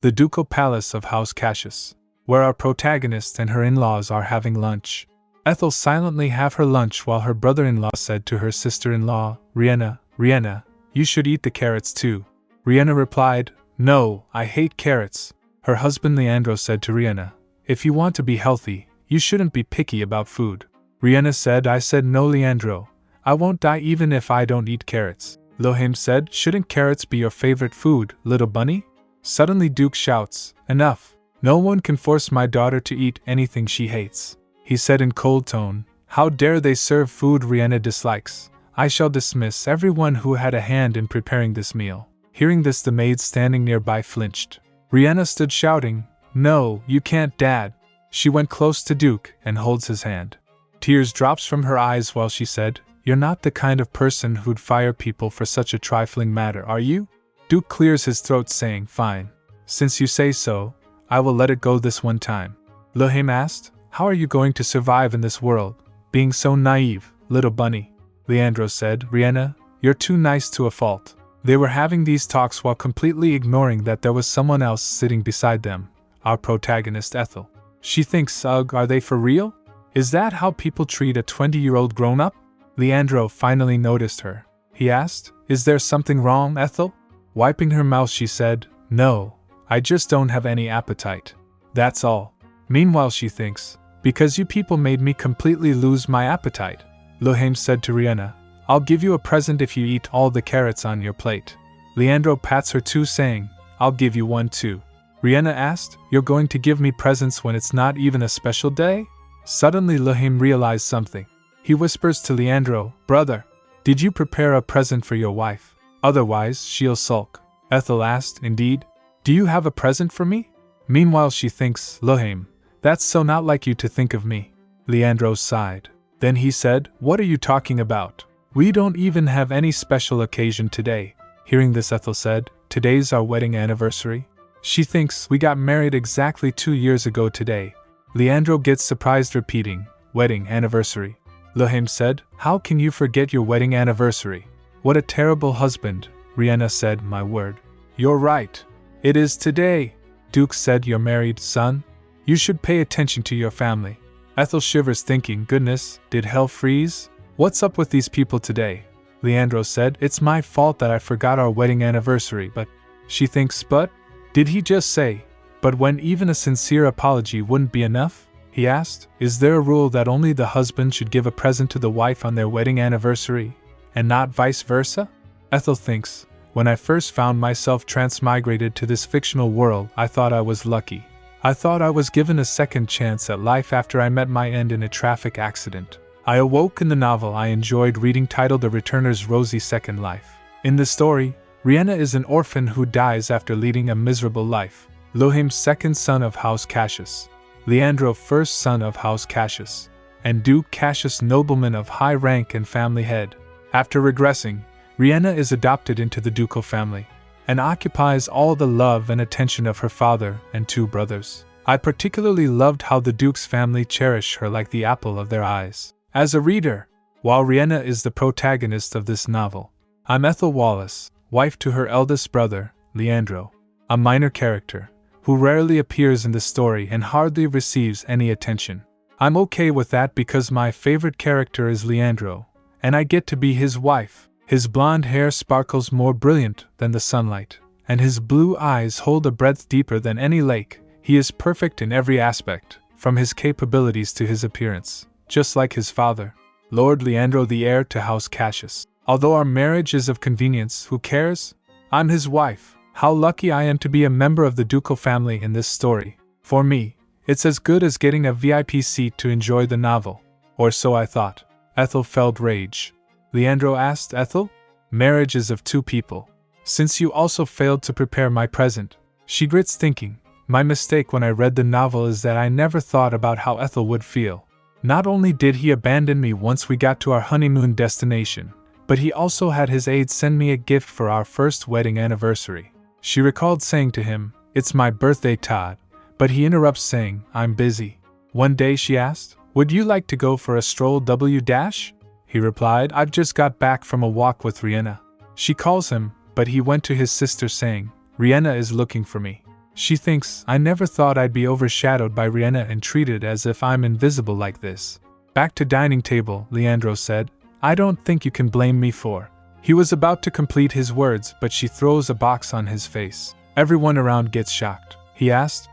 the ducal palace of House Cassius, where our protagonist and her in-laws are having lunch. Ethel silently have her lunch while her brother-in-law said to her sister-in-law, Riena, you should eat the carrots too. Riena replied, no, I hate carrots. Her husband Leandro said to Riena, if you want to be healthy, you shouldn't be picky about food. Riena said, I said no Leandro, I won't die even if I don't eat carrots. Lohim said, shouldn't carrots be your favorite food, little bunny? Suddenly Duke shouts, enough. No one can force my daughter to eat anything she hates. He said in cold tone, how dare they serve food Riena dislikes? I shall dismiss everyone who had a hand in preparing this meal. Hearing this, the maid standing nearby flinched. Riena stood shouting, no, you can't, Dad. She went close to Duke and holds his hand. Tears drops from her eyes while she said, you're not the kind of person who'd fire people for such a trifling matter, are you? Duke clears his throat saying, fine. Since you say so, I will let it go this one time. Lohim asked, how are you going to survive in this world, being so naive, little bunny? Leandro said, Riena, you're too nice to a fault. They were having these talks while completely ignoring that there was someone else sitting beside them, our protagonist Ethel. She thinks, ugh, are they for real? Is that how people treat a 20-year-old grown-up? Leandro finally noticed her. He asked, is there something wrong, Ethel? Wiping her mouth she said, no, I just don't have any appetite. That's all. Meanwhile she thinks, because you people made me completely lose my appetite. Lohim said to Riena, I'll give you a present if you eat all the carrots on your plate. Leandro pats her too saying, I'll give you one too. Riena asked, you're going to give me presents when it's not even a special day? Suddenly Lohim realized something. He whispers to Leandro, brother, did you prepare a present for your wife? Otherwise she'll sulk. Ethel asked, indeed? Do you have a present for me? Meanwhile she thinks, Lohim, that's so not like you to think of me. Leandro sighed. Then he said, what are you talking about? We don't even have any special occasion today. Hearing this, Ethel said, today's our wedding anniversary. She thinks we got married exactly 2 years ago today. Leandro gets surprised, repeating, wedding anniversary. Lohim said, how can you forget your wedding anniversary? What a terrible husband, Riena said, my word. You're right. It is today. Duke said, you're married, son? You should pay attention to your family. Ethel shivers thinking, goodness, did hell freeze? What's up with these people today? Leandro said, it's my fault that I forgot our wedding anniversary, but... She thinks, but? Did he just say, but when even a sincere apology wouldn't be enough? He asked, is there a rule that only the husband should give a present to the wife on their wedding anniversary, and not vice versa? Ethel thinks, when I first found myself transmigrated to this fictional world, I thought I was lucky. I thought I was given a second chance at life after I met my end in a traffic accident. I awoke in the novel I enjoyed reading titled The Returner's Rosy Second Life. In the story, Riena is an orphan who dies after leading a miserable life. Lohim, second son of House Cassius. Leandro, first son of House Cassius. And Duke Cassius, nobleman of high rank and family head. After regressing, Riena is adopted into the ducal family, and occupies all the love and attention of her father and 2 brothers. I particularly loved how the Duke's family cherish her like the apple of their eyes. As a reader, while Riena is the protagonist of this novel, I'm Ethel Wallace, wife to her eldest brother, Leandro, a minor character, who rarely appears in the story and hardly receives any attention. I'm okay with that because my favorite character is Leandro, and I get to be his wife. His blonde hair sparkles more brilliant than the sunlight, and his blue eyes hold a breadth deeper than any lake. He is perfect in every aspect, from his capabilities to his appearance, just like his father, Lord Leandro, the heir to House Cassius. Although our marriage is of convenience, who cares? I'm his wife. How lucky I am to be a member of the ducal family in this story. For me, it's as good as getting a VIP seat to enjoy the novel. Or so I thought. Ethel felt rage. Leandro asked, Ethel? Marriage is of 2 people. Since you also failed to prepare my present. She grits thinking, my mistake when I read the novel is that I never thought about how Ethel would feel. Not only did he abandon me once we got to our honeymoon destination, but he also had his aide send me a gift for our first wedding anniversary. She recalled saying to him, it's my birthday, Todd, but he interrupts saying, I'm busy. One day she asked, would you like to go for a stroll W-? He replied, I've just got back from a walk with Riena. She calls him, but he went to his sister saying, Riena is looking for me. She thinks, I never thought I'd be overshadowed by Riena and treated as if I'm invisible like this. Back to dining table, Leandro said. I don't think you can blame me for. He was about to complete his words, but she throws a box on his face. Everyone around gets shocked. He asked,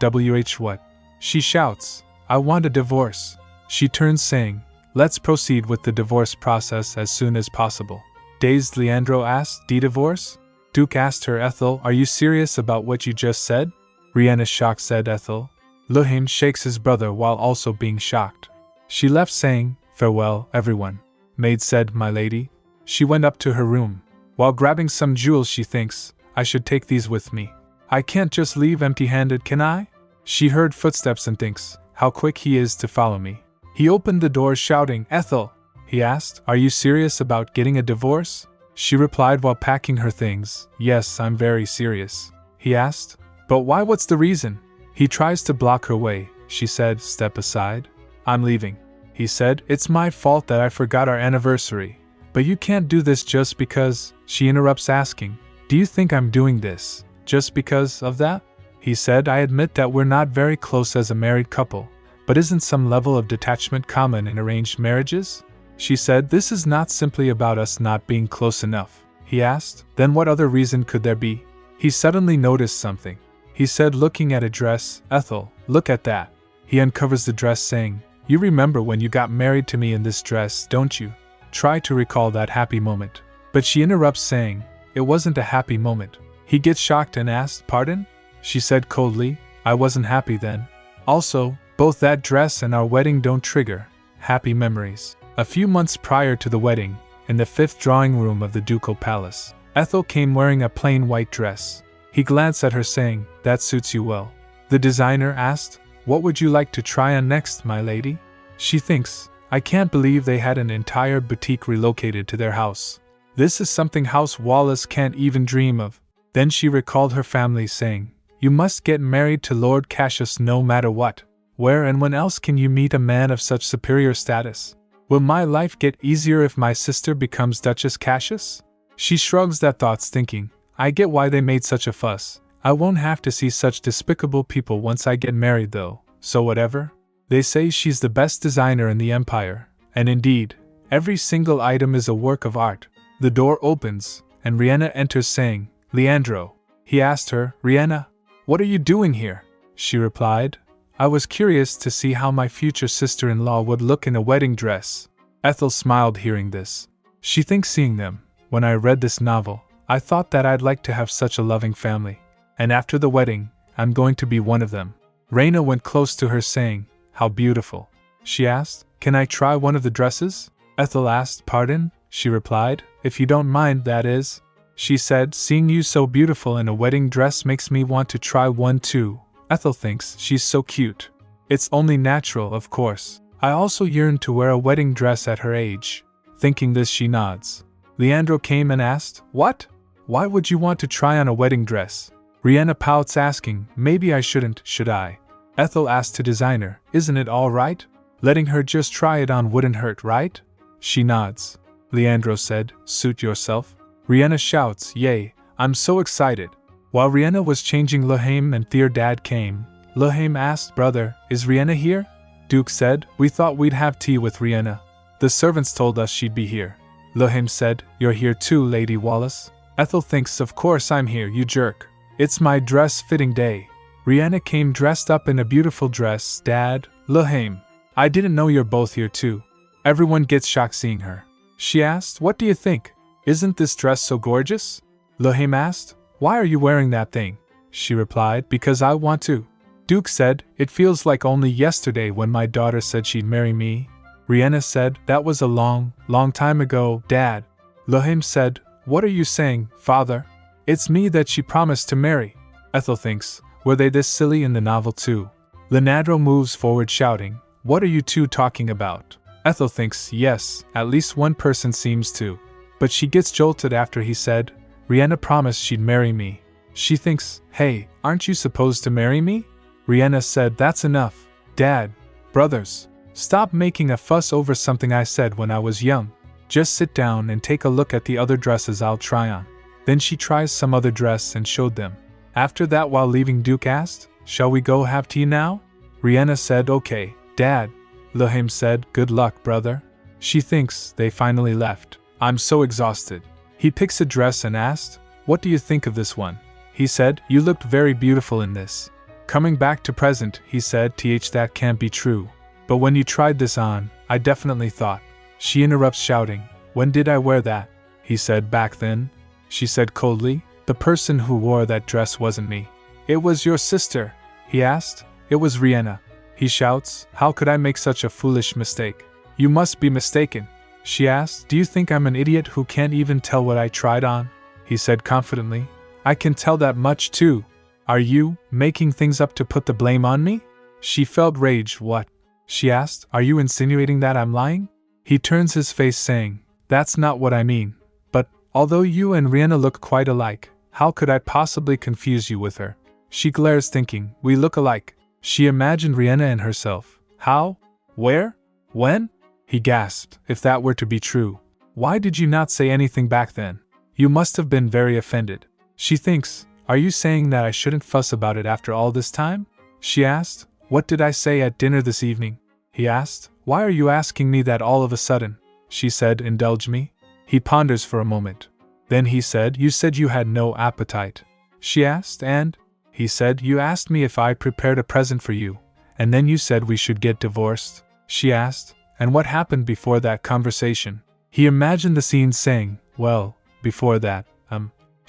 what? She shouts, I want a divorce. She turns saying, let's proceed with the divorce process as soon as possible. Dazed, Leandro asked, divorce? Duke asked her, Ethel, are you serious about what you just said? Riena shocked said Ethel. Luhain shakes his brother while also being shocked. She left saying, farewell, everyone. Maid said, my lady. She went up to her room. While grabbing some jewels she thinks, I should take these with me. I can't just leave empty-handed, can I? She heard footsteps and thinks, how quick he is to follow me. He opened the door shouting, Ethel. He asked, are you serious about getting a divorce? She replied while packing her things, yes, I'm very serious. He asked, but why, what's the reason? He tries to block her way. She said, step aside. I'm leaving. He said, it's my fault that I forgot our anniversary. But you can't do this just because. She interrupts asking, do you think I'm doing this just because of that? He said, I admit that we're not very close as a married couple, but isn't some level of detachment common in arranged marriages? She said, this is not simply about us not being close enough. He asked, then what other reason could there be? He suddenly noticed something. He said, looking at a dress, Ethel, look at that. He uncovers the dress saying, you remember when you got married to me in this dress, don't you? Try to recall that happy moment. But she interrupts saying, it wasn't a happy moment. He gets shocked and asked, pardon? She said coldly, I wasn't happy then. Also, both that dress and our wedding don't trigger happy memories. A few months prior to the wedding, in the 5th drawing room of the ducal palace, Ethel came wearing a plain white dress. He glanced at her saying, that suits you well. The designer asked, what would you like to try on next, my lady? She thinks, I can't believe they had an entire boutique relocated to their house. This is something House Wallace can't even dream of. Then she recalled her family saying, you must get married to Lord Cassius no matter what. Where and when else can you meet a man of such superior status? Will my life get easier if my sister becomes Duchess Cassius? She shrugs at thoughts thinking, I get why they made such a fuss. I won't have to see such despicable people once I get married though, so whatever. They say she's the best designer in the empire, and indeed, every single item is a work of art. The door opens, and Riena enters saying, Leandro. He asked her, Riena, what are you doing here? She replied, I was curious to see how my future sister-in-law would look in a wedding dress. Ethel smiled hearing this. She thinks seeing them, when I read this novel, I thought that I'd like to have such a loving family. And after the wedding, I'm going to be one of them. Riena went close to her saying, how beautiful. She asked, can I try one of the dresses? Ethel asked, pardon? She replied, if you don't mind, that is. She said, seeing you so beautiful in a wedding dress makes me want to try one too. Ethel thinks she's so cute. It's only natural, of course. I also yearn to wear a wedding dress at her age. Thinking this, she nods. Leandro came and asked, what? Why would you want to try on a wedding dress? Riena pouts asking, maybe I shouldn't, should I? Ethel asked to designer, isn't it all right? Letting her just try it on wouldn't hurt, right? She nods. Leandro said, suit yourself. Riena shouts, yay, I'm so excited. While Riena was changing, Luhain and their dad came. Luhain asked, brother, is Riena here? Duke said, we thought we'd have tea with Riena. The servants told us she'd be here. Luhain said, you're here too, Lady Wallace? Ethel thinks, of course I'm here, you jerk. It's my dress-fitting day. Riena came dressed up in a beautiful dress. Dad, Luhain, I didn't know you're both here too. Everyone gets shocked seeing her. She asked, what do you think? Isn't this dress so gorgeous? Luhain asked, why are you wearing that thing? She replied, because I want to. Duke said, it feels like only yesterday when my daughter said she'd marry me. Riena said, that was a long, long time ago, Dad. Luhain said, what are you saying, Father? It's me that she promised to marry. Ethel thinks, were they this silly in the novel too? Leandro moves forward shouting, what are you two talking about? Ethel thinks, yes, at least one person seems to. But she gets jolted after he said, Riena promised she'd marry me. She thinks, hey, aren't you supposed to marry me? Riena said, that's enough. Dad, brothers, stop making a fuss over something I said when I was young. Just sit down and take a look at the other dresses I'll try on. Then she tries some other dress and showed them. After that, while leaving, Duke asked, "Shall we go have tea now?" Riena said, "Okay, Dad." Lehim said, "Good luck, brother." She thinks they finally left. "I'm so exhausted." He picks a dress and asked, "What do you think of this one?" He said, "You looked very beautiful in this." Coming back to present, he said, "That can't be true. But when you tried this on, I definitely thought." She interrupts shouting, "When did I wear that?" He said, "Back then." She said coldly, "The person who wore that dress wasn't me." "It was your sister?" he asked. "It was Riena." He shouts, "How could I make such a foolish mistake?" "You must be mistaken." She asked, "Do you think I'm an idiot who can't even tell what I tried on?" He said confidently, "I can tell that much too. Are you making things up to put the blame on me?" She felt rage. "What?" she asked. "Are you insinuating that I'm lying?" He turns his face saying, "That's not what I mean. But, although you and Riena look quite alike, how could I possibly confuse you with her?" She glares thinking, "We look alike." She imagined Riena and herself. "How? Where? When?" He gasped. "If that were to be true, why did you not say anything back then? You must have been very offended." She thinks, "Are you saying that I shouldn't fuss about it after all this time?" She asked, "What did I say at dinner this evening?" He asked, "Why are you asking me that all of a sudden?" She said, "Indulge me." He ponders for a moment. Then he said, "You said you had no appetite." She asked, "And?" He said, "You asked me if I prepared a present for you, and then you said we should get divorced." She asked, "And what happened before that conversation?" He imagined the scene saying, "Well, before that,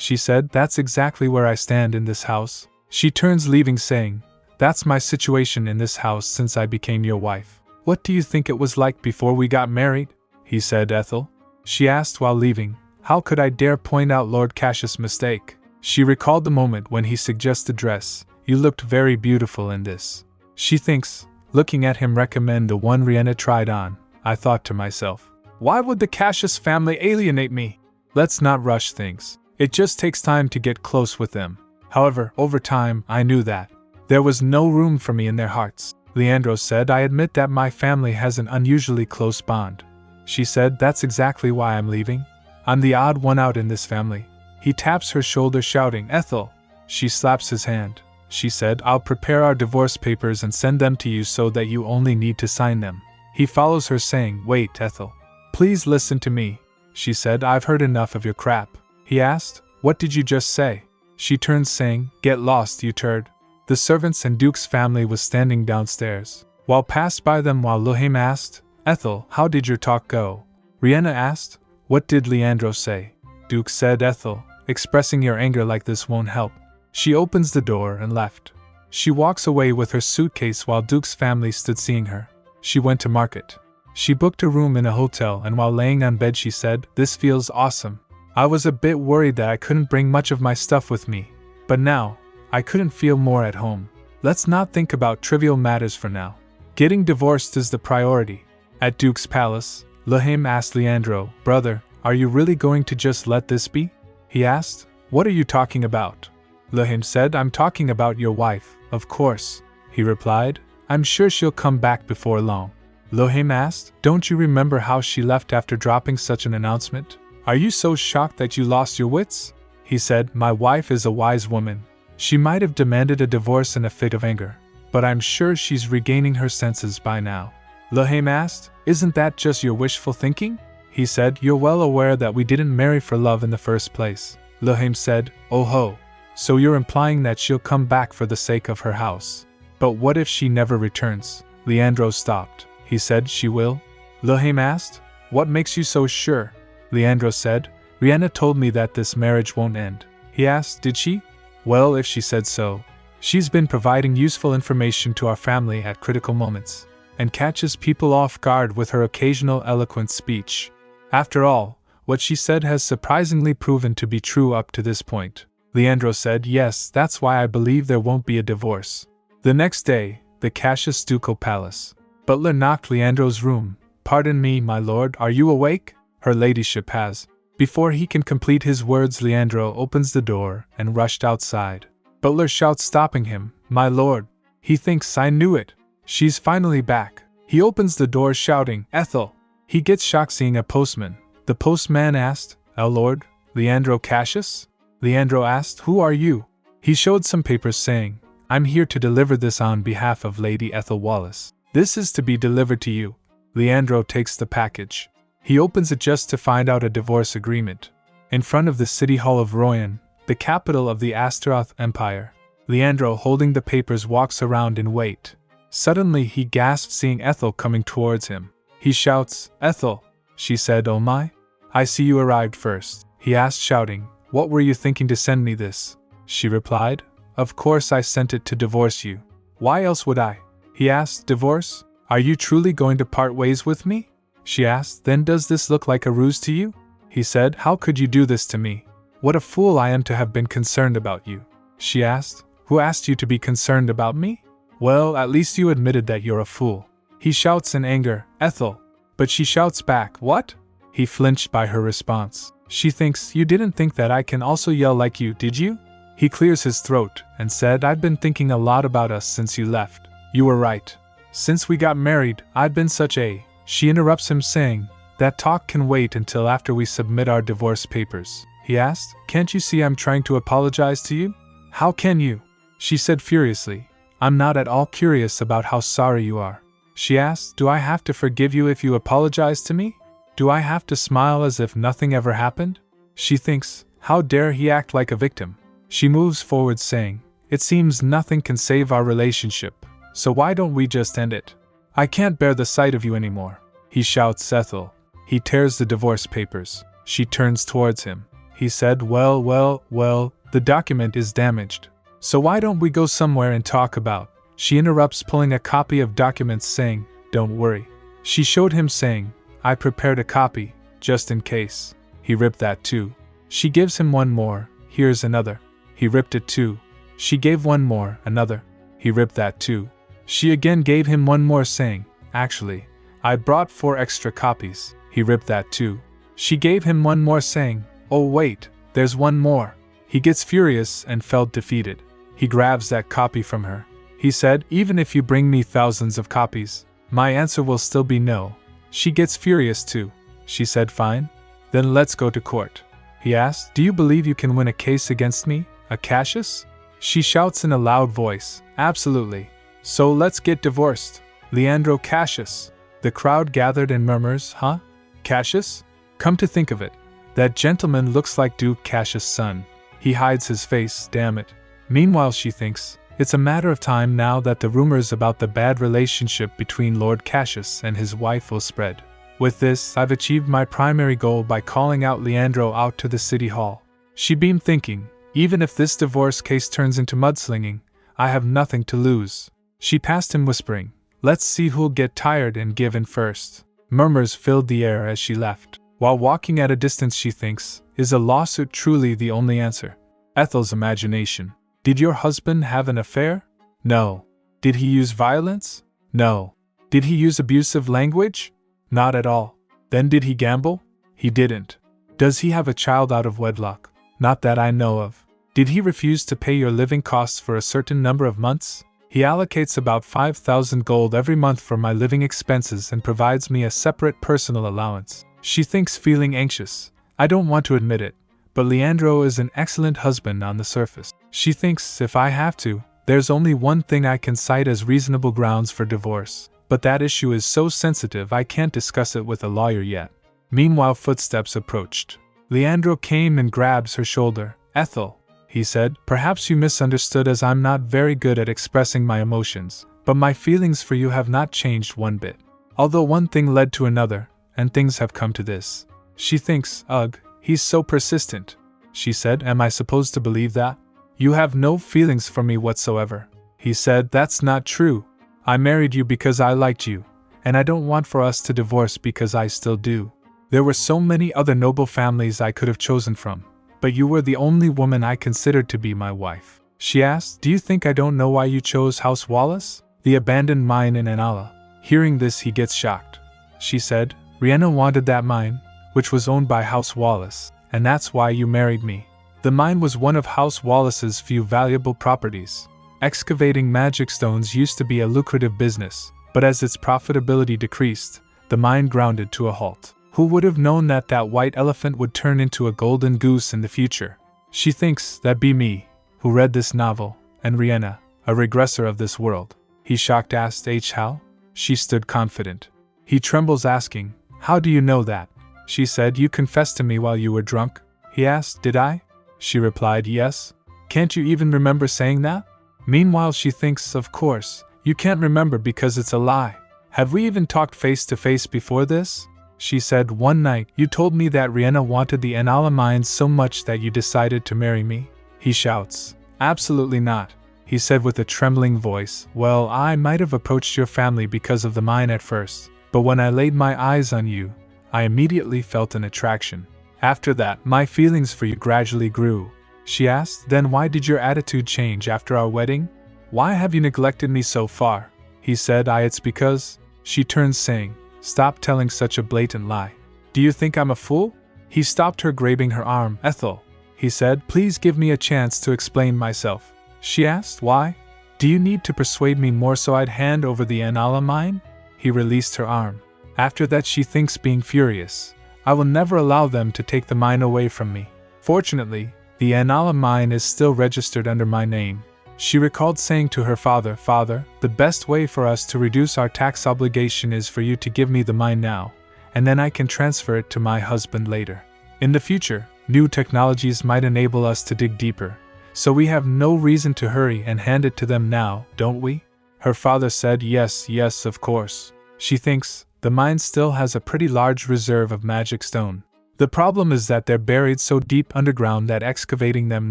She said, "That's exactly where I stand in this house." She turns leaving saying, "That's my situation in this house since I became your wife." "What do you think it was like before we got married?" he said, "Ethel." She asked while leaving, "How could I dare point out Lord Cassius' mistake?" She recalled the moment when he suggested dress. "You looked very beautiful in this." She thinks, looking at him, recommend the one Riena tried on. "I thought to myself, why would the Cassius family alienate me? Let's not rush things. It just takes time to get close with them." However, over time, I knew that there was no room for me in their hearts. Leandro said, "I admit that my family has an unusually close bond." She said, "That's exactly why I'm leaving. I'm the odd one out in this family." He taps her shoulder shouting, "Ethel!" She slaps his hand. She said, "I'll prepare our divorce papers and send them to you so that you only need to sign them." He follows her saying, "Wait, Ethel. Please listen to me." She said, "I've heard enough of your crap." He asked, "What did you just say?" She turns saying, "Get lost, you turd." The servants and Duke's family was standing downstairs. Wall passed by them while Lehim asked, "Ethel, how did your talk go?" Riena asked, "What did Leandro say?" Duke said, "Ethel, expressing your anger like this won't help." She opens the door and left. She walks away with her suitcase while Duke's family stood seeing her. She went to market. She booked a room in a hotel, and while laying on bed she said, "This feels awesome. I was a bit worried that I couldn't bring much of my stuff with me, but now, I couldn't feel more at home. Let's not think about trivial matters for now. Getting divorced is the priority." At Duke's palace, Lehim asked Leandro, "Brother, are you really going to just let this be?" He asked, "What are you talking about?" Lehim said, "I'm talking about your wife, of course." He replied, "I'm sure she'll come back before long." Lehim asked, "Don't you remember how she left after dropping such an announcement? Are you so shocked that you lost your wits?" He said, "My wife is a wise woman. She might have demanded a divorce in a fit of anger, but I'm sure she's regaining her senses by now." Lehim asked, "Isn't that just your wishful thinking?" He said, "You're well aware that we didn't marry for love in the first place." Lehim said, "Oh ho. So you're implying that she'll come back for the sake of her house. But what if she never returns?" Leandro stopped. He said, "She will?" Lehim asked, "What makes you so sure?" Leandro said, "Riena told me that this marriage won't end." He asked, "Did she?" "Well, if she said so. She's been providing useful information to our family at critical moments, and catches people off guard with her occasional eloquent speech. After all, what she said has surprisingly proven to be true up to this point." Leandro said, "Yes, that's why I believe there won't be a divorce." The next day, the Cassius ducal palace. Butler knocked Leandro's room. "Pardon me, my lord, are you awake?" "Her ladyship has." Before he can complete his words, Leandro opens the door and rushed outside. Butler shouts, stopping him, "My lord." He thinks, "I knew it. She's finally back." He opens the door shouting, "Ethel." He gets shocked seeing a postman. The postman asked, "Lord, Leandro Cassius?" Leandro asked, "Who are you?" He showed some papers saying, "I'm here to deliver this on behalf of Lady Ethel Wallace. This is to be delivered to you." Leandro takes the package. He opens it just to find out a divorce agreement. In front of the city hall of Royan, the capital of the Astaroth Empire, Leandro, holding the papers, walks around in wait. Suddenly he gasps, seeing Ethel coming towards him. He shouts, "Ethel!" She said, "Oh my? I see you arrived first." He asked, shouting, "What were you thinking to send me this?" She replied, "Of course I sent it to divorce you. Why else would I?" He asked, "Divorce? Are you truly going to part ways with me?" She asked, "Then does this look like a ruse to you?" He said, "How could you do this to me? What a fool I am to have been concerned about you." She asked, "Who asked you to be concerned about me?" "Well, at least you admitted that you're a fool." He shouts in anger, "Ethel!" But she shouts back, "What?" He flinched by her response. She thinks, "You didn't think that I can also yell like you, did you?" He clears his throat and said, "I've been thinking a lot about us since you left. You were right. Since we got married, I'd been such a..." She interrupts him saying, "That talk can wait until after we submit our divorce papers." He asked, "Can't you see I'm trying to apologize to you?" "How can you?" She said furiously, "I'm not at all curious about how sorry you are." She asked, "Do I have to forgive you if you apologize to me? Do I have to smile as if nothing ever happened?" She thinks, "How dare he act like a victim?" She moves forward saying, "It seems nothing can save our relationship, so why don't we just end it? I can't bear the sight of you anymore." He shouts, "Ethel!" He tears the divorce papers. She turns towards him. He said, well, the document is damaged. So why don't we go somewhere and talk about..." She interrupts, pulling a copy of documents saying, "Don't worry." She showed him saying, "I prepared a copy, just in case." He ripped that too. She gives him one more, "Here's another." He ripped it too. She gave one more, another. He ripped that too. She again gave him one more saying, "Actually, I brought 4 extra copies." He ripped that too. She gave him one more saying, "Oh wait, there's one more." He gets furious and felt defeated. He grabs that copy from her. He said, "Even if you bring me thousands of copies, my answer will still be no." She gets furious too. She said, "Fine. Then let's go to court." He asked, "Do you believe you can win a case against me, a Cassius?" She shouts in a loud voice, "Absolutely. So let's get divorced. Leandro Cassius." The crowd gathered and murmurs, "Huh? Cassius? Come to think of it, that gentleman looks like Duke Cassius' son." He hides his face, damn it. Meanwhile she thinks, it's a matter of time now that the rumors about the bad relationship between Lord Cassius and his wife will spread. With this, I've achieved my primary goal by calling out Leandro out to the city hall. She beamed, thinking, even if this divorce case turns into mudslinging, I have nothing to lose. She passed him whispering, "Let's see who'll get tired and give in first." Murmurs filled the air as she left. While walking at a distance she thinks, is a lawsuit truly the only answer? Ethel's imagination. Did your husband have an affair? No. Did he use violence? No. Did he use abusive language? Not at all. Then did he gamble? He didn't. Does he have a child out of wedlock? Not that I know of. Did he refuse to pay your living costs for a certain number of months? He allocates about 5,000 gold every month for my living expenses and provides me a separate personal allowance. She thinks, feeling anxious. I don't want to admit it, but Leandro is an excellent husband on the surface. She thinks, if I have to, there's only one thing I can cite as reasonable grounds for divorce, but that issue is so sensitive I can't discuss it with a lawyer yet. Meanwhile, footsteps approached. Leandro came and grabs her shoulder. "Ethel," he said, "perhaps you misunderstood, as I'm not very good at expressing my emotions, but my feelings for you have not changed one bit. Although one thing led to another, and things have come to this." She thinks, "Ugh, he's so persistent." She said, "Am I supposed to believe that? You have no feelings for me whatsoever." He said, "That's not true. I married you because I liked you, and I don't want for us to divorce because I still do. There were so many other noble families I could have chosen from, but you were the only woman I considered to be my wife." She asked, "Do you think I don't know why you chose House Wallace, the abandoned mine in Anala?" Hearing this, he gets shocked. She said, "Riena wanted that mine, which was owned by House Wallace, and that's why you married me." The mine was one of House Wallace's few valuable properties. Excavating magic stones used to be a lucrative business, but as its profitability decreased, the mine grounded to a halt. Who would have known that that white elephant would turn into a golden goose in the future? She thinks, "That'd be me. Who read this novel? And Riena, a regressor of this world? He shocked asked How? She stood confident. He trembles asking, how do you know that? She said, you confessed to me while you were drunk? He asked, did I? She replied, yes. Can't you even remember saying that? Meanwhile she thinks, of course, you can't remember because it's a lie. Have we even talked face to face before this? She said, one night, you told me that Riena wanted the Anala mines so much that you decided to marry me. He shouts, absolutely not. He said with a trembling voice, well, I might have approached your family because of the mine at first, but when I laid my eyes on you, I immediately felt an attraction. After that, my feelings for you gradually grew. She asked, then why did your attitude change after our wedding? Why have you neglected me so far? He said, it's because. She turned saying, stop telling such a blatant lie. Do you think I'm a fool? He stopped her, grabbing her arm. Ethel, he said, please give me a chance to explain myself. She asked, why? Do you need to persuade me more so I'd hand over the Anala mine? He released her arm. After that she thinks, being furious, I will never allow them to take the mine away from me. Fortunately, the Anala mine is still registered under my name. She recalled saying to her father, Father, the best way for us to reduce our tax obligation is for you to give me the mine now, and then I can transfer it to my husband later. In the future, new technologies might enable us to dig deeper, so we have no reason to hurry and hand it to them now, don't we? Her father said, yes, of course. She thinks, the mine still has a pretty large reserve of magic stone. The problem is that they're buried so deep underground that excavating them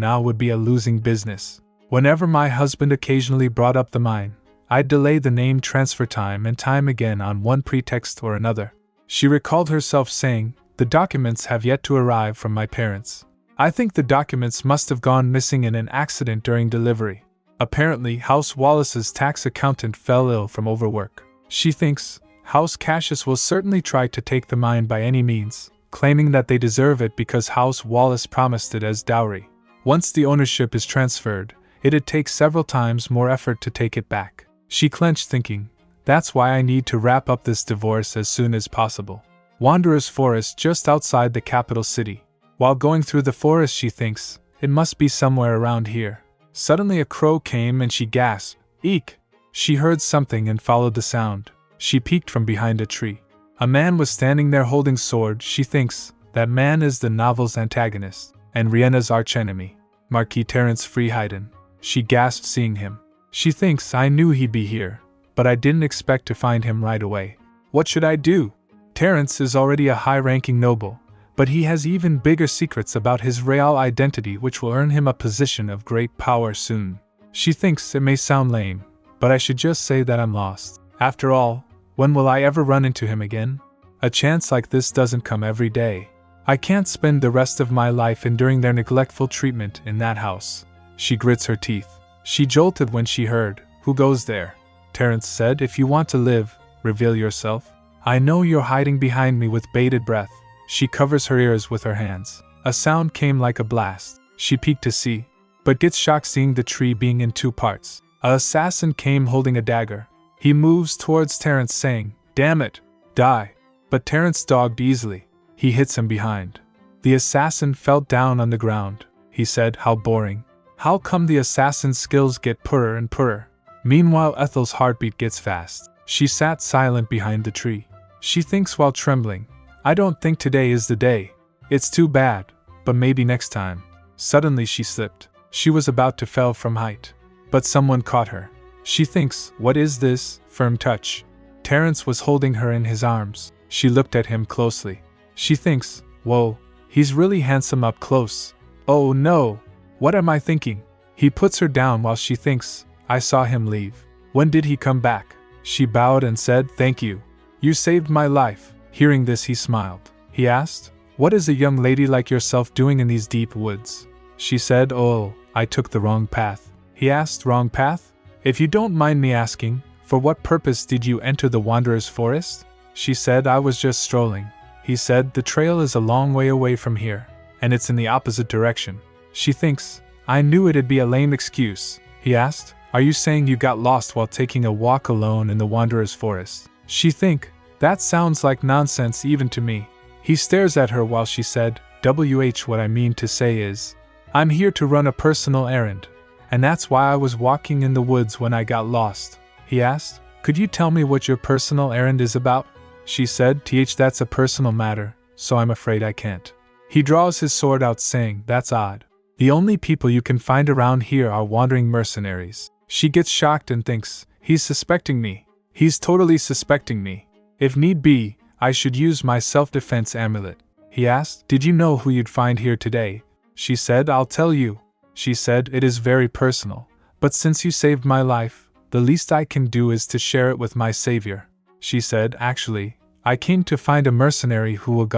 now would be a losing business. Whenever my husband occasionally brought up the mine, I'd delay the name transfer time and time again on one pretext or another. She recalled herself saying, the documents have yet to arrive from my parents. I think the documents must have gone missing in an accident during delivery. Apparently, House Wallace's tax accountant fell ill from overwork. She thinks, House Cassius will certainly try to take the mine by any means, claiming that they deserve it because House Wallace promised it as dowry. Once the ownership is transferred, it'd take several times more effort to take it back. She clenched thinking, that's why I need to wrap up this divorce as soon as possible. Wanderer's Forest just outside the capital city. While going through the forest she thinks, it must be somewhere around here. Suddenly a crow came and she gasped, eek! She heard something and followed the sound. She peeked from behind a tree. A man was standing there holding sword. She thinks, that man is the novel's antagonist, and Riena's archenemy, Marquis Terence Freeheiden. She gasped seeing him. She thinks, I knew he'd be here, but I didn't expect to find him right away. What should I do? Terence is already a high-ranking noble, but he has even bigger secrets about his real identity which will earn him a position of great power soon. She thinks it may sound lame, but I should just say that I'm lost. After all, when will I ever run into him again? A chance like this doesn't come every day. I can't spend the rest of my life enduring their neglectful treatment in that house. She grits her teeth. She jolted when she heard, who goes there? Terence said, if you want to live, reveal yourself. I know you're hiding behind me with bated breath. She covers her ears with her hands. A sound came like a blast. She peeked to see, but gets shocked seeing the tree being in two parts. An assassin came holding a dagger. He moves towards Terence saying, damn it, die. But Terence dogged easily. He hits him behind. The assassin fell down on the ground. He said, how boring. How come the assassin's skills get poorer and poorer? Meanwhile Ethel's heartbeat gets fast. She sat silent behind the tree. She thinks while trembling, I don't think today is the day. It's too bad, but maybe next time. Suddenly she slipped. She was about to fall from height. But someone caught her. She thinks, what is this firm touch? Terence was holding her in his arms. She looked at him closely. She thinks, whoa, he's really handsome up close. Oh no, what am I thinking? He puts her down while she thinks, I saw him leave. When did he come back? She bowed and said, thank you. You saved my life. Hearing this he smiled. He asked, what is a young lady like yourself doing in these deep woods? She said, oh, I took the wrong path. He asked, wrong path? If you don't mind me asking, for what purpose did you enter the Wanderer's Forest? She said, I was just strolling. He said, the trail is a long way away from here, and it's in the opposite direction. She thinks, I knew it'd be a lame excuse. He asked, are you saying you got lost while taking a walk alone in the Wanderer's Forest? She think, that sounds like nonsense even to me. He stares at her while she said, what I mean to say is, I'm here to run a personal errand. And that's why I was walking in the woods when I got lost. He asked, could you tell me what your personal errand is about? She said, that's a personal matter, so I'm afraid I can't. He draws his sword out saying, that's odd. The only people you can find around here are wandering mercenaries. She gets shocked and thinks, he's suspecting me. He's totally suspecting me. If need be, I should use my self-defense amulet. He asked, did you know who you'd find here today? She said, I'll tell you. She said, it is very personal, but since you saved my life, the least I can do is to share it with my savior. She said, actually, I came to find a mercenary who will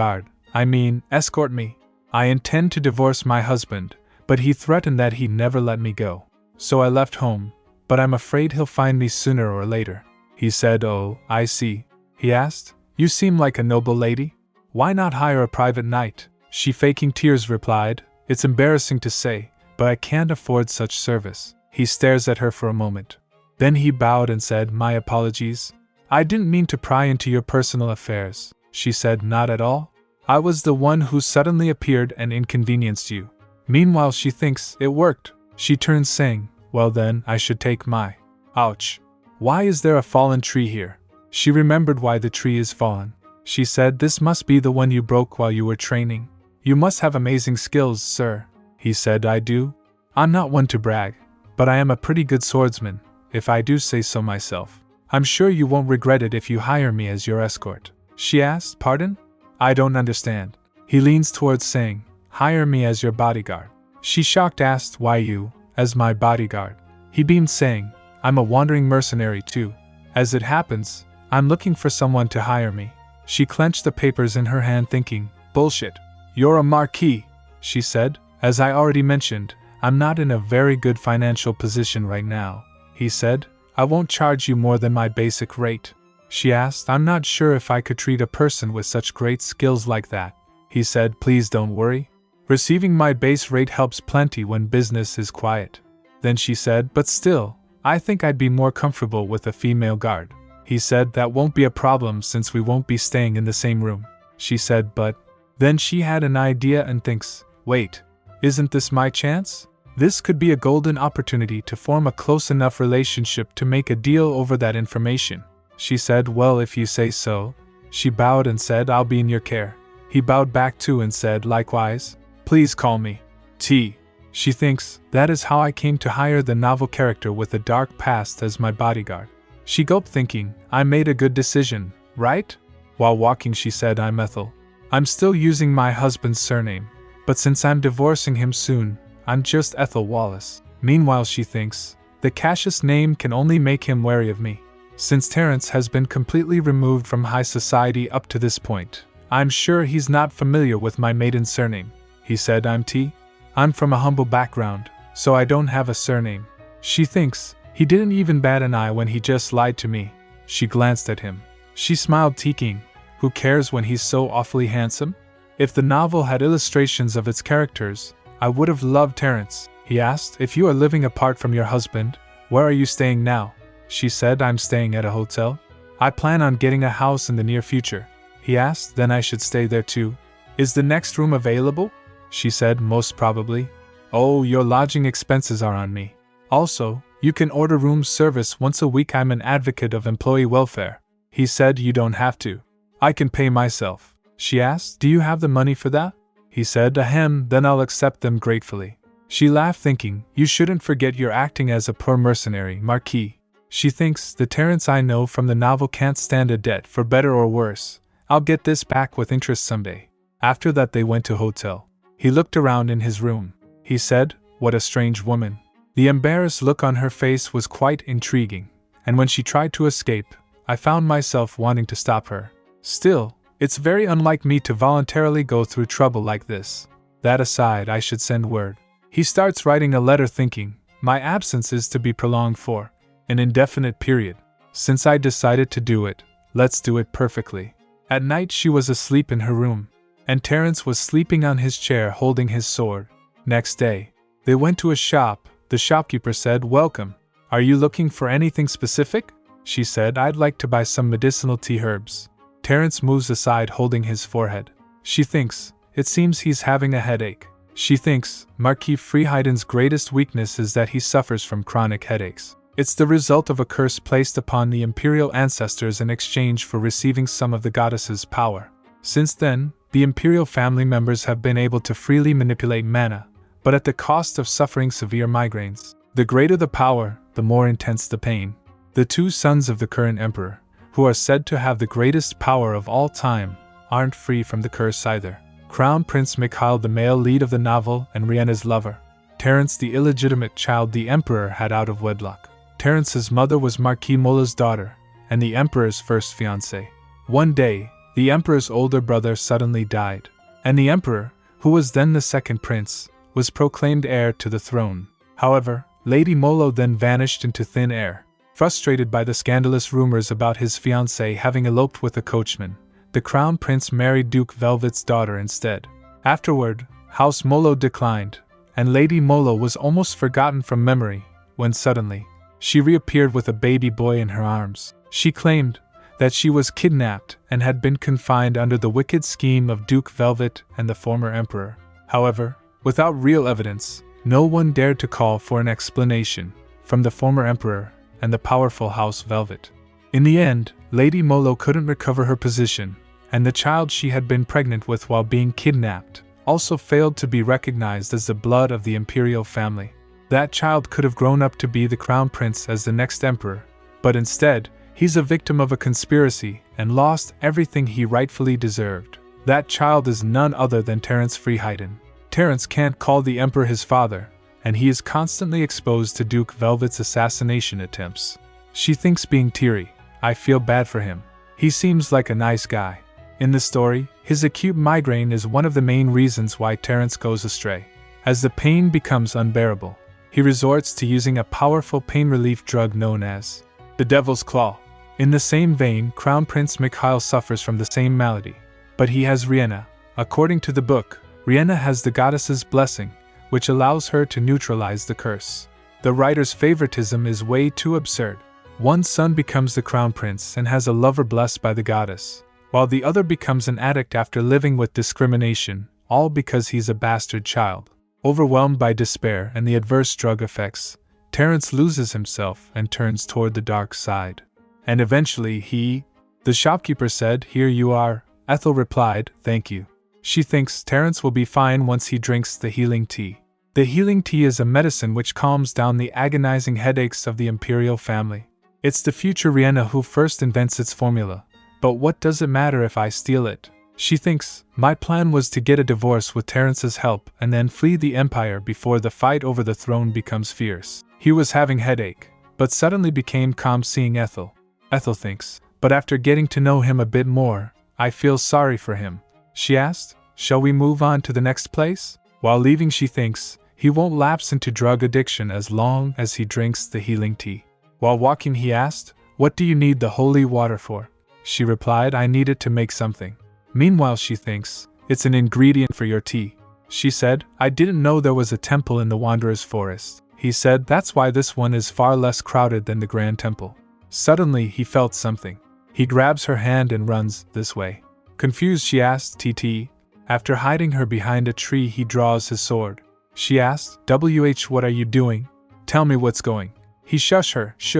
escort me. I intend to divorce my husband, but he threatened that he'd never let me go. So I left home, but I'm afraid he'll find me sooner or later. He said, oh, I see. He asked, you seem like a noble lady. Why not hire a private knight? She, faking tears, replied, it's embarrassing to say, but I can't afford such service. He stares at her for a moment. Then he bowed and said, my apologies. I didn't mean to pry into your personal affairs. She said, not at all. I was the one who suddenly appeared and inconvenienced you. Meanwhile, she thinks it worked. She turns saying, well then, I should take my... Ouch. Why is there a fallen tree here? She remembered why the tree is fallen. She said, this must be the one you broke while you were training. You must have amazing skills, sir. He said, I do. I'm not one to brag, but I am a pretty good swordsman, if I do say so myself. I'm sure you won't regret it if you hire me as your escort. She asked, pardon? I don't understand. He leans towards saying, hire me as your bodyguard. She, shocked, asked, why you, as my bodyguard? He beamed, saying, I'm a wandering mercenary too. As it happens, I'm looking for someone to hire me. She clenched the papers in her hand thinking, bullshit. You're a marquis, she said. As I already mentioned, I'm not in a very good financial position right now. He said, I won't charge you more than my basic rate. She asked, I'm not sure if I could treat a person with such great skills like that. He said, please don't worry. Receiving my base rate helps plenty when business is quiet. Then she said, but still, I think I'd be more comfortable with a female guard. He said, that won't be a problem since we won't be staying in the same room. She said, but... Then she had an idea and thinks, wait, isn't this my chance? This could be a golden opportunity to form a close enough relationship to make a deal over that information. She said, well, if you say so. She bowed and said, I'll be in your care. He bowed back too and said, likewise. Please call me T. She thinks, that is how I came to hire the novel character with a dark past as my bodyguard. She gulped, thinking, I made a good decision, right? While walking, she said, I'm Ethel. I'm still using my husband's surname, but since I'm divorcing him soon, I'm just Ethel Wallace. Meanwhile, she thinks, the Cassius name can only make him wary of me. Since Terence has been completely removed from high society up to this point, I'm sure he's not familiar with my maiden surname. He said, I'm T. I'm from a humble background, so I don't have a surname. She thinks, he didn't even bat an eye when he just lied to me. She glanced at him. She smiled, thinking, who cares when he's so awfully handsome? If the novel had illustrations of its characters, I would have loved Terence. He asked, if you are living apart from your husband, where are you staying now? She said, I'm staying at a hotel. I plan on getting a house in the near future. He asked, then I should stay there too. Is the next room available? She said, most probably. Oh, your lodging expenses are on me. Also, you can order room service once a week. I'm an advocate of employee welfare. He said, you don't have to. I can pay myself. She asked, do you have the money for that? He said, ahem, then I'll accept them gratefully. She laughed, thinking, you shouldn't forget you're acting as a poor mercenary, marquis. She thinks, the Terence I know from the novel can't stand a debt, for better or worse. I'll get this back with interest someday. After that they went to hotel. He looked around in his room. He said, what a strange woman. The embarrassed look on her face was quite intriguing, and when she tried to escape, I found myself wanting to stop her. Still, it's very unlike me to voluntarily go through trouble like this. That aside, I should send word. He starts writing a letter, thinking, my absence is to be prolonged for an indefinite period. Since I decided to do it, let's do it perfectly. At night she was asleep in her room, and Terence was sleeping on his chair holding his sword. Next day, they went to a shop. The shopkeeper said, welcome. Are you looking for anything specific? She said, I'd like to buy some medicinal tea herbs. Terence moves aside holding his forehead. She thinks, it seems he's having a headache. She thinks Marquis Freeheiden's greatest weakness is that he suffers from chronic headaches. It's the result of a curse placed upon the imperial ancestors in exchange for receiving some of the goddess's power. Since then, the imperial family members have been able to freely manipulate mana, but at the cost of suffering severe migraines. The greater the power, the more intense the pain. The two sons of the current emperor, who are said to have the greatest power of all time, aren't free from the curse either. Crown Prince Mikhail, the male lead of the novel, and Riena's lover. Terence, the illegitimate child the emperor had out of wedlock. Terence's mother was Marquis Mola's daughter, and the emperor's first fiancée. One day, the emperor's older brother suddenly died, and the emperor, who was then the second prince, was proclaimed heir to the throne. However, Lady Molo then vanished into thin air. Frustrated by the scandalous rumors about his fiancée having eloped with a coachman, the crown prince married Duke Velvet's daughter instead. Afterward, House Molo declined, and Lady Molo was almost forgotten from memory, when suddenly, she reappeared with a baby boy in her arms. She claimed that she was kidnapped and had been confined under the wicked scheme of Duke Velvet and the former emperor. However, without real evidence, no one dared to call for an explanation from the former emperor and the powerful House Velvet. In the end, Lady Molo couldn't recover her position, and the child she had been pregnant with while being kidnapped also failed to be recognized as the blood of the imperial family. That child could have grown up to be the crown prince as the next emperor, but instead, he's a victim of a conspiracy and lost everything he rightfully deserved. That child is none other than Terence Freeheiden. Terence can't call the emperor his father, and he is constantly exposed to Duke Velvet's assassination attempts. She thinks being teary, I feel bad for him. He seems like a nice guy. In the story, his acute migraine is one of the main reasons why Terence goes astray. As the pain becomes unbearable, he resorts to using a powerful pain relief drug known as the Devil's Claw. In the same vein, Crown Prince Mikhail suffers from the same malady, but he has Riena. According to the book, Riena has the goddess's blessing, which allows her to neutralize the curse. The writer's favoritism is way too absurd. One son becomes the crown prince and has a lover blessed by the goddess, while the other becomes an addict after living with discrimination, all because he's a bastard child. Overwhelmed by despair and the adverse drug effects, Terence loses himself and turns toward the dark side. And eventually the shopkeeper said, "Here you are." Ethel replied, "Thank you." She thinks Terence will be fine once he drinks the healing tea. The healing tea is a medicine which calms down the agonizing headaches of the imperial family. It's the future Riena who first invents its formula. But what does it matter if I steal it? She thinks, my plan was to get a divorce with Terence's help and then flee the empire before the fight over the throne becomes fierce. He was having headache, but suddenly became calm seeing Ethel. Ethel thinks, but after getting to know him a bit more, I feel sorry for him. She asked, shall we move on to the next place? While leaving she thinks, he won't lapse into drug addiction as long as he drinks the healing tea. While walking he asked, what do you need the holy water for? She replied, I need it to make something. Meanwhile she thinks, it's an ingredient for your tea. She said, I didn't know there was a temple in the Wanderer's Forest. He said, that's why this one is far less crowded than the Grand Temple. Suddenly he felt something. He grabs her hand and runs this way. Confused she asked, TT. After hiding her behind a tree he draws his sword. She asked, what are you doing? Tell me what's going. He shush her, shh.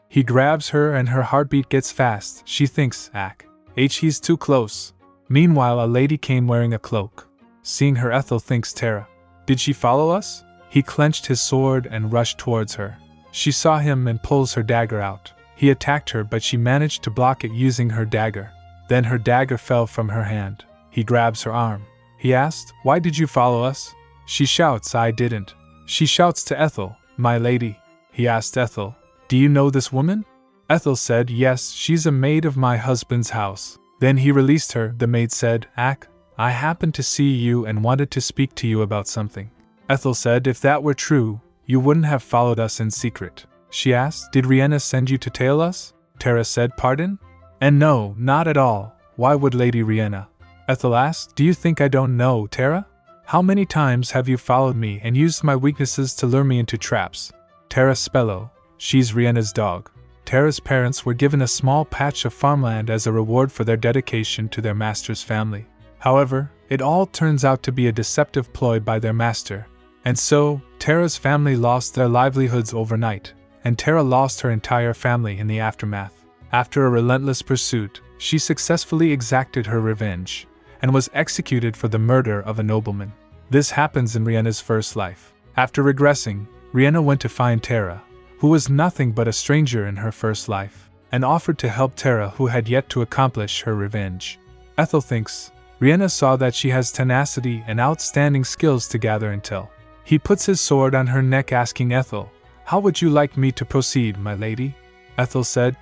He grabs her and her heartbeat gets fast. She thinks, he's too close. Meanwhile a lady came wearing a cloak. Seeing her Ethel thinks Tara. Did she follow us? He clenched his sword and rushed towards her. She saw him and pulls her dagger out. He attacked her but she managed to block it using her dagger. Then her dagger fell from her hand. He grabs her arm. He asked, why did you follow us? She shouts, I didn't. She shouts to Ethel, my lady. He asked Ethel, do you know this woman? Ethel said, yes, she's a maid of my husband's house. Then he released her. The maid said, I happened to see you and wanted to speak to you about something. Ethel said, if that were true, you wouldn't have followed us in secret. She asked, did Riena send you to tail us? Tara said, pardon? And no, not at all. Why would Lady Riena? Ethel asked, do you think I don't know, Tara? How many times have you followed me and used my weaknesses to lure me into traps? Tara Spello, she's Riena's dog. Tara's parents were given a small patch of farmland as a reward for their dedication to their master's family. However, It all turns out to be a deceptive ploy by their master. And so, Tara's family lost their livelihoods overnight, and Tara lost her entire family in the aftermath. After a relentless pursuit, she successfully exacted her revenge, and was executed for the murder of a nobleman. This happens in Riena's first life. After regressing, Riena went to find Tara, who was nothing but a stranger in her first life, and offered to help Tara, who had yet to accomplish her revenge. Ethel thinks Riena saw that she has tenacity and outstanding skills to gather intel. He puts his sword on her neck, asking Ethel, "How would you like me to proceed, my lady?" Ethel said,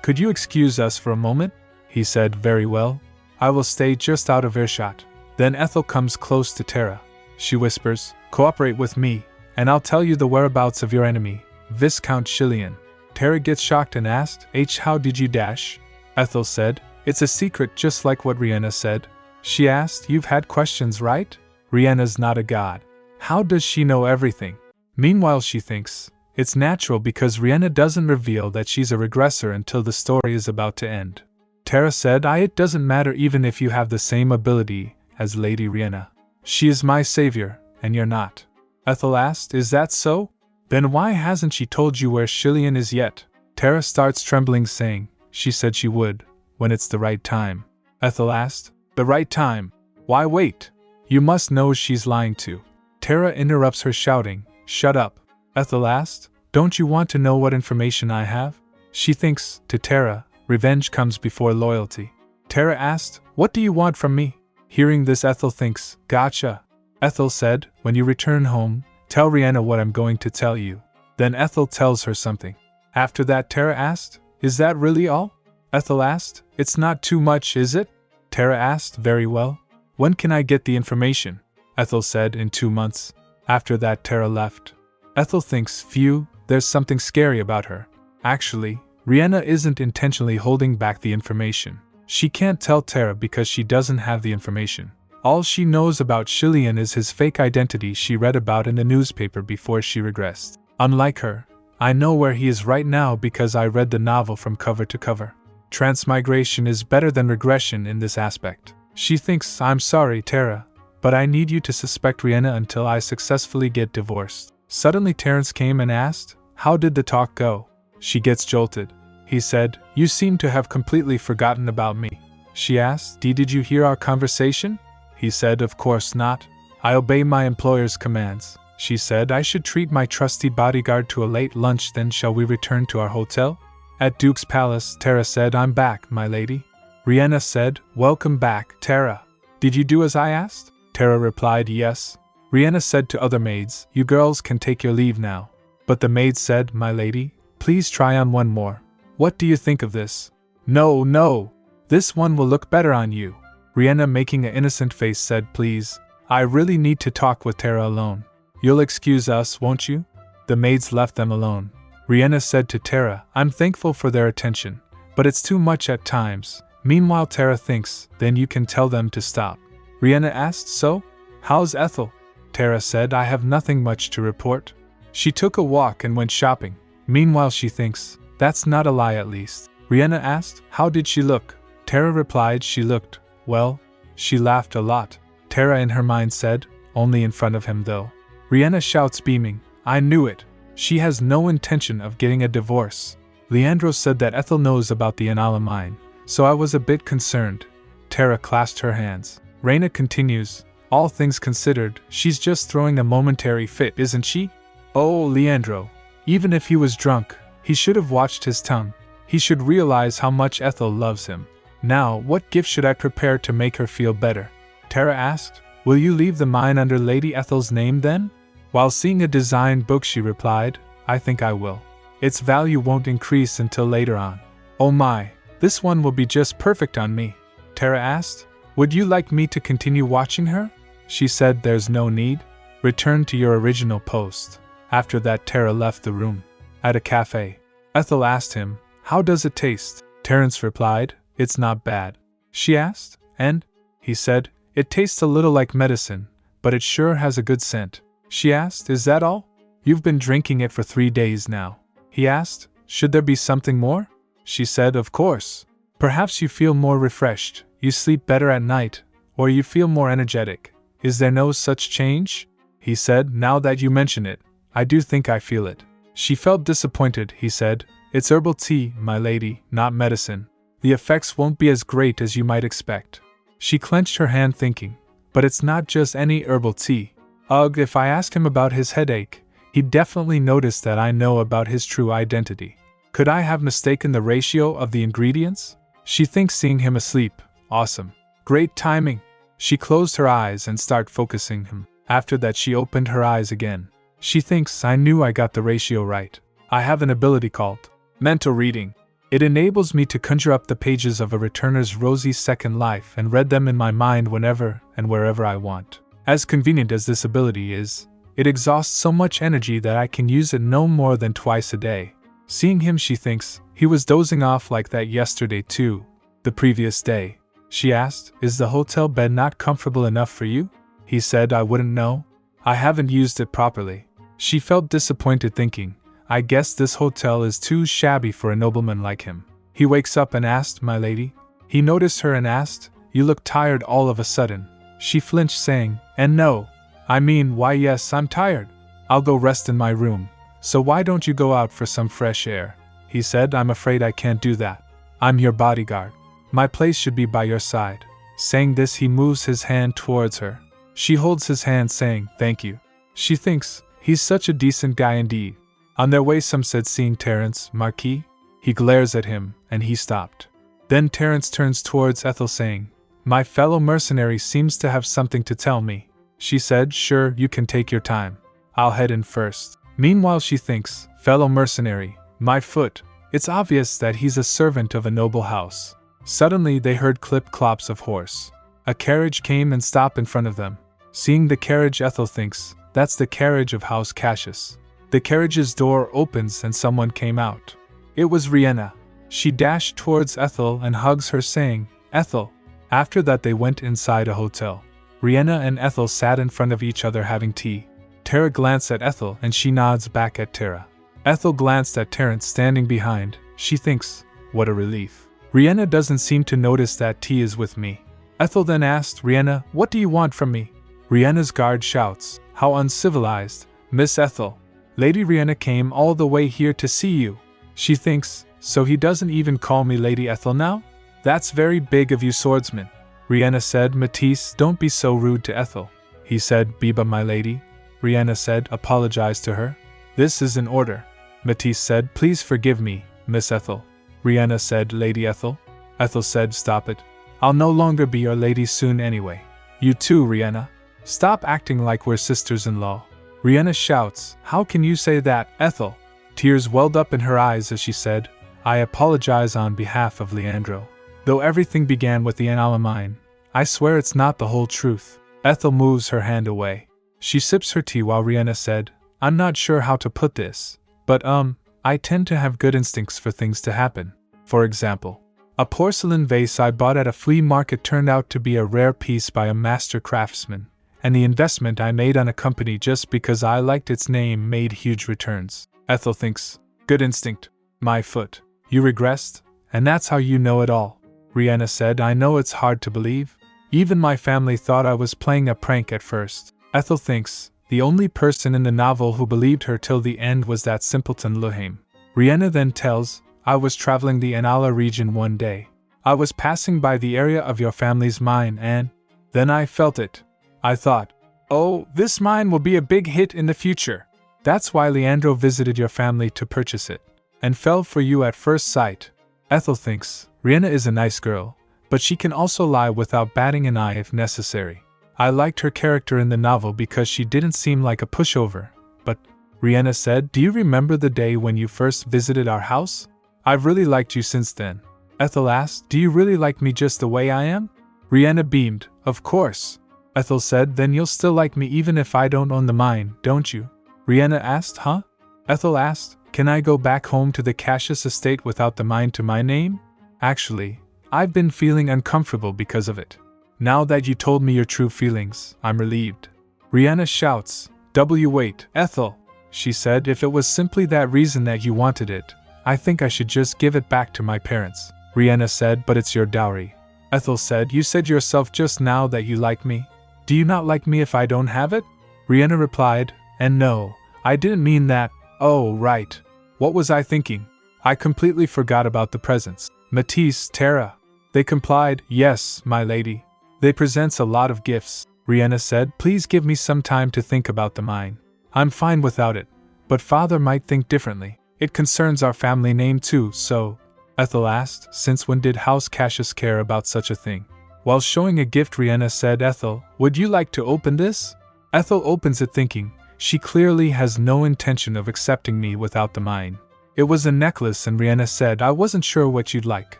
"Could you excuse us for a moment?" He said, "Very well. I will stay just out of earshot." Then Ethel comes close to Tara. She whispers, "Cooperate with me, and I'll tell you the whereabouts of your enemy, Viscount Shillian." Tara gets shocked and asked, "How did you dash?" Ethel said, "It's a secret, just like what Riena said." She asked, "You've had questions, right?" Riena's not a god. How does she know everything? Meanwhile, she thinks it's natural because Riena doesn't reveal that she's a regressor until the story is about to end. Tara said, "It doesn't matter even if you have the same ability as Lady Riena. She is my savior, and you're not." Ethel asked, "Is that so? Then why hasn't she told you where Shillian is yet?" Tara starts trembling, saying she said she would, when it's the right time. Ethel asked, "The right time? Why wait? You must know she's lying too." Tara interrupts her, shouting, "Shut up." Ethel asked, "Don't you want to know what information I have?" She thinks, to Tara, revenge comes before loyalty. Tara asked, "What do you want from me?" Hearing this, Ethel thinks, "Gotcha." Ethel said, "When you return home, tell Riena what I'm going to tell you." Then Ethel tells her something. After that, Tara asked, "Is that really all?" Ethel asked, "It's not too much, is it?" Tara asked, "Very well. When can I get the information?" Ethel said, "In 2 months." After that, Tara left. Ethel thinks, phew, there's something scary about her. Actually, Riena isn't intentionally holding back the information. She can't tell Tara because she doesn't have the information. All she knows about Shillian is his fake identity she read about in the newspaper before she regressed. Unlike her, I know where he is right now because I read the novel from cover to cover. Transmigration is better than regression in this aspect. She thinks, "I'm sorry, Tara, but I need you to suspect Riena until I successfully get divorced." Suddenly Terrence came and asked, "How did the talk go?" She gets jolted. He said, "You seem to have completely forgotten about me." She asked, "Did you hear our conversation?" He said, "Of course not. I obey my employer's commands." She said, "I should treat my trusty bodyguard to a late lunch, then shall we return to our hotel?" At Duke's Palace, Tara said, "I'm back, my lady." Riena said, "Welcome back, Tara. Did you do as I asked?" Tara replied, "Yes." Riena said to other maids, "You girls can take your leave now." But the maid said, "My lady, please try on one more. What do you think of this?" No, this one will look better on you." Riena, making an innocent face, said, "Please, I really need to talk with Tara alone. You'll excuse us, won't you?" The maids left them alone. Riena said to Tara, "I'm thankful for their attention, but it's too much at times." Meanwhile, Tara thinks, "Then you can tell them to stop." Riena asked, "So? How's Ethel?" Tara said, "I have nothing much to report. She took a walk and went shopping." Meanwhile, she thinks, "That's not a lie, at least." Riena asked, "How did she look?" Tara replied, "She looked, well, she laughed a lot." Tara in her mind said, "Only in front of him though." Riena shouts, beaming, "I knew it. She has no intention of getting a divorce." Leandro said that Ethel knows about the Anala mine, so I was a bit concerned. Tara clasped her hands. Riena continues, "All things considered, she's just throwing a momentary fit, isn't she?" "Oh, Leandro. Even if he was drunk, he should have watched his tongue. He should realize how much Ethel loves him." "Now, what gift should I prepare to make her feel better?" Tara asked. "Will you leave the mine under Lady Ethel's name then?" While seeing a design book, she replied, "I think I will. Its value won't increase until later on." "Oh my, this one will be just perfect on me." Tara asked, "Would you like me to continue watching her?" She said, "There's no need. Return to your original post." After that, Tara left the room. At a cafe, Ethel asked him, "How does it taste?" Terence replied, "It's not bad." She asked, "And?" He said, "It tastes a little like medicine, but it sure has a good scent." She asked, "Is that all? You've been drinking it for 3 days now." He asked, "Should there be something more?" She said, "Of course. Perhaps you feel more refreshed, you sleep better at night, Or you feel more energetic. Is there no such change? He said, now that you mention it, I do think I feel it. She felt disappointed, he said. It's herbal tea, my lady, not medicine. The effects won't be as great as you might expect. She clenched her hand thinking, but it's not just any herbal tea. Ugh, if I asked him about his headache, he'd definitely notice that I know about his true identity. Could I have mistaken the ratio of the ingredients? She thinks seeing him asleep. Awesome. Great timing. She closed her eyes and started focusing him. After that she opened her eyes again. She thinks I knew I got the ratio right. I have an ability called mental reading. It enables me to conjure up the pages of a returner's rosy second life and read them in my mind whenever and wherever I want. As convenient as this ability is, it exhausts so much energy that I can use it no more than twice a day. Seeing him, she thinks, he was dozing off like that yesterday too. The previous day. She asked, is the hotel bed not comfortable enough for you? He said, I wouldn't know. I haven't used it properly. She felt disappointed thinking, I guess this hotel is too shabby for a nobleman like him. He wakes up and asked, my lady? He noticed her and asked, you look tired all of a sudden. She flinched saying, and no. I mean, why yes, I'm tired. I'll go rest in my room. So why don't you go out for some fresh air? He said, I'm afraid I can't do that. I'm your bodyguard. My place should be by your side. Saying this, he moves his hand towards her. She holds his hand saying, thank you. She thinks, he's such a decent guy indeed. On their way some said, seeing Terence, Marquis. He glares at him, and he stopped. Then Terence turns towards Ethel saying, my fellow mercenary seems to have something to tell me. She said, sure, you can take your time. I'll head in first. Meanwhile she thinks, fellow mercenary, my foot. It's obvious that he's a servant of a noble house. Suddenly they heard clip-clops of horse. A carriage came and stopped in front of them. Seeing the carriage, Ethel thinks, that's the carriage of House Cassius. The carriage's door opens and someone came out. It was Riena. She dashed towards Ethel and hugs her saying, Ethel. After that they went inside a hotel. Riena and Ethel sat in front of each other having tea. Tara glanced at Ethel and she nods back at Tara. Ethel glanced at Terence standing behind. She thinks, what a relief. Riena doesn't seem to notice that tea is with me. Ethel then asked Riena, what do you want from me? Riena's guard shouts, how uncivilized, Miss Ethel. Lady Riena came all the way here to see you. She thinks, so he doesn't even call me Lady Ethel now? That's very big of you, swordsman. Riena said, Matisse, don't be so rude to Ethel. He said, Biba, my lady. Riena said, apologize to her. This is in order. Matisse said, please forgive me, Miss Ethel. Riena said, Lady Ethel. Ethel said, stop it. I'll no longer be your lady soon anyway. You too, Riena. Stop acting like we're sisters-in-law. Riena shouts, how can you say that, Ethel? Tears welled up in her eyes as she said, I apologize on behalf of Leandro. Though everything began with the Analamine, I swear it's not the whole truth. Ethel moves her hand away. She sips her tea while Riena said, I'm not sure how to put this, but I tend to have good instincts for things to happen. For example, a porcelain vase I bought at a flea market turned out to be a rare piece by a master craftsman, and the investment I made on a company just because I liked its name made huge returns. Ethel thinks, good instinct, my foot. You regressed, and that's how you know it all. Riena said, I know it's hard to believe. Even my family thought I was playing a prank at first. Ethel thinks, the only person in the novel who believed her till the end was that simpleton Luhaim. Riena then tells, I was traveling the Anala region one day. I was passing by the area of your family's mine and then I felt it. I thought, oh, this mine will be a big hit in the future. That's why Leandro visited your family to purchase it, and fell for you at first sight. Ethel thinks, Riena is a nice girl, but she can also lie without batting an eye if necessary. I liked her character in the novel because she didn't seem like a pushover, but, Riena said, do you remember the day when you first visited our house? I've really liked you since then. Ethel asked, do you really like me just the way I am? Riena beamed, of course. Ethel said, then you'll still like me even if I don't own the mine, don't you? Riena asked, huh? Ethel asked, can I go back home to the Cassius estate without the mine to my name? Actually, I've been feeling uncomfortable because of it. Now that you told me your true feelings, I'm relieved. Riena shouts, wait, Ethel, she said, if it was simply that reason that you wanted it, I think I should just give it back to my parents. Riena said, but it's your dowry. Ethel said, you said yourself just now that you like me. Do you not like me if I don't have it? Riena replied, and no, I didn't mean that. Oh, right. What was I thinking? I completely forgot about the presents. Matisse, Tara. They complied, yes, my lady. They presents a lot of gifts. Riena said, please give me some time to think about the mine. I'm fine without it, but father might think differently. It concerns our family name too, so... Ethel asked, since when did House Cassius care about such a thing? While showing a gift, Riena said, Ethel, would you like to open this? Ethel opens it thinking, she clearly has no intention of accepting me without the mine. It was a necklace and Riena said, I wasn't sure what you'd like,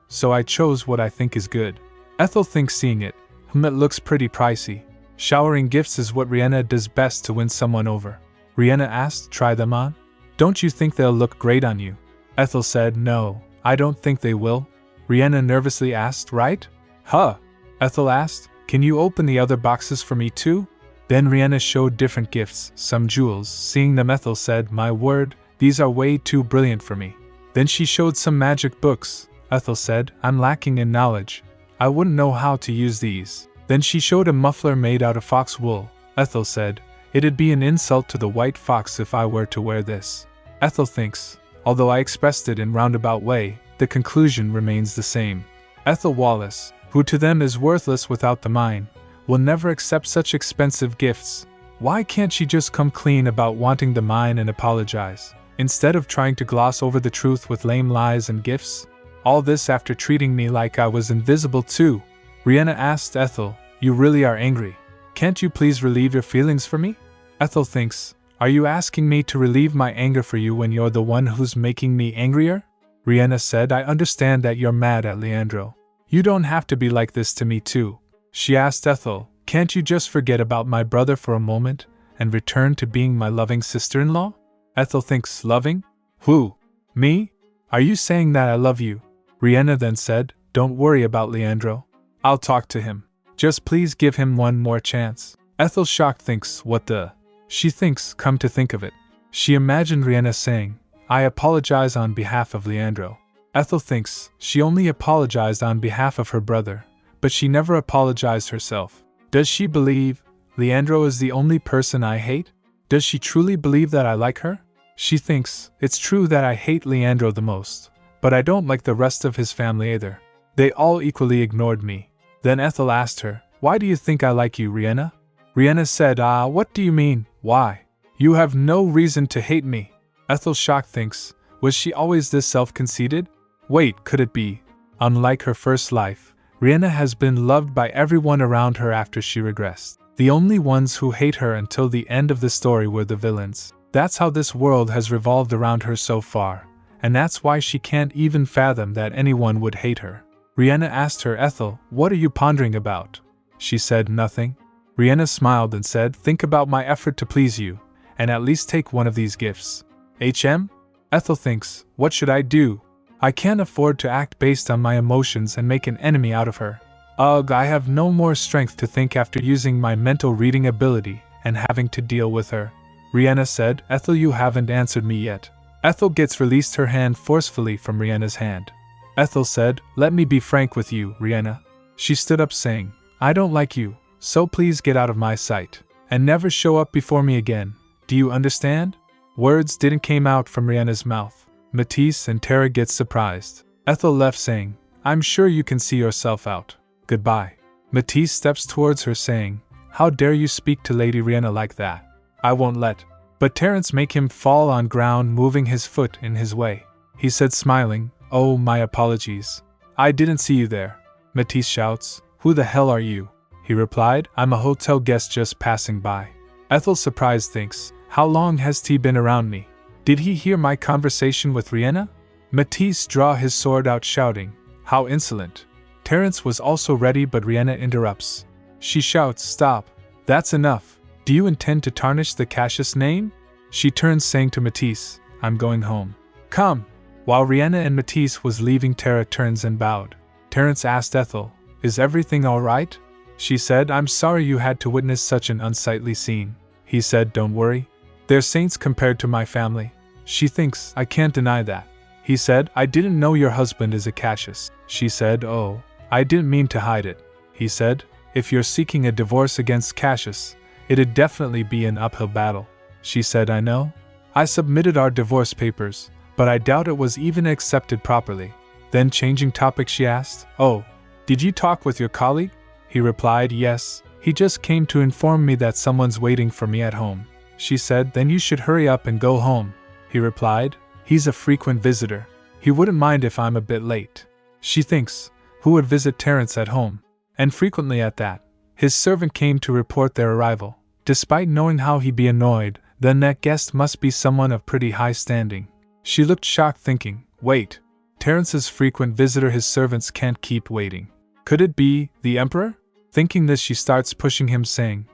so I chose what I think is good. Ethel thinks seeing it, it looks pretty pricey. Showering gifts is what Riena does best to win someone over. Riena asked, try them on? Don't you think they'll look great on you? Ethel said, no, I don't think they will. Riena nervously asked, right? Huh? Ethel asked, can you open the other boxes for me too? Then Riena showed different gifts, some jewels. Seeing them, Ethel said, my word, these are way too brilliant for me. Then she showed some magic books. Ethel said, I'm lacking in knowledge. I wouldn't know how to use these. Then she showed a muffler made out of fox wool. Ethel said, it'd be an insult to the white fox if I were to wear this. Ethel thinks, although I expressed it in roundabout way, the conclusion remains the same. Ethel Wallace, who to them is worthless without the mine, will never accept such expensive gifts. Why can't she just come clean about wanting the mine and apologize, instead of trying to gloss over the truth with lame lies and gifts? All this after treating me like I was invisible too. Riena asked Ethel, you really are angry. Can't you please relieve your feelings for me? Ethel thinks, are you asking me to relieve my anger for you when you're the one who's making me angrier? Riena said, I understand that you're mad at Leandro. You don't have to be like this to me too. She asked Ethel, can't you just forget about my brother for a moment and return to being my loving sister-in-law? Ethel thinks, loving? Who? Me? Are you saying that I love you? Riena then said, don't worry about Leandro. I'll talk to him. Just please give him one more chance. Ethel, shocked, thinks, what the? She thinks, come to think of it. She imagined Riena saying, I apologize on behalf of Leandro. Ethel thinks, she only apologized on behalf of her brother, but she never apologized herself. Does she believe Leandro is the only person I hate? Does she truly believe that I like her? She thinks, it's true that I hate Leandro the most, but I don't like the rest of his family either. They all equally ignored me. Then Ethel asked her, why do you think I like you, Riena? Riena said, what do you mean, why? You have no reason to hate me. Ethel, shocked, thinks, was she always this self-conceited? Wait, could it be? Unlike her first life, Riena has been loved by everyone around her after she regressed. The only ones who hate her until the end of the story were the villains. That's how this world has revolved around her so far, and that's why she can't even fathom that anyone would hate her. Riena asked her, Ethel, what are you pondering about? She said, nothing. Riena smiled and said, think about my effort to please you, and at least take one of these gifts. Ethel thinks, what should I do? I can't afford to act based on my emotions and make an enemy out of her. Ugh, I have no more strength to think after using my mental reading ability and having to deal with her. Riena said, Ethel, you haven't answered me yet. Ethel released her hand forcefully from Riena's hand. Ethel said, let me be frank with you, Riena. She stood up saying, I don't like you, so please get out of my sight, and never show up before me again. Do you understand? Words didn't come out from Riena's mouth. Matisse and Tara get surprised. Ethel left saying, I'm sure you can see yourself out. Goodbye. Matisse steps towards her saying, how dare you speak to Lady Riena like that? I won't let. But Terence make him fall on ground, moving his foot in his way. He said, smiling, oh, my apologies. I didn't see you there. Matisse shouts, who the hell are you? He replied, I'm a hotel guest just passing by. Ethel, surprised, thinks, how long has he been around me? Did he hear my conversation with Riena? Matisse draw his sword out, shouting, how insolent. Terence was also ready, but Riena interrupts. She shouts, stop. That's enough. Do you intend to tarnish the Cassius name? She turns, saying to Matisse, I'm going home. Come. While Riena and Matisse was leaving, Tara turns and bowed. Terence asked Ethel, is everything all right? She said, I'm sorry you had to witness such an unsightly scene. He said, don't worry. They're saints compared to my family. She thinks, I can't deny that. He said, I didn't know your husband is a Cassius. She said, oh, I didn't mean to hide it, he said. If you're seeking a divorce against Cassius, it'd definitely be an uphill battle. She said, I know. I submitted our divorce papers, but I doubt it was even accepted properly. Then changing topic she asked, Oh, did you talk with your colleague? He replied, Yes, he just came to inform me that someone's waiting for me at home. She said, Then you should hurry up and go home. He replied, He's a frequent visitor. He wouldn't mind if I'm a bit late. She thinks, who would visit Terence at home? And frequently at that. His servant came to report their arrival. Despite knowing how he'd be annoyed, then that guest must be someone of pretty high standing. She looked shocked thinking, Wait, Terence's frequent visitor, his servants can't keep waiting. Could it be the Emperor? Thinking this, she starts pushing him saying,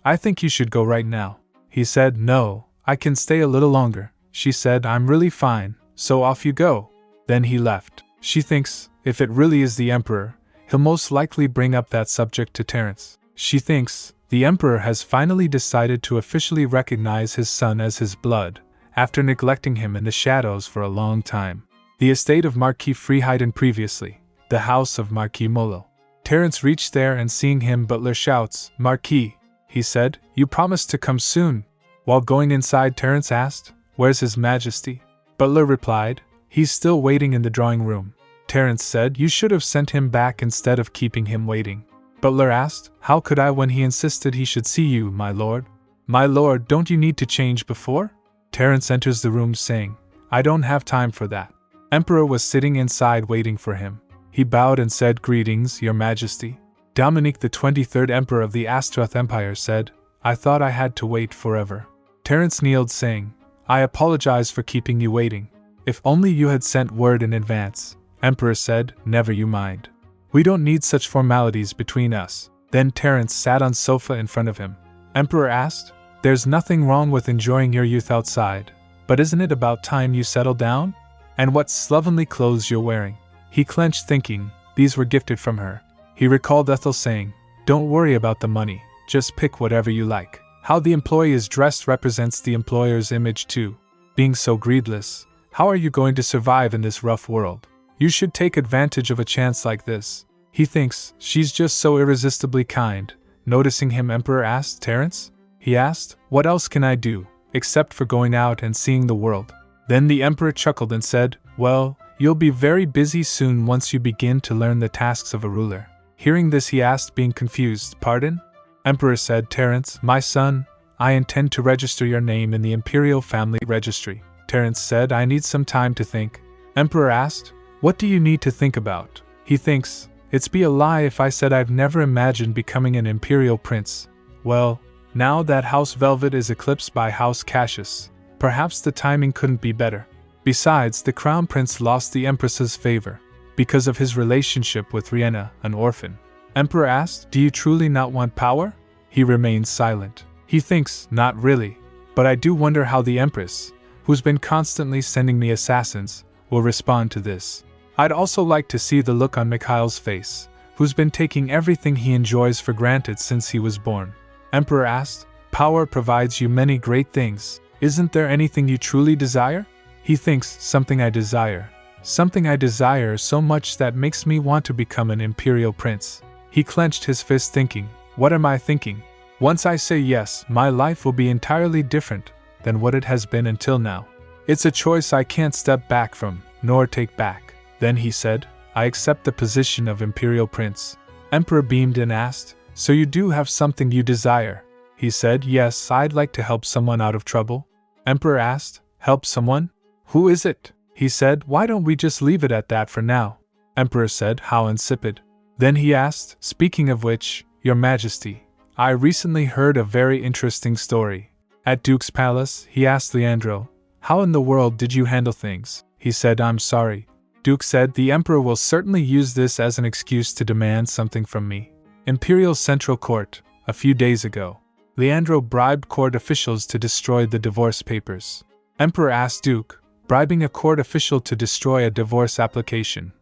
I think you should go right now. He said, No, I can stay a little longer. She said, I'm really fine, so off you go. Then he left. She thinks, if it really is the Emperor, he'll most likely bring up that subject to Terence. She thinks, the Emperor has finally decided to officially recognize his son as his blood, after neglecting him in the shadows for a long time. The estate of Marquis Freeheiden previously, the house of Marquis Molo. Terence reached there and seeing him, Butler shouts, Marquis, he said, you promised to come soon. While going inside, Terence asked, Where's His Majesty? Butler replied, He's still waiting in the drawing room. Terence said, You should have sent him back instead of keeping him waiting. Butler asked, How could I when he insisted he should see you, my lord? My lord, don't you need to change before? Terence enters the room saying, I don't have time for that. Emperor was sitting inside waiting for him. He bowed and said, Greetings, your majesty. Dominic the 23rd Emperor of the Astaroth Empire said, I thought I had to wait forever. Terence kneeled saying, I apologize for keeping you waiting. If only you had sent word in advance. Emperor said, Never you mind. We don't need such formalities between us. Then Terence sat on sofa in front of him. Emperor asked, There's nothing wrong with enjoying your youth outside, but isn't it about time you settled down? And what slovenly clothes you're wearing. He clenched thinking, these were gifted from her. He recalled Ethel saying, Don't worry about the money, just pick whatever you like. How the employee is dressed represents the employer's image too. Being so greedless, how are you going to survive in this rough world? You should take advantage of a chance like this. He thinks, she's just so irresistibly kind. Noticing him, Emperor asked, Terence? He asked, What else can I do, except for going out and seeing the world? Then the Emperor chuckled and said, Well, you'll be very busy soon once you begin to learn the tasks of a ruler. Hearing this, he asked, being confused, Pardon? Emperor said, Terence, my son, I intend to register your name in the Imperial Family Registry. Terence said, I need some time to think. Emperor asked, What do you need to think about? He thinks, It'd be a lie if I said I've never imagined becoming an Imperial Prince. Well, now that House Velvet is eclipsed by House Cassius, perhaps the timing couldn't be better. Besides, the Crown Prince lost the Empress's favor because of his relationship with Riena, an orphan. Emperor asked, Do you truly not want power? He remains silent. He thinks, Not really, but I do wonder how the Empress, who's been constantly sending me assassins, will respond to this. I'd also like to see the look on Mikhail's face, who's been taking everything he enjoys for granted since he was born. Emperor asked, Power provides you many great things. Isn't there anything you truly desire? He thinks, Something I desire so much that makes me want to become an imperial prince. He clenched his fist thinking, What am I thinking? Once I say yes, my life will be entirely different than what it has been until now. It's a choice I can't step back from, nor take back. Then he said, I accept the position of imperial prince. Emperor beamed and asked, So you do have something you desire? He said, Yes, I'd like to help someone out of trouble. Emperor asked, Help someone? Who is it? He said, Why don't we just leave it at that for now? Emperor said, How insipid. Then he asked, Speaking of which, your majesty, I recently heard a very interesting story. At Duke's palace, he asked Leandro, How in the world did you handle things? He said, I'm sorry. Duke said, The Emperor will certainly use this as an excuse to demand something from me. Imperial Central Court, a few days ago. Leandro bribed court officials to destroy the divorce papers. Emperor asked Duke, Bribing a court official to destroy a divorce application.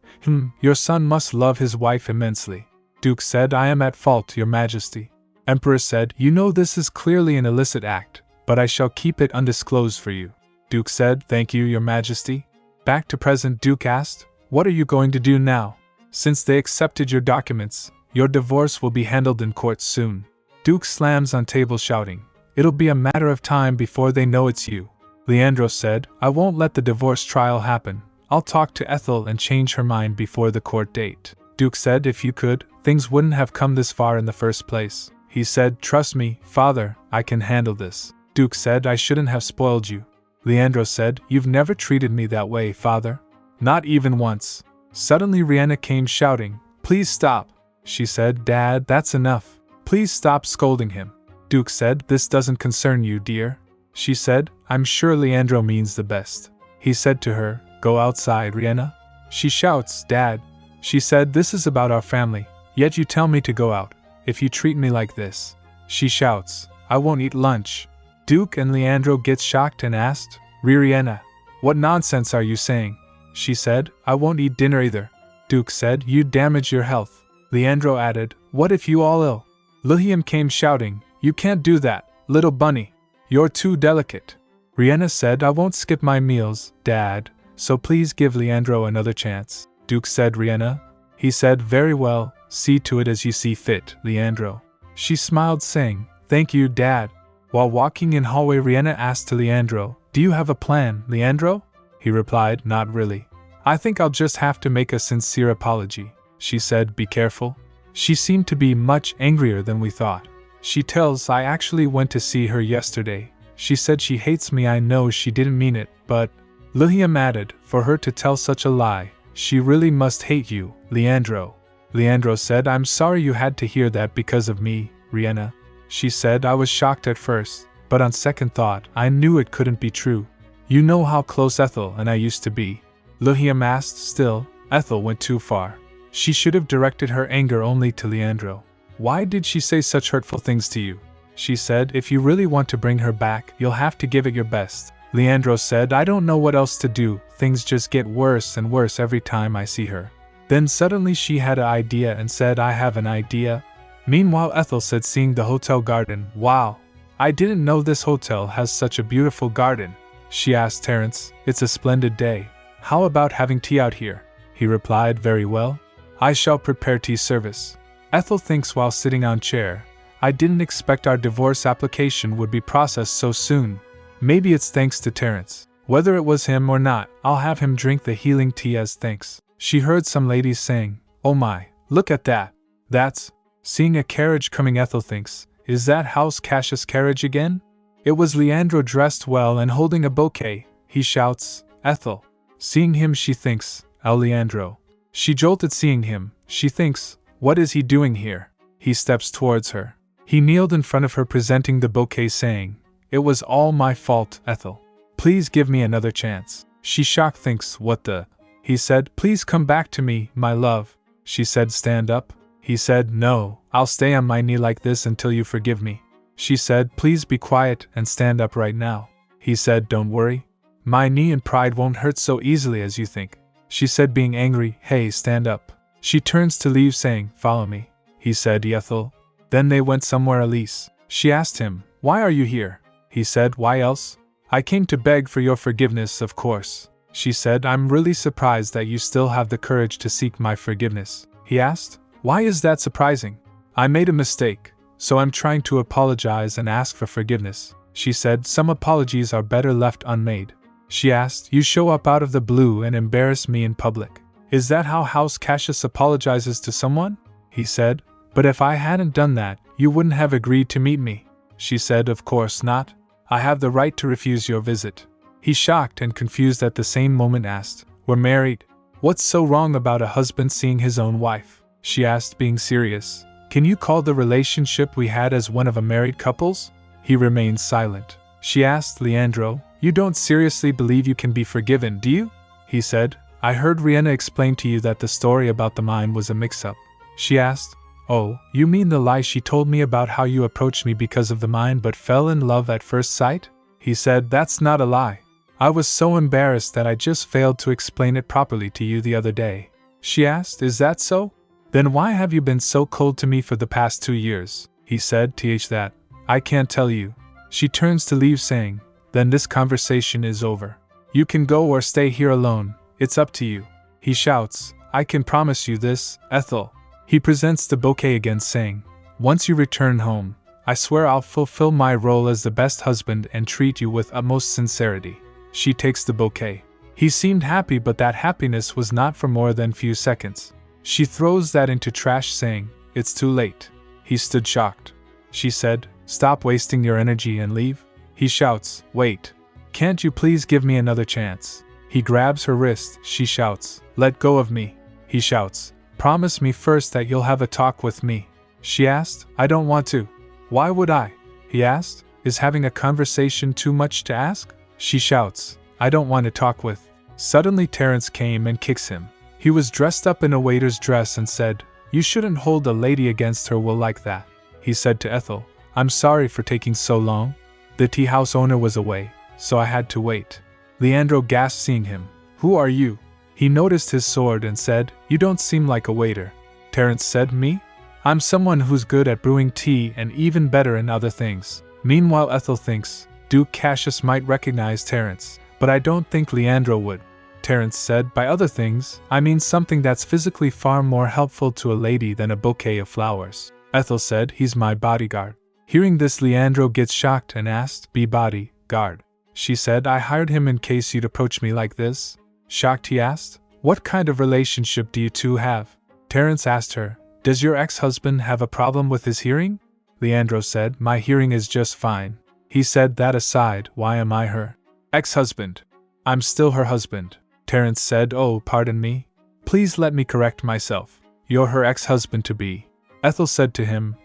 Your son must love his wife immensely. Duke said, I am at fault, your majesty. Emperor said, You know this is clearly an illicit act, but I shall keep it undisclosed for you. Duke said, Thank you, your majesty. Back to present, Duke asked, What are you going to do now? Since they accepted your documents, your divorce will be handled in court soon. Duke slams on table shouting, "It'll be a matter of time before they know it's you." Leandro said, "I won't let the divorce trial happen. I'll talk to Ethel and change her mind before the court date." Duke said, "If you could, things wouldn't have come this far in the first place." He said, "Trust me, father, I can handle this." Duke said, "I shouldn't have spoiled you." Leandro said, "You've never treated me that way, father. Not even once." Suddenly Riena came shouting, "Please stop." She said, "Dad, that's enough. Please stop scolding him." Duke said, "This doesn't concern you, dear." She said, "I'm sure Leandro means the best." He said to her, "Go outside, Riena." She shouts, "Dad." She said, "This is about our family, yet you tell me to go out. If you treat me like this." She shouts, "I won't eat lunch." Duke and Leandro get shocked and asked, "Riena, what nonsense are you saying?" She said, "I won't eat dinner either." Duke said, "You damage your health." Leandro added, "What if you all ill?" Lillian came shouting, "You can't do that, little bunny. You're too delicate." Riena said, "I won't skip my meals, Dad, so please give Leandro another chance." Duke said, "Riena." He said, "Very well, see to it as you see fit, Leandro." She smiled, saying, "Thank you, Dad." While walking in hallway, Riena asked to Leandro, "Do you have a plan, Leandro?" He replied, "Not really. I think I'll just have to make a sincere apology." She said, "Be careful." She seemed to be much angrier than we thought. She tells, "I actually went to see her yesterday. She said she hates me. I know she didn't mean it, but..." Lillian added, "For her to tell such a lie, she really must hate you, Leandro." Leandro said, "I'm sorry you had to hear that because of me, Riena." She said, "I was shocked at first, but on second thought, I knew it couldn't be true. You know how close Ethel and I used to be." Lillian asked, "Still, Ethel went too far. She should have directed her anger only to Leandro. Why did she say such hurtful things to you?" She said, "If you really want to bring her back, you'll have to give it your best." Leandro said, "I don't know what else to do. Things just get worse and worse every time I see her." Then suddenly she had an idea and said, "I have an idea." Meanwhile Ethel said, seeing the hotel garden, "Wow, I didn't know this hotel has such a beautiful garden." She asked Terence, "It's a splendid day. How about having tea out here?" He replied, "Very well. I shall prepare tea service." Ethel thinks while sitting on chair, "I didn't expect our divorce application would be processed so soon. Maybe it's thanks to Terence. Whether it was him or not, I'll have him drink the healing tea as thanks." She heard some ladies saying, "Oh my, look at that. That's..." Seeing a carriage coming, Ethel thinks, "Is that House Cassius' carriage again?" It was Leandro, dressed well and holding a bouquet. He shouts, "Ethel." Seeing him she thinks, "El Leandro." She jolted seeing him. She thinks, "What is he doing here?" He steps towards her. He kneeled in front of her, presenting the bouquet, saying, "It was all my fault, Ethel. Please give me another chance." She shocked thinks, "What the..." He said, "Please come back to me, my love." She said, "Stand up." He said, "No, I'll stay on my knee like this until you forgive me." She said, "Please be quiet and stand up right now." He said, "Don't worry. My knee and pride won't hurt so easily as you think." She said, being angry, "Hey, stand up." She turns to leave, saying, "Follow me." He said, "Ethel." Then they went somewhere. Elise. She asked him, "Why are you here?" He said, "Why else? I came to beg for your forgiveness, of course." She said, "I'm really surprised that you still have the courage to seek my forgiveness." He asked, "Why is that surprising?" "I made a mistake, so I'm trying to apologize and ask for forgiveness." She said, "Some apologies are better left unmade." She asked, "You show up out of the blue and embarrass me in public. Is that how House Cassius apologizes to someone?" He said, "But if I hadn't done that, you wouldn't have agreed to meet me." She said, "Of course not. I have the right to refuse your visit." He, shocked and confused at the same moment, asked, "We're married. What's so wrong about a husband seeing his own wife?" She asked, being serious, "Can you call the relationship we had as one of a married couple's?" He remained silent. She asked, "Leandro, you don't seriously believe you can be forgiven, do you?" He said, "I heard Riena explain to you that the story about the mine was a mix-up." She asked, "Oh, you mean the lie she told me about how you approached me because of the mine but fell in love at first sight?" He said, "That's not a lie. I was so embarrassed that I just failed to explain it properly to you the other day." She asked, "Is that so? Then why have you been so cold to me for the past 2 years? He said, that. "I can't tell you." She turns to leave, saying, "Then this conversation is over. You can go or stay here alone, it's up to you." He shouts, I can promise you this, Ethel. He presents the bouquet again, saying, once you return home, I swear I'll fulfill my role as the best husband and treat you with utmost sincerity. She takes the bouquet. He seemed happy, but that happiness was not for more than few seconds. She throws that into trash, saying, it's too late. He stood shocked. She said, stop wasting your energy and leave. He shouts, wait. Can't you please give me another chance? He grabs her wrist. She shouts, let go of me. He shouts, promise me first that you'll have a talk with me. She asked, I don't want to. Why would I? He asked, is having a conversation too much to ask? She shouts, I don't want to talk with. Suddenly Terence came and kicks him. He was dressed up in a waiter's dress and said, you shouldn't hold a lady against her will like that. He said to Ethel, I'm sorry for taking so long. The tea house owner was away, so I had to wait. Leandro gasped seeing him. Who are you? He noticed his sword and said, you don't seem like a waiter. Terence said, me? I'm someone who's good at brewing tea and even better in other things. Meanwhile, Ethel thinks Duke Cassius might recognize Terence, but I don't think Leandro would. Terence said, by other things, I mean something that's physically far more helpful to a lady than a bouquet of flowers. Ethel said, he's my bodyguard. Hearing this, Leandro gets shocked and asked, be bodyguard? She said, I hired him in case you'd approach me like this. Shocked, he asked, what kind of relationship do you two have? Terence asked her, does your ex-husband have a problem with his hearing? Leandro said, my hearing is just fine. He said, that aside, why am I her ex-husband? I'm still her husband. Terence said, oh, pardon me. Please let me correct myself. You're her ex-husband-to-be. Ethel said to him,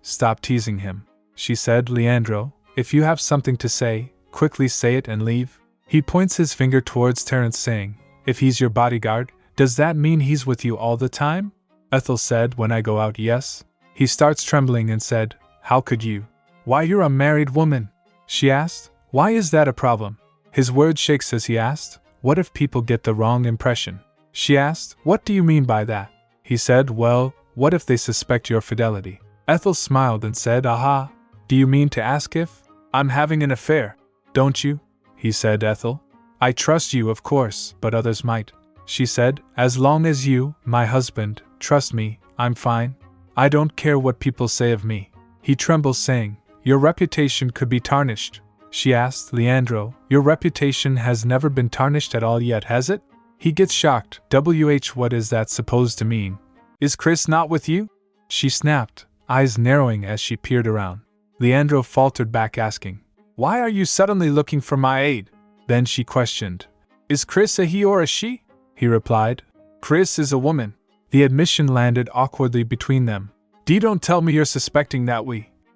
stop teasing him. She said, Leandro, if you have something to say, quickly say it and leave. He points his finger towards Terence, saying, if he's your bodyguard, does that mean he's with you all the time? Ethel said, when I go out, yes. He starts trembling and said, how could you? Why, you're a married woman. She asked, why is that a problem? His word shakes as he asked, what if people get the wrong impression? She asked, what do you mean by that? He said, well, what if they suspect your fidelity? Ethel smiled and said, aha, do you mean to ask if I'm having an affair? Don't you? He said, Ethel. I trust you, of course, but others might. She said, as long as you, my husband, trust me, I'm fine. I don't care what people say of me. He trembles, saying, your reputation could be tarnished. She asked, Leandro, your reputation has never been tarnished at all yet, has it? He gets shocked. What is that supposed to mean? Is Chris not with you? She snapped, eyes narrowing as she peered around. Leandro faltered back, asking, why are you suddenly looking for my aid? Then she questioned, is Chris a he or a she? He replied, Chris is a woman. The admission landed awkwardly between them. Don't tell me you're suspecting that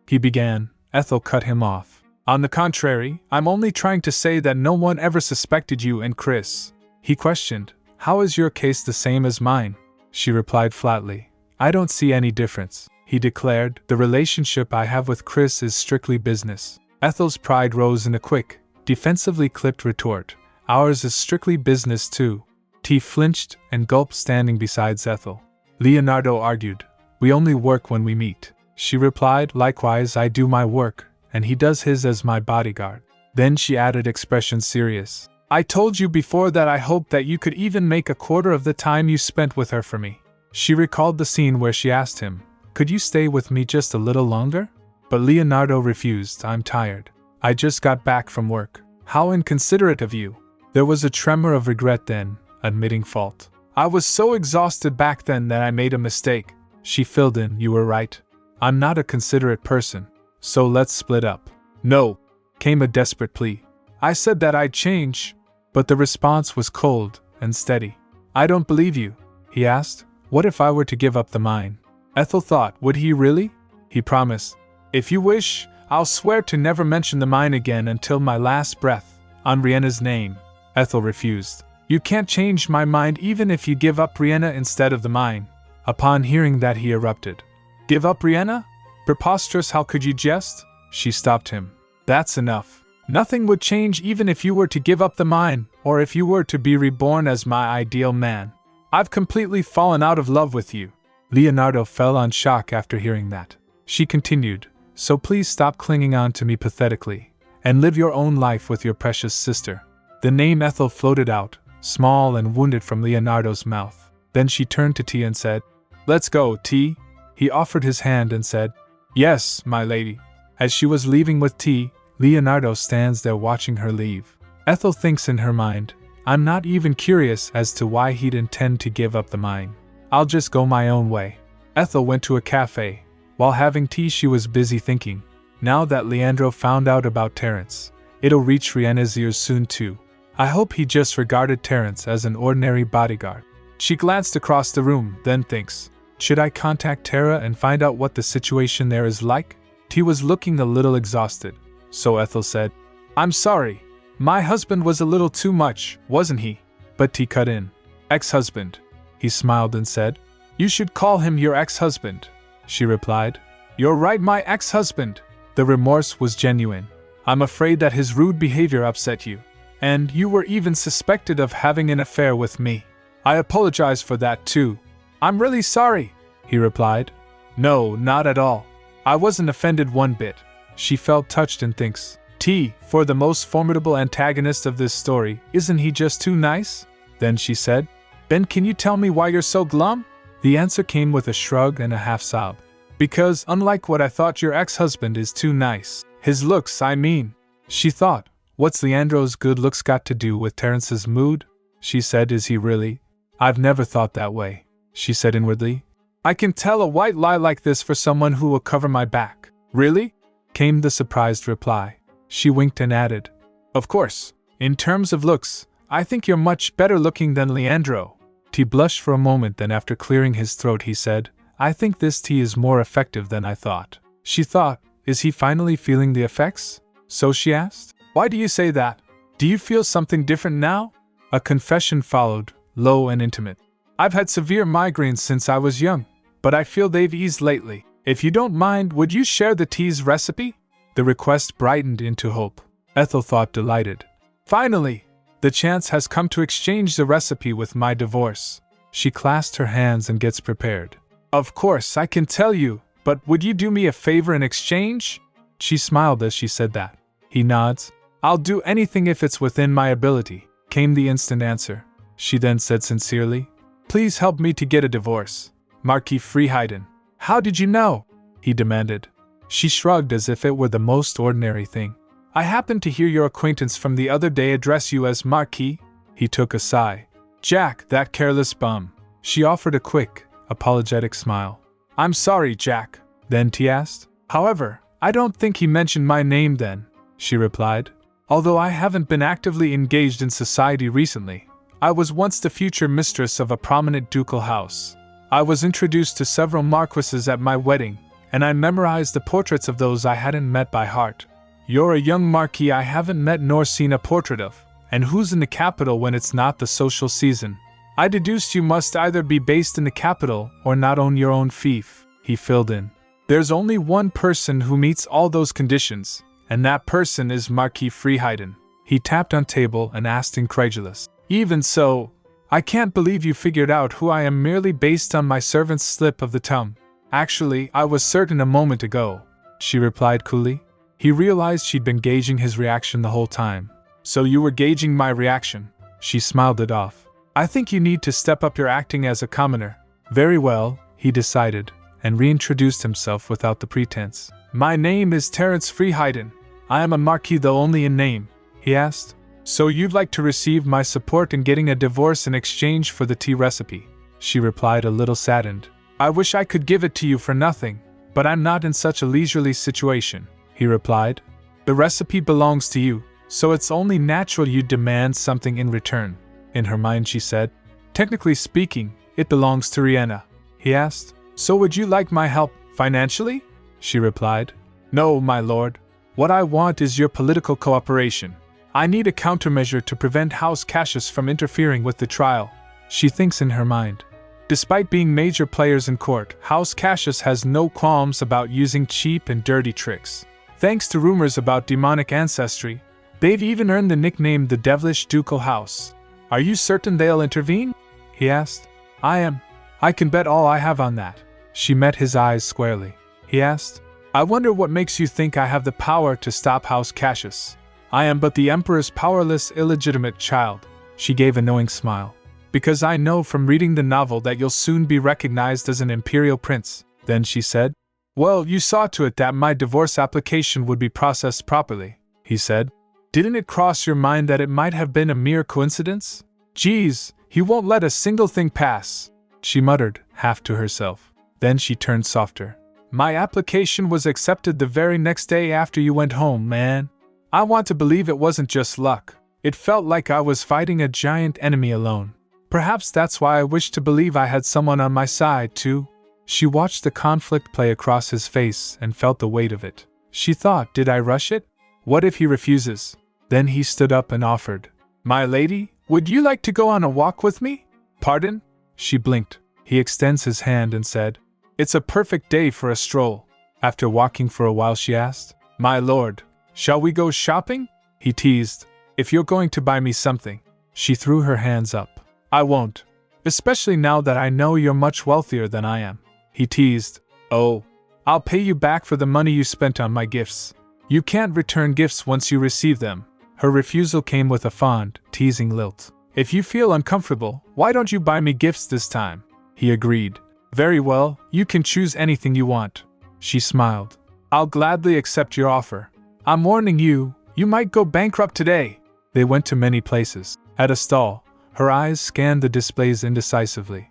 he began. Ethel cut him off. On the contrary, I'm only trying to say that no one ever suspected you and Chris. He questioned, how is your case the same as mine? She replied flatly, I don't see any difference. He declared, the relationship I have with Chris is strictly business. Ethel's pride rose in a quick, defensively clipped retort, ours is strictly business too. T flinched and gulped, standing beside Ethel. Leonardo argued, we only work when we meet. She replied, likewise I do my work, and he does his as my bodyguard. Then she added, expression serious, I told you before that I hoped that you could even make a quarter of the time you spent with her for me. She recalled the scene where she asked him, could you stay with me just a little longer? But Leonardo refused, I'm tired. I just got back from work. How inconsiderate of you. There was a tremor of regret then, admitting fault. I was so exhausted back then that I made a mistake. She filled in, you were right. I'm not a considerate person. So let's split up. No, came a desperate plea. I said that I'd change, but the response was cold and steady. I don't believe you, he asked. What if I were to give up the mine? Ethel thought, would he really? He promised. If you wish, I'll swear to never mention the mine again until my last breath, on Riena's name. Ethel refused. You can't change my mind even if you give up Riena instead of the mine. Upon hearing that, he erupted. Give up Riena? Preposterous, how could you jest? She stopped him. That's enough. Nothing would change even if you were to give up the mine, or if you were to be reborn as my ideal man. I've completely fallen out of love with you. Leonardo fell on shock after hearing that. She continued, so please stop clinging on to me pathetically, and live your own life with your precious sister. The name Ethel floated out, small and wounded, from Leonardo's mouth. Then she turned to T and said, "Let's go, T." He offered his hand and said, "Yes, my lady." As she was leaving with T, Leonardo stands there watching her leave. Ethel thinks in her mind, "I'm not even curious as to why he'd intend to give up the mine. I'll just go my own way." Ethel went to a cafe. While having tea she was busy thinking, now that Leandro found out about Terence, it'll reach Riena's ears soon too. I hope he just regarded Terence as an ordinary bodyguard. She glanced across the room, then thinks, should I contact Tara and find out what the situation there is like? T was looking a little exhausted, so Ethel said, "I'm sorry. My husband was a little too much, wasn't he?" But T cut in. "Ex-husband." He smiled and said, "You should call him your ex-husband," she replied. "You're right, my ex-husband." The remorse was genuine. "I'm afraid that his rude behavior upset you. And you were even suspected of having an affair with me. I apologize for that too." "I'm really sorry," he replied. "No, not at all. I wasn't offended one bit." She felt touched and thinks, T, for the most formidable antagonist of this story, isn't he just too nice? Then she said, "Ben, can you tell me why you're so glum?" The answer came with a shrug and a half-sob. "Because, unlike what I thought, your ex-husband is too nice. His looks, I mean." She thought, what's Leandro's good looks got to do with Terence's mood? She said, "Is he really?" "I've never thought that way," she said inwardly. "I can tell a white lie like this for someone who will cover my back." "Really?" came the surprised reply. She winked and added, "Of course, in terms of looks, I think you're much better looking than Leandro." T blushed for a moment, then after clearing his throat he said, "I think this tea is more effective than I thought." She thought, is he finally feeling the effects? So she asked, "Why do you say that? Do you feel something different now?" A confession followed, low and intimate. "I've had severe migraines since I was young, but I feel they've eased lately. If you don't mind, would you share the tea's recipe?" The request brightened into hope. Ethel thought, delighted. "Finally! The chance has come to exchange the recipe with my divorce." She clasped her hands and gets prepared. "Of course, I can tell you, but would you do me a favor in exchange?" She smiled as she said that. He nods. "I'll do anything if it's within my ability," came the instant answer. She then said sincerely, "Please help me to get a divorce, Marquis Freeheiden." "How did you know?" he demanded. She shrugged as if it were the most ordinary thing. "I happened to hear your acquaintance from the other day address you as Marquis." He took a sigh. "Jack, that careless bum." She offered a quick, apologetic smile. "I'm sorry, Jack." Then T asked, "However, I don't think he mentioned my name then," she replied. "Although I haven't been actively engaged in society recently, I was once the future mistress of a prominent ducal house. I was introduced to several marquises at my wedding, and I memorized the portraits of those I hadn't met by heart. You're a young marquis I haven't met nor seen a portrait of, and who's in the capital when it's not the social season? I deduced you must either be based in the capital or not own your own fief," he filled in. "There's only one person who meets all those conditions, and that person is Marquis Freeheiden." He tapped on table and asked, incredulous, "Even so, I can't believe you figured out who I am merely based on my servant's slip of the tongue." "Actually, I was certain a moment ago," she replied coolly. He realized she'd been gauging his reaction the whole time. "So you were gauging my reaction?" She smiled it off. "I think you need to step up your acting as a commoner." "Very well," he decided, and reintroduced himself without the pretense. "My name is Terence Freeheiden. I am a marquis though only in name," he asked. "So you'd like to receive my support in getting a divorce in exchange for the tea recipe?" She replied, a little saddened. "I wish I could give it to you for nothing, but I'm not in such a leisurely situation," he replied. "The recipe belongs to you, so it's only natural you demand something in return." In her mind she said, "Technically speaking, it belongs to Riena," he asked. "So would you like my help, financially?" She replied, "No, my lord. What I want is your political cooperation. I need a countermeasure to prevent House Cassius from interfering with the trial." She thinks in her mind. Despite being major players in court, House Cassius has no qualms about using cheap and dirty tricks. Thanks to rumors about demonic ancestry, they've even earned the nickname the Devilish Ducal House. "Are you certain they'll intervene?" he asked. "I am. I can bet all I have on that." She met his eyes squarely. He asked, "I wonder what makes you think I have the power to stop House Cassius?" "I am but the Emperor's powerless illegitimate child." She gave a knowing smile. Because I know from reading the novel that you'll soon be recognized as an imperial prince. Then she said, Well, you saw to it that my divorce application would be processed properly, he said. Didn't it cross your mind that it might have been a mere coincidence? Geez, he won't let a single thing pass, she muttered, half to herself. Then she turned softer. My application was accepted the very next day after you went home, man. I want to believe it wasn't just luck. It felt like I was fighting a giant enemy alone. Perhaps that's why I wish to believe I had someone on my side, too. She watched the conflict play across his face and felt the weight of it. She thought, did I rush it? What if he refuses? Then he stood up and offered. My lady, would you like to go on a walk with me? Pardon? She blinked. He extends his hand and said, It's a perfect day for a stroll. After walking for a while she asked, My lord, shall we go shopping? He teased. If you're going to buy me something. She threw her hands up. I won't. Especially now that I know you're much wealthier than I am. He teased. Oh, I'll pay you back for the money you spent on my gifts. You can't return gifts once you receive them. Her refusal came with a fond, teasing lilt. If you feel uncomfortable, why don't you buy me gifts this time? He agreed. Very well, you can choose anything you want. She smiled. I'll gladly accept your offer. I'm warning you, you might go bankrupt today. They went to many places. At a stall, her eyes scanned the displays indecisively.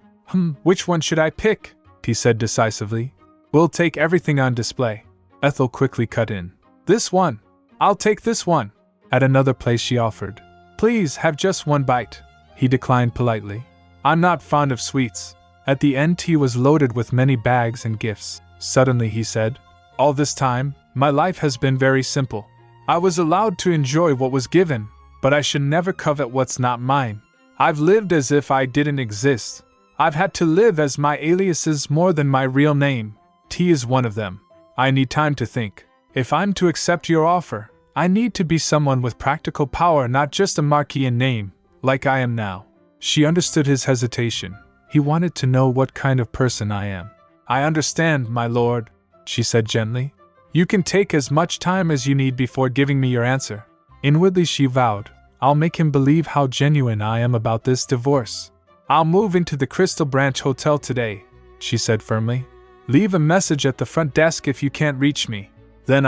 Which one should I pick? He said decisively. We'll take everything on display. Ethel quickly cut in. This one. I'll take this one. At another place she offered. Please have just one bite. He declined politely. I'm not fond of sweets. At the end he was loaded with many bags and gifts. Suddenly he said, All this time, my life has been very simple. I was allowed to enjoy what was given, but I should never covet what's not mine. I've lived as if I didn't exist. I've had to live as my aliases more than my real name. T is one of them. I need time to think. If I'm to accept your offer, I need to be someone with practical power, not just a marquis in name, like I am now. She understood his hesitation. He wanted to know what kind of person I am. I understand, my lord, she said gently. You can take as much time as you need before giving me your answer. Inwardly she vowed, I'll make him believe how genuine I am about this divorce. I'll move into the Crystal Branch Hotel today, she said firmly. Leave a message at the front desk if you can't reach me. Then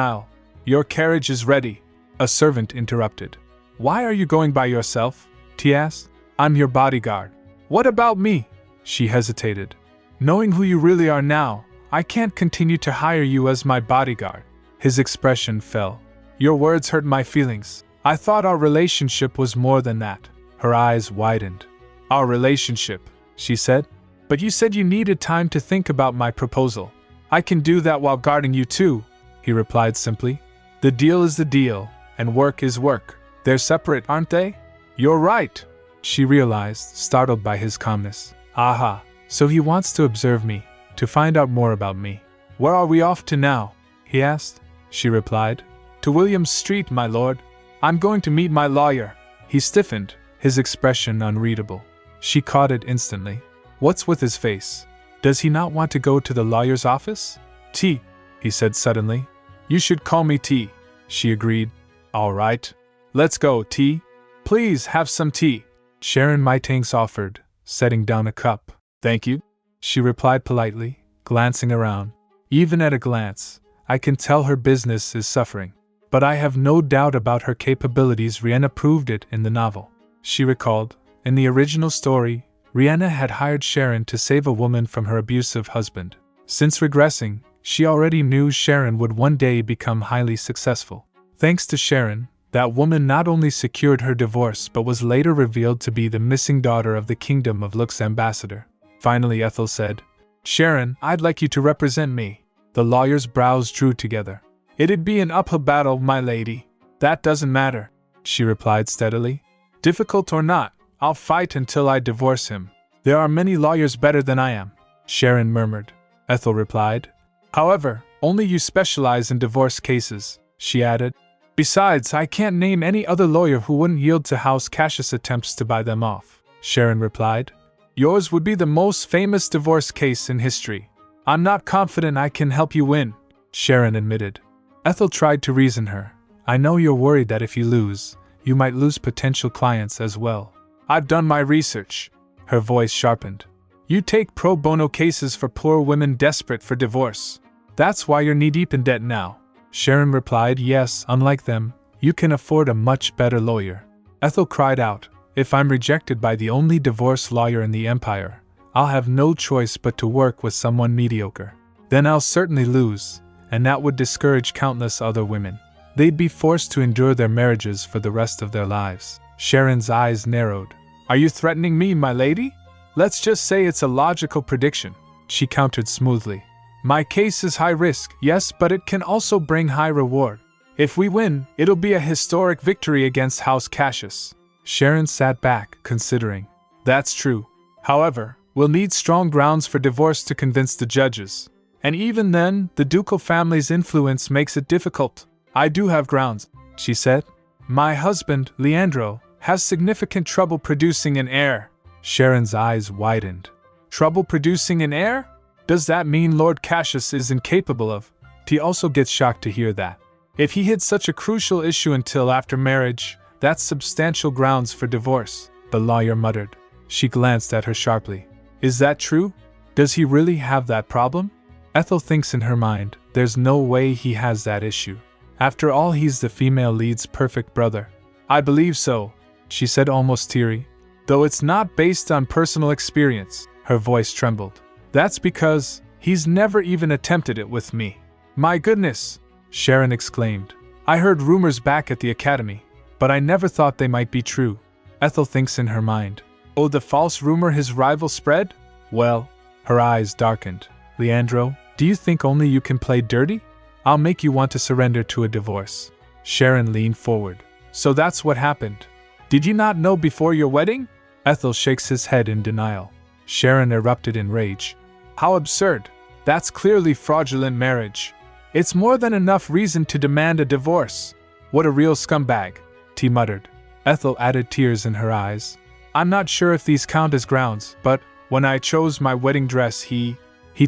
Your carriage is ready. A servant interrupted. Why are you going by yourself? T asked. I'm your bodyguard. What about me? She hesitated. Knowing who you really are now, I can't continue to hire you as my bodyguard. His expression fell. Your words hurt my feelings. I thought our relationship was more than that. Her eyes widened. Our relationship, she said. But you said you needed time to think about my proposal. I can do that while guarding you too, he replied simply. The deal is the deal, and work is work. They're separate, aren't they? You're right, she realized, startled by his calmness. Aha, so he wants to observe me, to find out more about me. Where are we off to now? He asked. She replied. To William Street, my lord. I'm going to meet my lawyer. He stiffened, his expression unreadable. She caught it instantly. What's with his face? Does he not want to go to the lawyer's office? T, he said suddenly. You should call me T, she agreed. All right. Let's go, T. Please have some tea, Sharon Maitangs offered, setting down a cup. Thank you, she replied politely, glancing around. Even at a glance, I can tell her business is suffering. But I have no doubt about her capabilities. Riena proved it in the novel. She recalled, in the original story, Riena had hired Sharon to save a woman from her abusive husband. Since regressing, she already knew Sharon would one day become highly successful. Thanks to Sharon, that woman not only secured her divorce but was later revealed to be the missing daughter of the Kingdom of Lux's ambassador. Finally Ethel said, Sharon, I'd like you to represent me. The lawyer's brows drew together. It'd be an uphill battle, my lady. That doesn't matter, she replied steadily. Difficult or not, I'll fight until I divorce him. There are many lawyers better than I am, Sharon murmured. Ethel replied. However, only you specialize in divorce cases, she added. Besides, I can't name any other lawyer who wouldn't yield to House Cassius' attempts to buy them off, Sharon replied. Yours would be the most famous divorce case in history. I'm not confident I can help you win, Sharon admitted. Ethel tried to reason her. I know you're worried that if you lose, you might lose potential clients as well. I've done my research. Her voice sharpened. You take pro bono cases for poor women desperate for divorce. That's why you're knee-deep in debt now. Sharon replied, yes, unlike them, you can afford a much better lawyer. Ethel cried out, if I'm rejected by the only divorce lawyer in the empire, I'll have no choice but to work with someone mediocre. Then I'll certainly lose, and that would discourage countless other women. They'd be forced to endure their marriages for the rest of their lives. Sharon's eyes narrowed. Are you threatening me, my lady? Let's just say it's a logical prediction, she countered smoothly. My case is high risk, yes, but it can also bring high reward. If we win, it'll be a historic victory against House Cassius. Sharon sat back, considering. That's true. However, we'll need strong grounds for divorce to convince the judges. And even then, the ducal family's influence makes it difficult. I do have grounds, she said. My husband, Leandro, has significant trouble producing an heir. Sharon's eyes widened. Trouble producing an heir? Does that mean Lord Cassius is incapable of? He also gets shocked to hear that. If he hid such a crucial issue until after marriage, that's substantial grounds for divorce, the lawyer muttered. She glanced at her sharply. Is that true? Does he really have that problem? Ethel thinks in her mind, there's no way he has that issue. After all, he's the female lead's perfect brother. I believe so, she said almost teary. Though it's not based on personal experience, her voice trembled. That's because he's never even attempted it with me. My goodness, Sharon exclaimed. I heard rumors back at the academy, but I never thought they might be true. Ethel thinks in her mind. Oh, the false rumor his rival spread? Well, her eyes darkened. Leandro, do you think only you can play dirty? I'll make you want to surrender to a divorce. Sharon leaned forward. So that's what happened. Did you not know before your wedding? Ethel shakes his head in denial. Sharon erupted in rage. How absurd. That's clearly fraudulent marriage. It's more than enough reason to demand a divorce. What a real scumbag, he muttered. Ethel added tears in her eyes. I'm not sure if these count as grounds, but when I chose my wedding dress, he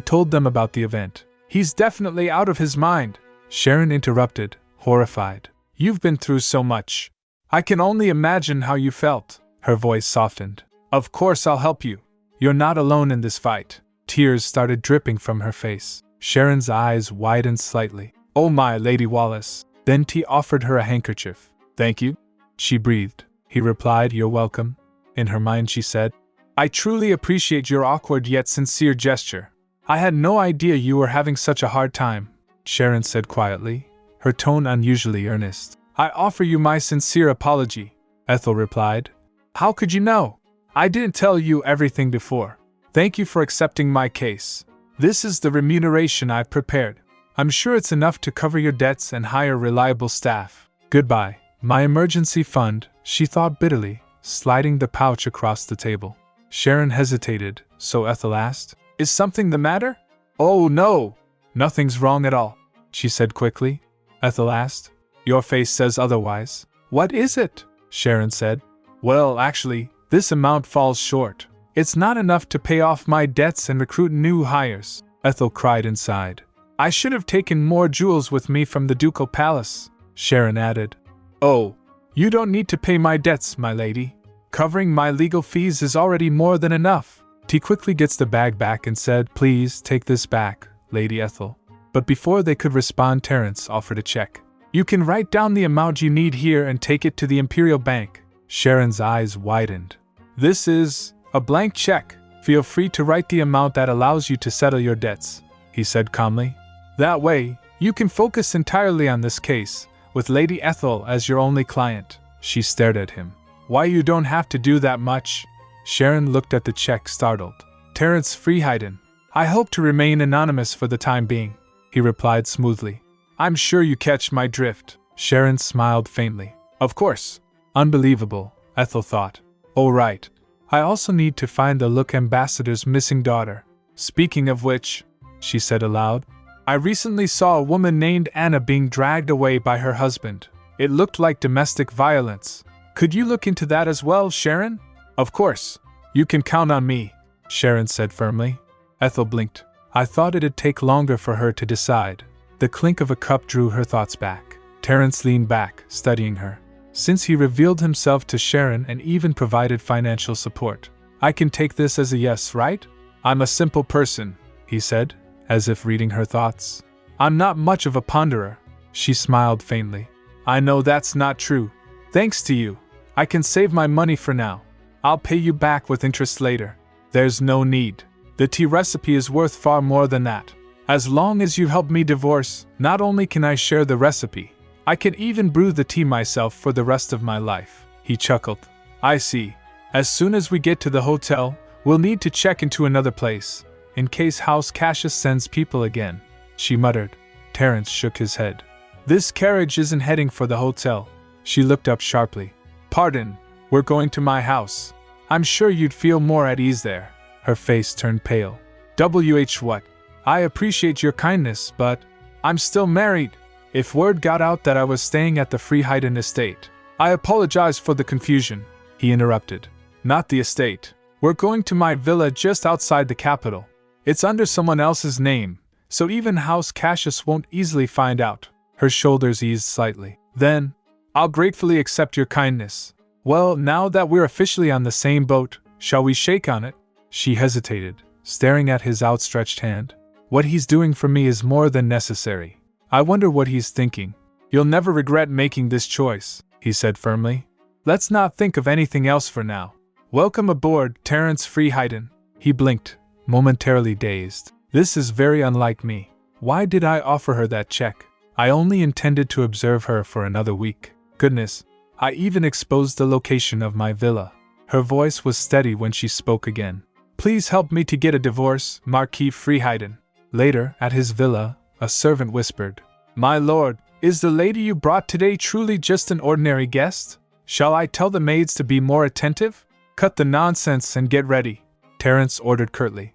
told them about the event. He's definitely out of his mind. Sharon interrupted, horrified. You've been through so much. I can only imagine how you felt. Her voice softened. Of course I'll help you. You're not alone in this fight. Tears started dripping from her face. Sharon's eyes widened slightly. Oh my, Lady Wallace. Then T offered her a handkerchief. Thank you, she breathed. He replied, you're welcome. In her mind she said, I truly appreciate your awkward yet sincere gesture. I had no idea you were having such a hard time, Sharon said quietly, her tone unusually earnest. I offer you my sincere apology, Ethel replied. How could you know? I didn't tell you everything before. Thank you for accepting my case. This is the remuneration I've prepared. I'm sure it's enough to cover your debts and hire reliable staff. Goodbye. My emergency fund, she thought bitterly, sliding the pouch across the table. Sharon hesitated, so Ethel asked, Is something the matter? Oh no! Nothing's wrong at all, she said quickly. Ethel asked, Your face says otherwise. What is it? Sharon said. Well, actually, this amount falls short. It's not enough to pay off my debts and recruit new hires. Ethel cried inside. I should have taken more jewels with me from the ducal palace, Sharon added. Oh, you don't need to pay my debts, my lady. Covering my legal fees is already more than enough. T quickly gets the bag back and said, Please take this back, Lady Ethel. But before they could respond, Terence offered a check. You can write down the amount you need here and take it to the Imperial Bank. Sharon's eyes widened. This is a blank check. Feel free to write the amount that allows you to settle your debts, he said calmly. That way, you can focus entirely on this case, with Lady Ethel as your only client. She stared at him. Why, you don't have to do that much. Sharon looked at the check, startled. Terence Freeheiden. I hope to remain anonymous for the time being, he replied smoothly. I'm sure you catch my drift. Sharon smiled faintly. Of course. Unbelievable, Ethel thought. Oh right. I also need to find the Look Ambassador's missing daughter. Speaking of which, she said aloud, I recently saw a woman named Anna being dragged away by her husband. It looked like domestic violence. Could you look into that as well, Sharon? Of course. You can count on me, Sharon said firmly. Ethel blinked. I thought it'd take longer for her to decide. The clink of a cup drew her thoughts back. Terence leaned back, studying her. Since he revealed himself to Sharon and even provided financial support, I can take this as a yes, right? I'm a simple person, he said, as if reading her thoughts. I'm not much of a ponderer. She smiled faintly. I know that's not true. Thanks to you, I can save my money for now. I'll pay you back with interest later. There's no need. The tea recipe is worth far more than that. As long as you help me divorce, not only can I share the recipe, I can even brew the tea myself for the rest of my life. He chuckled. I see. As soon as we get to the hotel, we'll need to check into another place, in case House Cassius sends people again, she muttered. Terence shook his head. This carriage isn't heading for the hotel. She looked up sharply. Pardon, we're going to my house. I'm sure you'd feel more at ease there. Her face turned pale. What? I appreciate your kindness, but I'm still married. If word got out that I was staying at the Freeheiden estate, I apologize for the confusion, he interrupted. Not the estate. We're going to my villa just outside the capital. It's under someone else's name, so even House Cassius won't easily find out. Her shoulders eased slightly. Then, I'll gratefully accept your kindness. Well, now that we're officially on the same boat, shall we shake on it? She hesitated, staring at his outstretched hand. What he's doing for me is more than necessary. I wonder what he's thinking. You'll never regret making this choice, he said firmly. Let's not think of anything else for now. Welcome aboard, Terence Freeheiden. He blinked, momentarily dazed. This is very unlike me. Why did I offer her that check? I only intended to observe her for another week. Goodness, I even exposed the location of my villa. Her voice was steady when she spoke again. Please help me to get a divorce, Marquis Freeheiden. Later, at his villa, a servant whispered, My lord, is the lady you brought today truly just an ordinary guest? Shall I tell the maids to be more attentive? Cut the nonsense and get ready, Terence ordered curtly.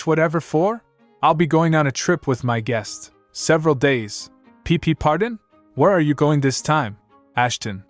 Whatever for? I'll be going on a trip with my guest. Several days. Pardon? Where are you going this time? Ashton,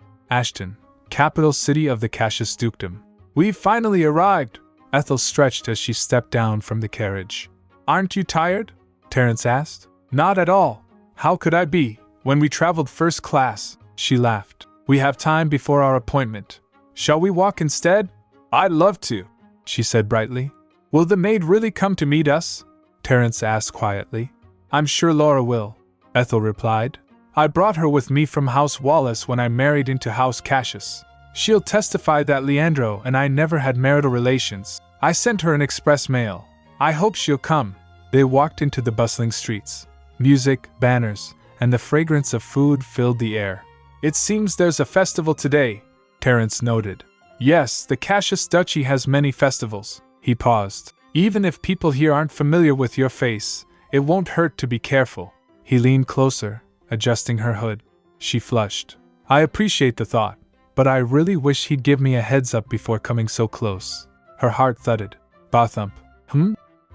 capital city of the Cassius dukedom. We've finally arrived. Ethel stretched as she stepped down from the carriage. Aren't you tired? Terence asked. Not at all. How could I be, when we traveled first class? She laughed. We have time before our appointment. Shall we walk instead? I'd love to, she said brightly. Will the maid really come to meet us? Terence asked quietly. I'm sure Laura will, Ethel replied. I brought her with me from House Wallace when I married into House Cassius. She'll testify that Leandro and I never had marital relations. I sent her an express mail. I hope she'll come. They walked into the bustling streets. Music, banners, and the fragrance of food filled the air. It seems there's a festival today, Terence noted. Yes, the Cassius Duchy has many festivals. He paused. Even if people here aren't familiar with your face, it won't hurt to be careful. He leaned closer, adjusting her hood. She flushed. I appreciate the thought, but I really wish he'd give me a heads up before coming so close. Her heart thudded. Ba-thump.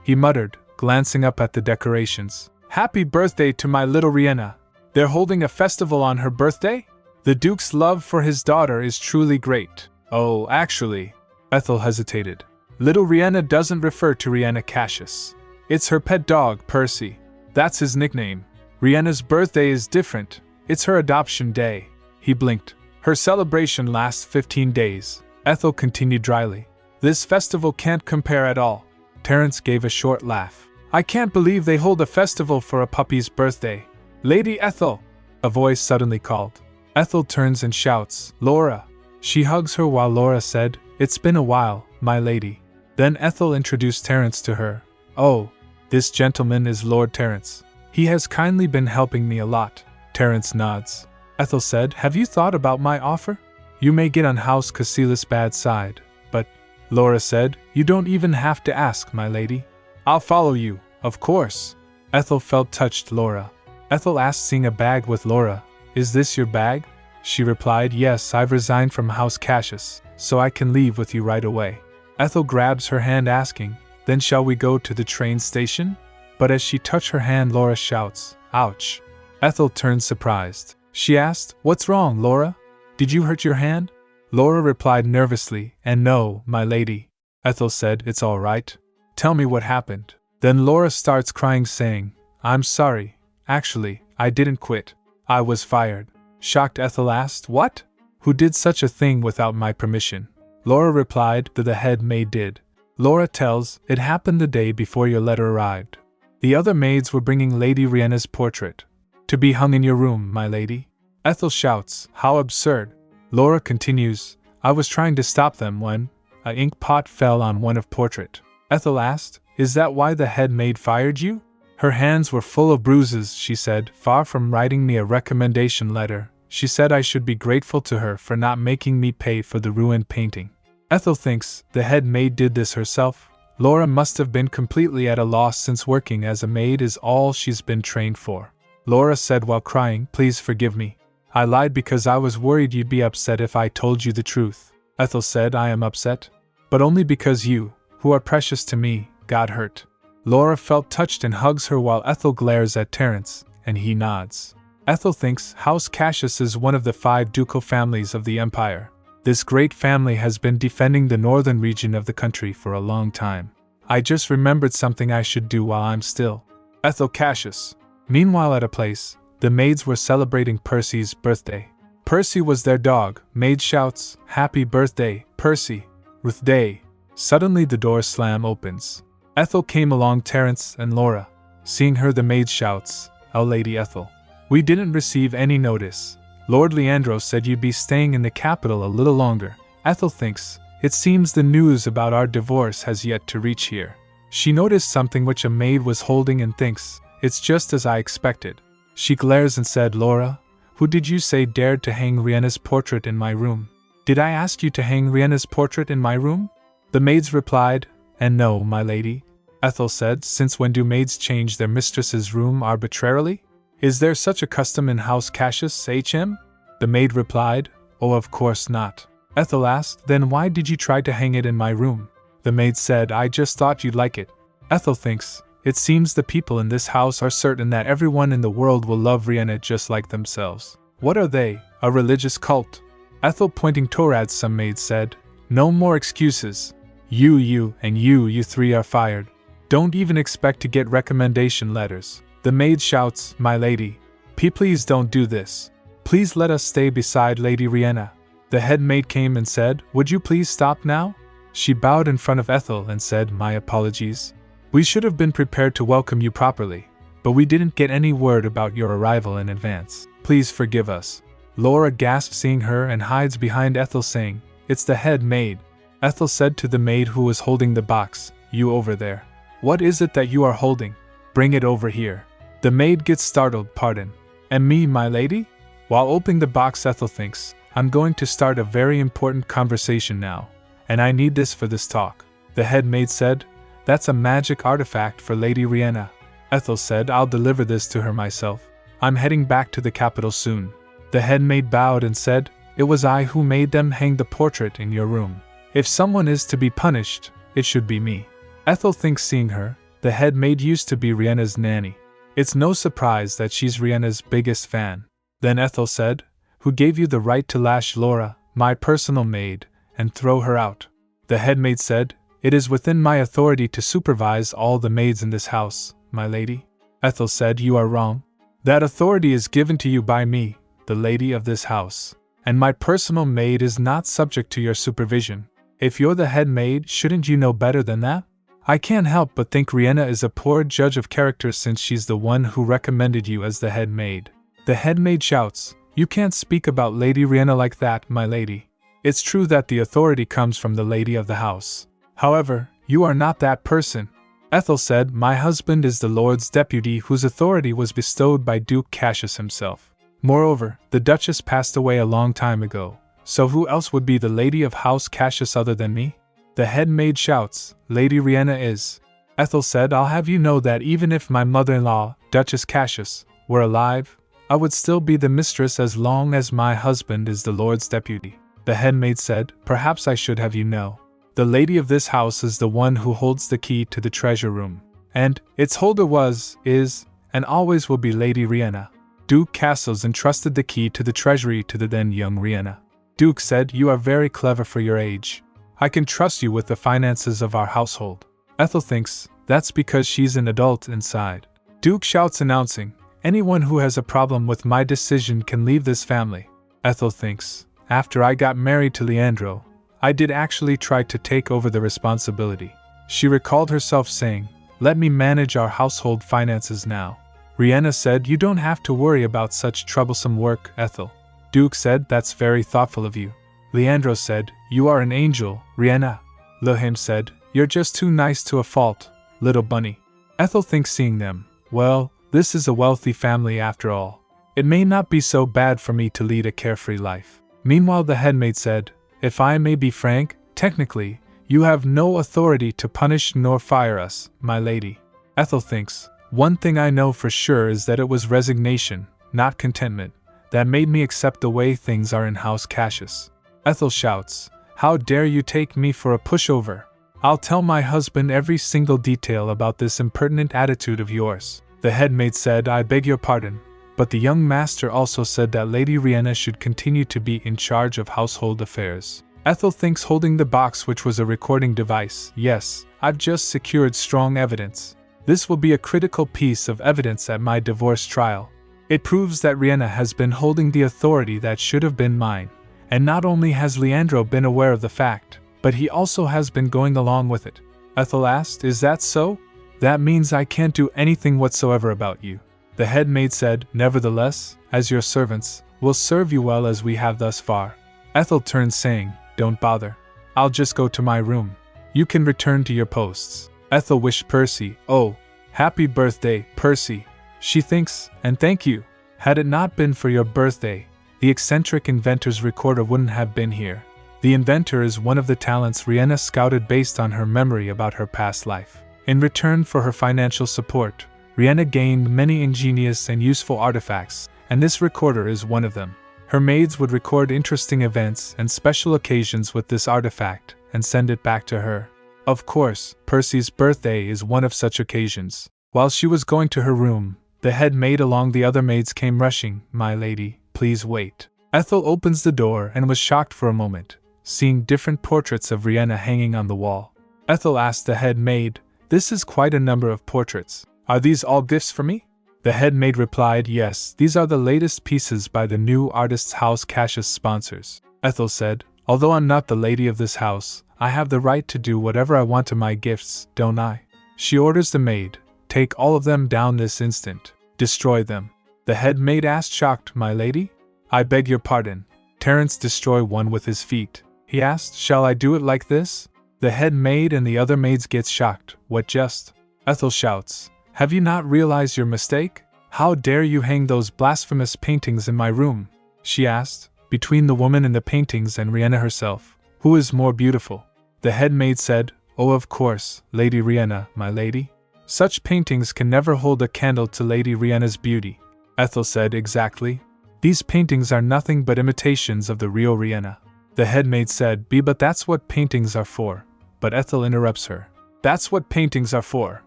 He muttered, glancing up at the decorations. Happy birthday to my little Riena. They're holding a festival on her birthday? The Duke's love for his daughter is truly great. Oh, actually, Ethel hesitated. Little Riena doesn't refer to Riena Cassius. It's her pet dog, Percy. That's his nickname. Riena's birthday is different. It's her adoption day. He blinked. Her celebration lasts 15 days. Ethel continued dryly. This festival can't compare at all. Terence gave a short laugh. I can't believe they hold a festival for a puppy's birthday. Lady Ethel! A voice suddenly called. Ethel turns and shouts, Laura! She hugs her while Laura said, It's been a while, my lady. Then Ethel introduced Terence to her. Oh, this gentleman is Lord Terence. He has kindly been helping me a lot. Terence nods. Ethel said, Have you thought about my offer? You may get on House Cassius' bad side, but, Laura said, You don't even have to ask, my lady. I'll follow you, of course. Ethel felt touched. Laura. Ethel asked, seeing a bag with Laura, Is this your bag? She replied, Yes, I've resigned from House Cassius, so I can leave with you right away. Ethel grabs her hand asking, Then shall we go to the train station? But as she touched her hand, Laura shouts, Ouch! Ethel turned surprised. She asked, What's wrong, Laura? Did you hurt your hand? Laura replied nervously, And no, my lady. Ethel said, It's all right. Tell me what happened. Then Laura starts crying saying, I'm sorry. Actually, I didn't quit. I was fired. Shocked, Ethel asked, What? Who did such a thing without my permission? Laura replied that the head maid did. Laura tells, it happened the day before your letter arrived. The other maids were bringing Lady Riena's portrait. To be hung in your room, my lady. Ethel shouts, how absurd. Laura continues, I was trying to stop them when an ink pot fell on one of portrait. Ethel asked, is that why the head maid fired you? Her hands were full of bruises, she said, far from writing me a recommendation letter. She said I should be grateful to her for not making me pay for the ruined painting. Ethel thinks the head maid did this herself. Laura must have been completely at a loss since working as a maid is all she's been trained for. Laura said while crying, please forgive me. I lied because I was worried you'd be upset if I told you the truth. Ethel said, I am upset. But only because you, who are precious to me, got hurt. Laura felt touched and hugs her while Ethel glares at Terence, and he nods. Ethel thinks House Cassius is one of the 5 ducal families of the empire. This great family has been defending the northern region of the country for a long time. I just remembered something I should do while I'm still. Ethel Cassius. Meanwhile at a place, the maids were celebrating Percy's birthday. Percy was their dog. Maid shouts, happy birthday, Percy. Ruth Day. Suddenly the door slam opens. Ethel came along Terence and Laura. Seeing her the maid shouts, oh Lady Ethel. We didn't receive any notice. Lord Leandro said you'd be staying in the capital a little longer. Ethel thinks, it seems the news about our divorce has yet to reach here. She noticed something which a maid was holding and thinks, it's just as I expected. She glares and said, Laura, who did you say dared to hang Riena's portrait in my room? Did I ask you to hang Riena's portrait in my room? The maids replied, and no, my lady. Ethel said, since when do maids change their mistress's room arbitrarily? Is there such a custom in House Cassius, HM? The maid replied, oh of course not. Ethel asked, then why did you try to hang it in my room? The maid said, I just thought you'd like it. Ethel thinks, it seems the people in this house are certain that everyone in the world will love Riena just like themselves. What are they, a religious cult? Ethel pointing toward some maids said, no more excuses. You and you 3 are fired. Don't even expect to get recommendation letters. The maid shouts, my lady. Please don't do this. Please let us stay beside Lady Riena. The head maid came and said, would you please stop now? She bowed in front of Ethel and said, my apologies. We should have been prepared to welcome you properly, but we didn't get any word about your arrival in advance. Please forgive us. Laura gasped seeing her and hides behind Ethel saying, it's the head maid. Ethel said to the maid who was holding the box, you over there. What is it that you are holding? Bring it over here. The maid gets startled, pardon. And me, my lady? While opening the box Ethel thinks, I'm going to start a very important conversation now, and I need this for this talk. The head maid said, that's a magic artifact for Lady Riena. Ethel said, I'll deliver this to her myself. I'm heading back to the capital soon. The head maid bowed and said, it was I who made them hang the portrait in your room. If someone is to be punished, it should be me. Ethel thinks seeing her, the head maid used to be Riena's nanny. It's no surprise that she's Riena's biggest fan. Then Ethel said, who gave you the right to lash Laura, my personal maid, and throw her out? The head maid said, it is within my authority to supervise all the maids in this house, my lady. Ethel said, you are wrong. That authority is given to you by me, the lady of this house, and my personal maid is not subject to your supervision. If you're the head maid, shouldn't you know better than that? I can't help but think Riena is a poor judge of character since she's the one who recommended you as the head maid. The head maid shouts, you can't speak about Lady Riena like that, my lady. It's true that the authority comes from the lady of the house. However, you are not that person. Ethel said, my husband is the Lord's deputy whose authority was bestowed by Duke Cassius himself. Moreover, the Duchess passed away a long time ago, so who else would be the lady of House Cassius other than me? The head maid shouts, Lady Riena is. Ethel said, I'll have you know that even if my mother-in-law, Duchess Cassius, were alive, I would still be the mistress as long as my husband is the Lord's deputy. The head maid said, perhaps I should have you know. The lady of this house is the one who holds the key to the treasure room. And its holder was, is, and always will be Lady Riena. Duke Cassius entrusted the key to the treasury to the then young Riena. Duke said, you are very clever for your age. I can trust you with the finances of our household. Ethel thinks, that's because she's an adult inside. Duke shouts announcing, anyone who has a problem with my decision can leave this family. Ethel thinks, after I got married to Leandro, I did actually try to take over the responsibility. She recalled herself saying, "Let me manage our household finances now." Riena said, "You don't have to worry about such troublesome work, Ethel." Duke said, "That's very thoughtful of you." Leandro said, "You are an angel, Riena." Lehim said, "You're just too nice to a fault, little bunny." Ethel thinks, seeing them, "Well, this is a wealthy family after all. It may not be so bad for me to lead a carefree life." Meanwhile, the headmaid said, "If I may be frank, technically, you have no authority to punish nor fire us, my lady." Ethel thinks, "One thing I know for sure is that it was resignation, not contentment, that made me accept the way things are in House Cassius." Ethel shouts, "How dare you take me for a pushover? I'll tell my husband every single detail about this impertinent attitude of yours." The headmaid said, "I beg your pardon, but the young master also said that Lady Riena should continue to be in charge of household affairs." Ethel thinks, holding the box which was a recording device, "Yes, I've just secured strong evidence. This will be a critical piece of evidence at my divorce trial. It proves that Riena has been holding the authority that should have been mine, and not only has Leandro been aware of the fact, but he also has been going along with it." Ethel asked, "Is that so? That means I can't do anything whatsoever about you." The headmaid said, "Nevertheless, as your servants, we'll serve you well as we have thus far." Ethel turned, saying, "Don't bother. I'll just go to my room. You can return to your posts." Ethel wished Percy, "Oh, happy birthday, Percy." She thinks, "And thank you. Had it not been for your birthday, the eccentric inventor's recorder wouldn't have been here." The inventor is one of the talents Riena scouted based on her memory about her past life. In return for her financial support, Riena gained many ingenious and useful artifacts, and this recorder is one of them. Her maids would record interesting events and special occasions with this artifact and send it back to her. Of course, Percy's birthday is one of such occasions. While she was going to her room, the head maid along the other maids came rushing. "My lady, please wait." Ethel opens the door and was shocked for a moment, seeing different portraits of Riena hanging on the wall. Ethel asked the head maid, "This is quite a number of portraits. Are these all gifts for me?" The head maid replied, "Yes, these are the latest pieces by the new artist's House Cassius sponsors." Ethel said, "Although I'm not the lady of this house, I have the right to do whatever I want to my gifts, don't I?" She orders the maid, "Take all of them down this instant. Destroy them." The head maid asked, shocked, "My lady? I beg your pardon. Terence, destroy one with his feet." He asked, "Shall I do it like this?" The head maid and the other maids get shocked. "What just?" Ethel shouts, "Have you not realized your mistake? How dare you hang those blasphemous paintings in my room?" She asked, "Between the woman in the paintings and Riena herself, who is more beautiful?" The head maid said, "Oh, of course, Lady Riena, my lady. Such paintings can never hold a candle to Lady Riena's beauty." Ethel said, "Exactly. These paintings are nothing but imitations of the real Riena." The head maid said, But that's what paintings are for." But Ethel interrupts her. "That's what paintings are for.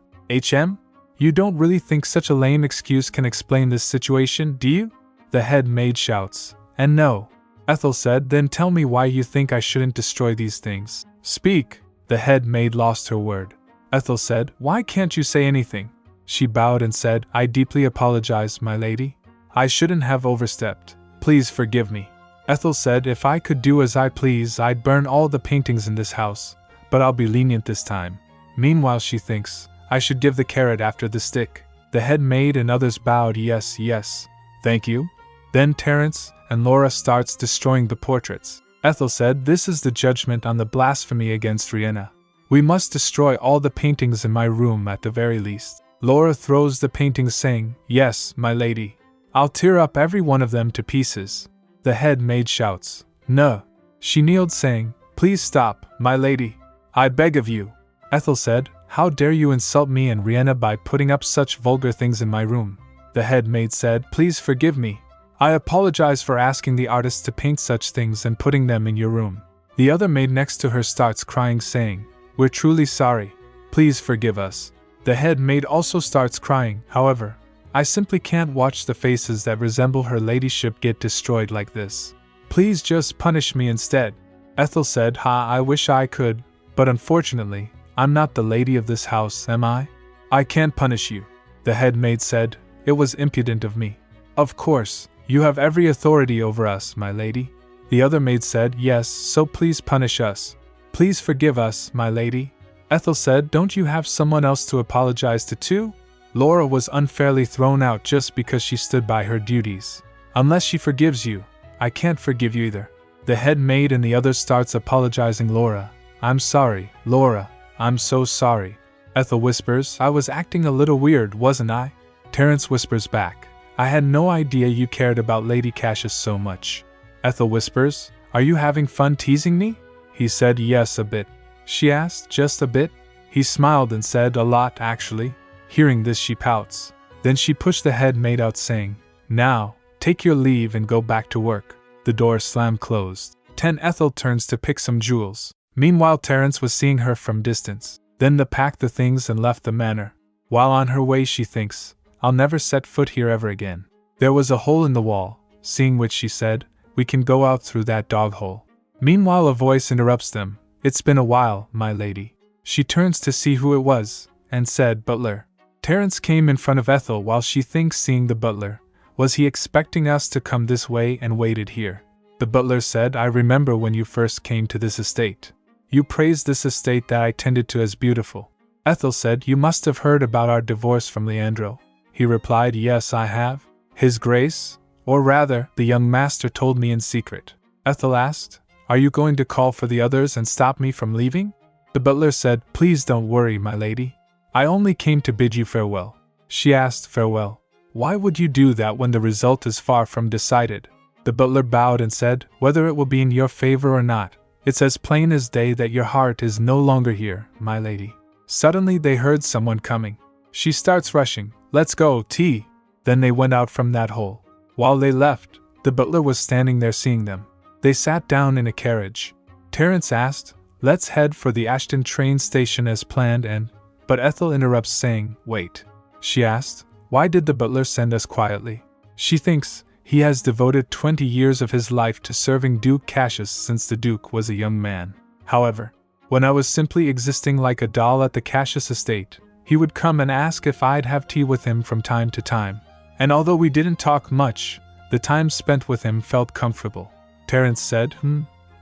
You don't really think such a lame excuse can explain this situation, do you?" The head maid shouts, "And no." Ethel said, "Then tell me why you think I shouldn't destroy these things. Speak." The head maid lost her word. Ethel said, "Why can't you say anything?" She bowed and said, "I deeply apologize, my lady. I shouldn't have overstepped. Please forgive me." Ethel said, "If I could do as I please, I'd burn all the paintings in this house, but I'll be lenient this time." Meanwhile, she thinks, "I should give the carrot after the stick." The head maid and others bowed, "Yes, yes. Thank you." Then Terence and Laura starts destroying the portraits. Ethel said, "This is the judgment on the blasphemy against Riena. We must destroy all the paintings in my room at the very least." Laura throws the paintings, saying, "Yes, my lady. I'll tear up every one of them to pieces." The head maid shouts, "No." She kneeled, saying, "Please stop, my lady. I beg of you." Ethel said, "How dare you insult me and Riena by putting up such vulgar things in my room?" The head maid said, "Please forgive me. I apologize for asking the artist to paint such things and putting them in your room." The other maid next to her starts crying, saying, "We're truly sorry. Please forgive us." The head maid also starts crying, "However, I simply can't watch the faces that resemble her ladyship get destroyed like this. Please just punish me instead." Ethel said, I wish I could, but unfortunately, I'm not the lady of this house, am I? I can't punish you." The head maid said, "It was impudent of me. Of course, you have every authority over us, my lady. The other maid said, yes, so please punish us. Please forgive us, my lady. Ethel said, don't you have someone else to apologize to too? Laura was unfairly thrown out just because she stood by her duties. Unless she forgives you, I can't forgive you either. The head maid and the other starts apologizing. Laura, I'm sorry. Laura, I'm so sorry. Ethel whispers, I was acting a little weird, wasn't I? Terence whispers back, I had no idea you cared about Lady Cassius so much. Ethel whispers, are you having fun teasing me? He said, yes, a bit. She asked, just a bit? He smiled and said, a lot, actually. Hearing this, she pouts. Then she pushed the head maid out, saying, now, take your leave and go back to work. The door slammed closed. 10 Ethel turns to pick some jewels. Meanwhile, Terence was seeing her from distance. Then they packed the things and left the manor. While on her way, she thinks, I'll never set foot here ever again. There was a hole in the wall, seeing which she said, we can go out through that dog hole. Meanwhile, a voice interrupts them. It's been a while, my lady. She turns to see who it was, and said, butler. Terence came in front of Ethel while she thinks, seeing the butler. Was he expecting us to come this way and waited here? The butler said, I remember when you first came to this estate. You praised this estate that I tended to as beautiful. Ethel said, you must have heard about our divorce from Leandro. He replied, yes, I have. His Grace, or rather, the young master told me in secret. Ethel asked, are you going to call for the others and stop me from leaving? The butler said, please don't worry, my lady. I only came to bid you farewell. She asked, farewell? Why would you do that when the result is far from decided? The butler bowed and said, whether it will be in your favor or not, it's as plain as day that your heart is no longer here, my lady. Suddenly they heard someone coming. She starts rushing, let's go, tea. Then they went out from that hole. While they left, the butler was standing there seeing them. They sat down in a carriage. Terence asked, let's head for the Ashton train station as planned but Ethel interrupts saying, wait. She asked, why did the butler send us quietly? She thinks, he has devoted 20 years of his life to serving Duke Cassius since the Duke was a young man. However, when I was simply existing like a doll at the Cassius estate, he would come and ask if I'd have tea with him from time to time. And although we didn't talk much, the time spent with him felt comfortable. Terence said,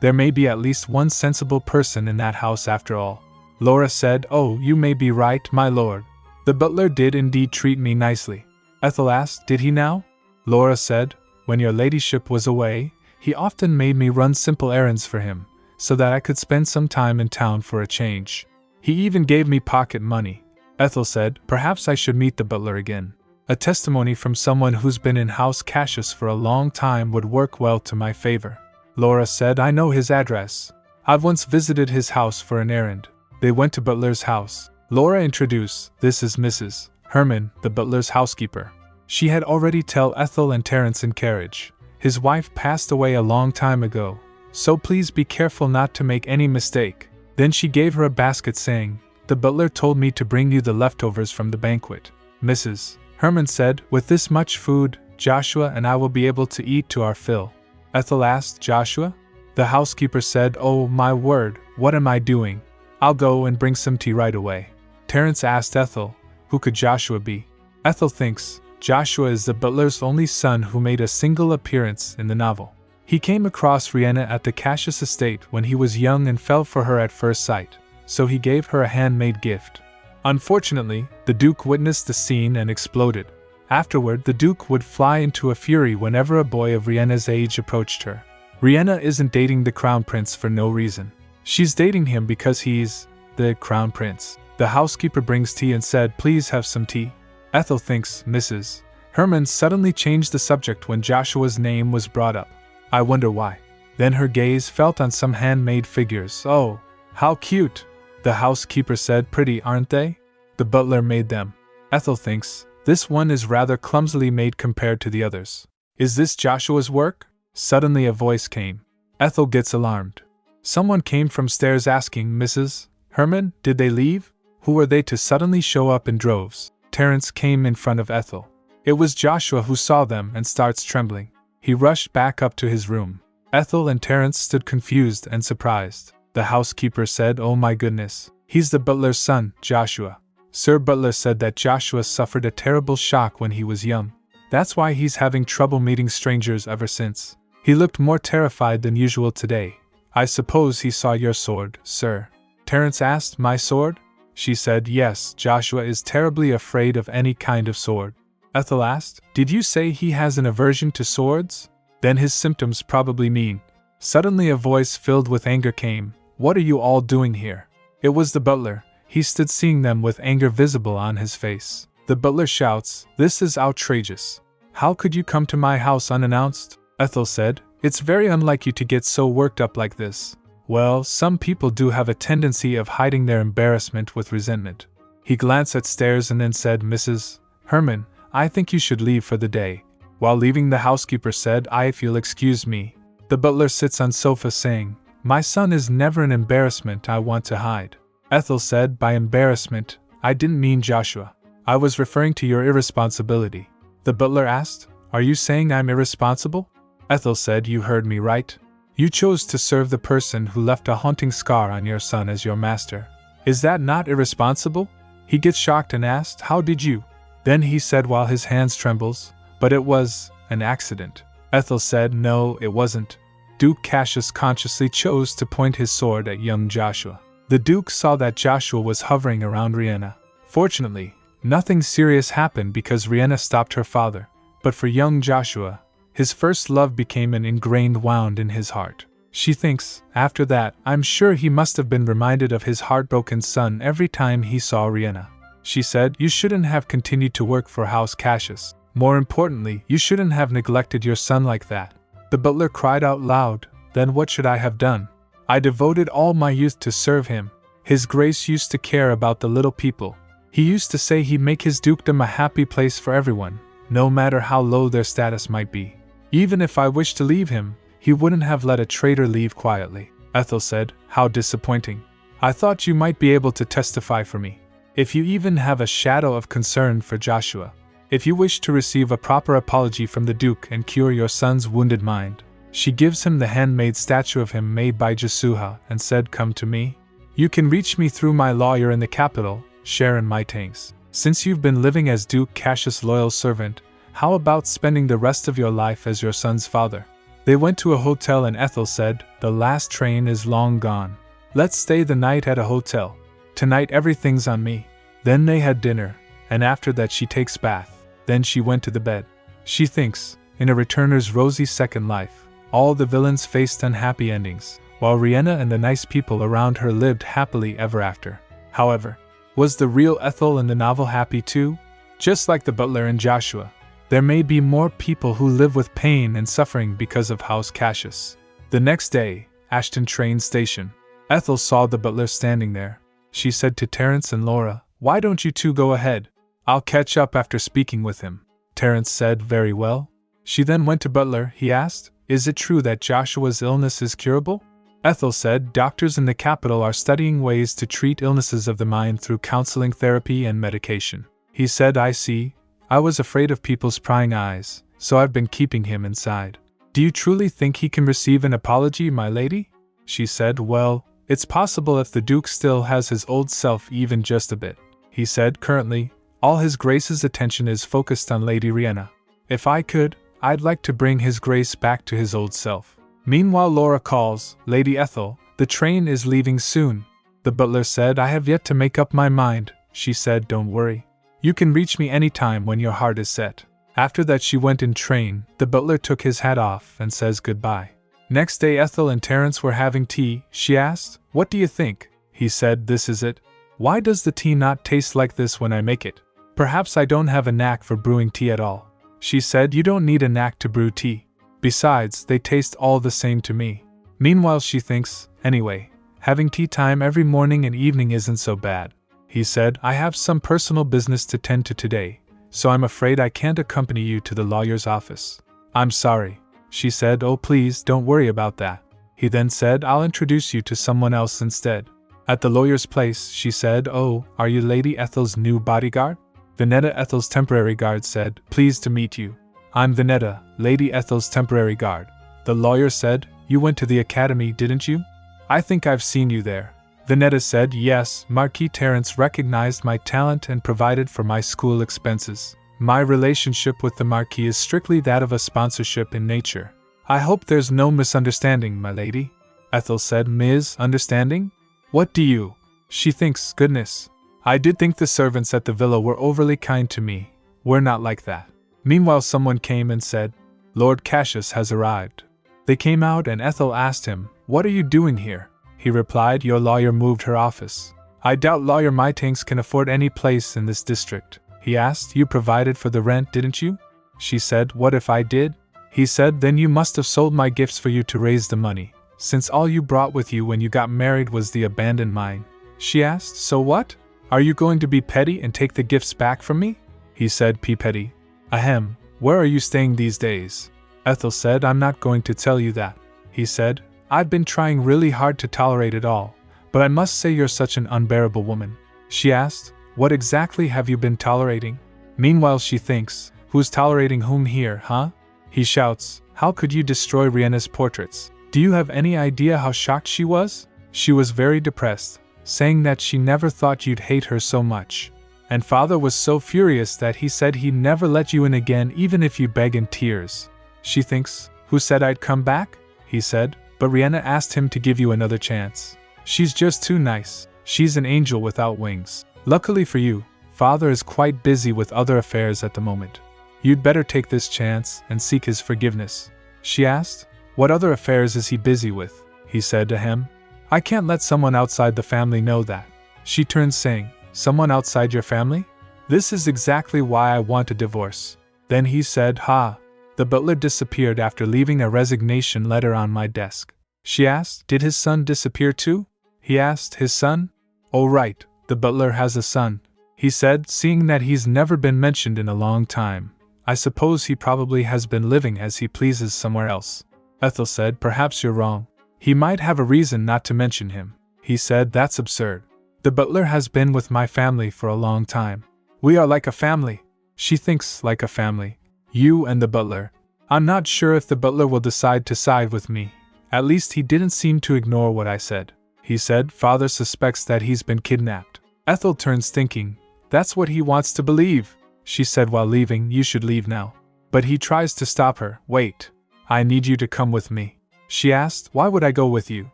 there may be at least one sensible person in that house after all. Laura said, oh, you may be right, my lord. The butler did indeed treat me nicely. Ethel asked, did he now? Laura said, when your ladyship was away, he often made me run simple errands for him, so that I could spend some time in town for a change. He even gave me pocket money. Ethel said, perhaps I should meet the butler again. A testimony from someone who's been in House Cassius for a long time would work well to my favor. Laura said, I know his address. I've once visited his house for an errand. They went to butler's house. Laura introduced, this is Mrs. Herman, the butler's housekeeper. She had already told Ethel and Terence in carriage. His wife passed away a long time ago, so please be careful not to make any mistake. Then she gave her a basket saying, the butler told me to bring you the leftovers from the banquet. Mrs. Herman said, with this much food, Joshua and I will be able to eat to our fill. Ethel asked, Joshua? The housekeeper said, oh my word, what am I doing? I'll go and bring some tea right away. Terence asked Ethel, who could Joshua be? Ethel thinks, Joshua is the butler's only son who made a single appearance in the novel. He came across Riena at the Cassius estate when he was young and fell for her at first sight, so he gave her a handmade gift. Unfortunately, the Duke witnessed the scene and exploded. Afterward, the Duke would fly into a fury whenever a boy of Riena's age approached her. Riena isn't dating the Crown Prince for no reason. She's dating him because he's the Crown Prince. The housekeeper brings tea and said, please have some tea. Ethel thinks Mrs. Herman suddenly changed the subject when Joshua's name was brought up. I wonder why. Then her gaze fell on some handmade figures. Oh, how cute! The housekeeper said, pretty, aren't they? The butler made them. Ethel thinks, this one is rather clumsily made compared to the others. Is this Joshua's work? Suddenly a voice came. Ethel gets alarmed. Someone came from stairs asking, Mrs. Herman, did they leave? Who were they to suddenly show up in droves? Terence came in front of Ethel. It was Joshua who saw them and starts trembling. He rushed back up to his room. Ethel and Terence stood confused and surprised. The housekeeper said, oh my goodness, he's the butler's son, Joshua. Sir Butler said that Joshua suffered a terrible shock when he was young. That's why he's having trouble meeting strangers ever since. He looked more terrified than usual today. I suppose he saw your sword, sir? Terence asked. My sword? She said. Yes, Joshua is terribly afraid of any kind of sword. Ethel asked. Did you say he has an aversion to swords? Then his symptoms probably mean. Suddenly a voice filled with anger came. What are you all doing here? It was the butler. He stood seeing them with anger visible on his face. The butler shouts, This is outrageous. How could you come to my house unannounced? Ethel said, It's very unlike you to get so worked up like this. Well, some people do have a tendency of hiding their embarrassment with resentment. He glanced at stairs and then said, Mrs. Herman, I think you should leave for the day. While leaving, the housekeeper said, If you'll excuse me. The butler sits on sofa saying, My son is never an embarrassment I want to hide. Ethel said, By embarrassment, I didn't mean Joshua. I was referring to your irresponsibility. The butler asked, Are you saying I'm irresponsible? Ethel said, You heard me right. You chose to serve the person who left a haunting scar on your son as your master. Is that not irresponsible? He gets shocked and asked, How did you? Then he said while his hands trembles, But it was an accident. Ethel said, No, it wasn't. Duke Cassius consciously chose to point his sword at young Joshua. The Duke saw that Joshua was hovering around Riena. Fortunately, nothing serious happened because Riena stopped her father. But for young Joshua, his first love became an ingrained wound in his heart. She thinks, after that, I'm sure he must have been reminded of his heartbroken son every time he saw Riena. She said, You shouldn't have continued to work for House Cassius. More importantly, you shouldn't have neglected your son like that. The butler cried out loud, Then what should I have done? I devoted all my youth to serve him. His Grace used to care about the little people. He used to say he'd make his dukedom a happy place for everyone, no matter how low their status might be. Even if I wished to leave him, he wouldn't have let a traitor leave quietly. Ethel said, How disappointing. I thought you might be able to testify for me. If you even have a shadow of concern for Joshua. If you wish to receive a proper apology from the Duke and cure your son's wounded mind. She gives him the handmade statue of him made by Jasuha and said, Come to me. You can reach me through my lawyer in the capital, Sharon Maitangs. Since you've been living as Duke Cassius' loyal servant, how about spending the rest of your life as your son's father? They went to a hotel and Ethel said, The last train is long gone. Let's stay the night at a hotel. Tonight everything's on me. Then they had dinner, and after that she takes bath. Then she went to the bed. She thinks, in a returner's rosy second life, all the villains faced unhappy endings, while Riena and the nice people around her lived happily ever after. However, was the real Ethel in the novel happy too? Just like the butler and Joshua, there may be more people who live with pain and suffering because of House Cassius. The next day, Ashton train station. Ethel saw the butler standing there. She said to Terence and Laura, Why don't you two go ahead? I'll catch up after speaking with him. Terence said, Very well. She then went to Butler. He asked, Is it true that Joshua's illness is curable? Ethel said, Doctors in the capital are studying ways to treat illnesses of the mind through counseling, therapy, and medication. He said, I see. I was afraid of people's prying eyes, so I've been keeping him inside. Do you truly think he can receive an apology, my lady? She said, Well, it's possible if the Duke still has his old self even just a bit. He said, Currently, all His Grace's attention is focused on Lady Riena. If I could, I'd like to bring His Grace back to his old self. Meanwhile, Laura calls, Lady Ethel, the train is leaving soon. The butler said, I have yet to make up my mind. She said, Don't worry. You can reach me anytime when your heart is set. After that she went in train. The butler took his hat off and says goodbye. Next day Ethel and Terence were having tea. She asked, What do you think? He said, This is it. Why does the tea not taste like this when I make it? Perhaps I don't have a knack for brewing tea at all. She said, You don't need a knack to brew tea. Besides, they taste all the same to me. Meanwhile she thinks, Anyway, having tea time every morning and evening isn't so bad. He said, I have some personal business to tend to today, so I'm afraid I can't accompany you to the lawyer's office. I'm sorry. She said, Oh please, don't worry about that. He then said, I'll introduce you to someone else instead. At the lawyer's place, she said, Oh, are you Lady Ethel's new bodyguard? Vinetta, Ethel's temporary guard, said, Pleased to meet you. I'm Vinetta, Lady Ethel's temporary guard. The lawyer said, You went to the academy, didn't you? I think I've seen you there. Vinetta said, Yes, Marquis Terence recognized my talent and provided for my school expenses. My relationship with the Marquis is strictly that of a sponsorship in nature. I hope there's no misunderstanding, my lady. Ethel said. Misunderstanding? What do you? She thinks, goodness. I did think the servants at the villa were overly kind to me. We're not like that. Meanwhile, someone came and said, Lord Cassius has arrived. They came out and Ethel asked him, What are you doing here? He replied, Your lawyer moved her office. I doubt Lawyer Mytanks can afford any place in this district. He asked, You provided for the rent, didn't you? She said, What if I did? He said, Then you must have sold my gifts for you to raise the money, since all you brought with you when you got married was the abandoned mine. She asked, So what? Are you going to be petty and take the gifts back from me? He said, petty. Ahem, where are you staying these days? Ethel said, I'm not going to tell you that. He said, I've been trying really hard to tolerate it all, but I must say you're such an unbearable woman. She asked, What exactly have you been tolerating? Meanwhile she thinks, Who's tolerating whom here, huh? He shouts, How could you destroy Riena's portraits? Do you have any idea how shocked she was? She was very depressed, saying that she never thought you'd hate her so much. And father was so furious that he said he'd never let you in again even if you beg in tears. She thinks, Who said I'd come back? He said, But Riena asked him to give you another chance. She's just too nice. She's an angel without wings. Luckily for you, father is quite busy with other affairs at the moment. You'd better take this chance and seek his forgiveness. She asked, What other affairs is he busy with? He said to him, I can't let someone outside the family know that. She turned saying, Someone outside your family? This is exactly why I want a divorce. Then he said, Ha! The butler disappeared after leaving a resignation letter on my desk. She asked, Did his son disappear too? He asked, His son? Oh right, the butler has a son. He said, seeing that he's never been mentioned in a long time. I suppose he probably has been living as he pleases somewhere else. Ethel said, Perhaps you're wrong. He might have a reason not to mention him. He said, That's absurd. The butler has been with my family for a long time. We are like a family. She thinks like a family. You and the butler. I'm not sure if the butler will decide to side with me. At least he didn't seem to ignore what I said. He said, Father suspects that he's been kidnapped. Ethel turns thinking, That's what he wants to believe. She said while leaving, You should leave now. But he tries to stop her. Wait. I need you to come with me. She asked, Why would I go with you?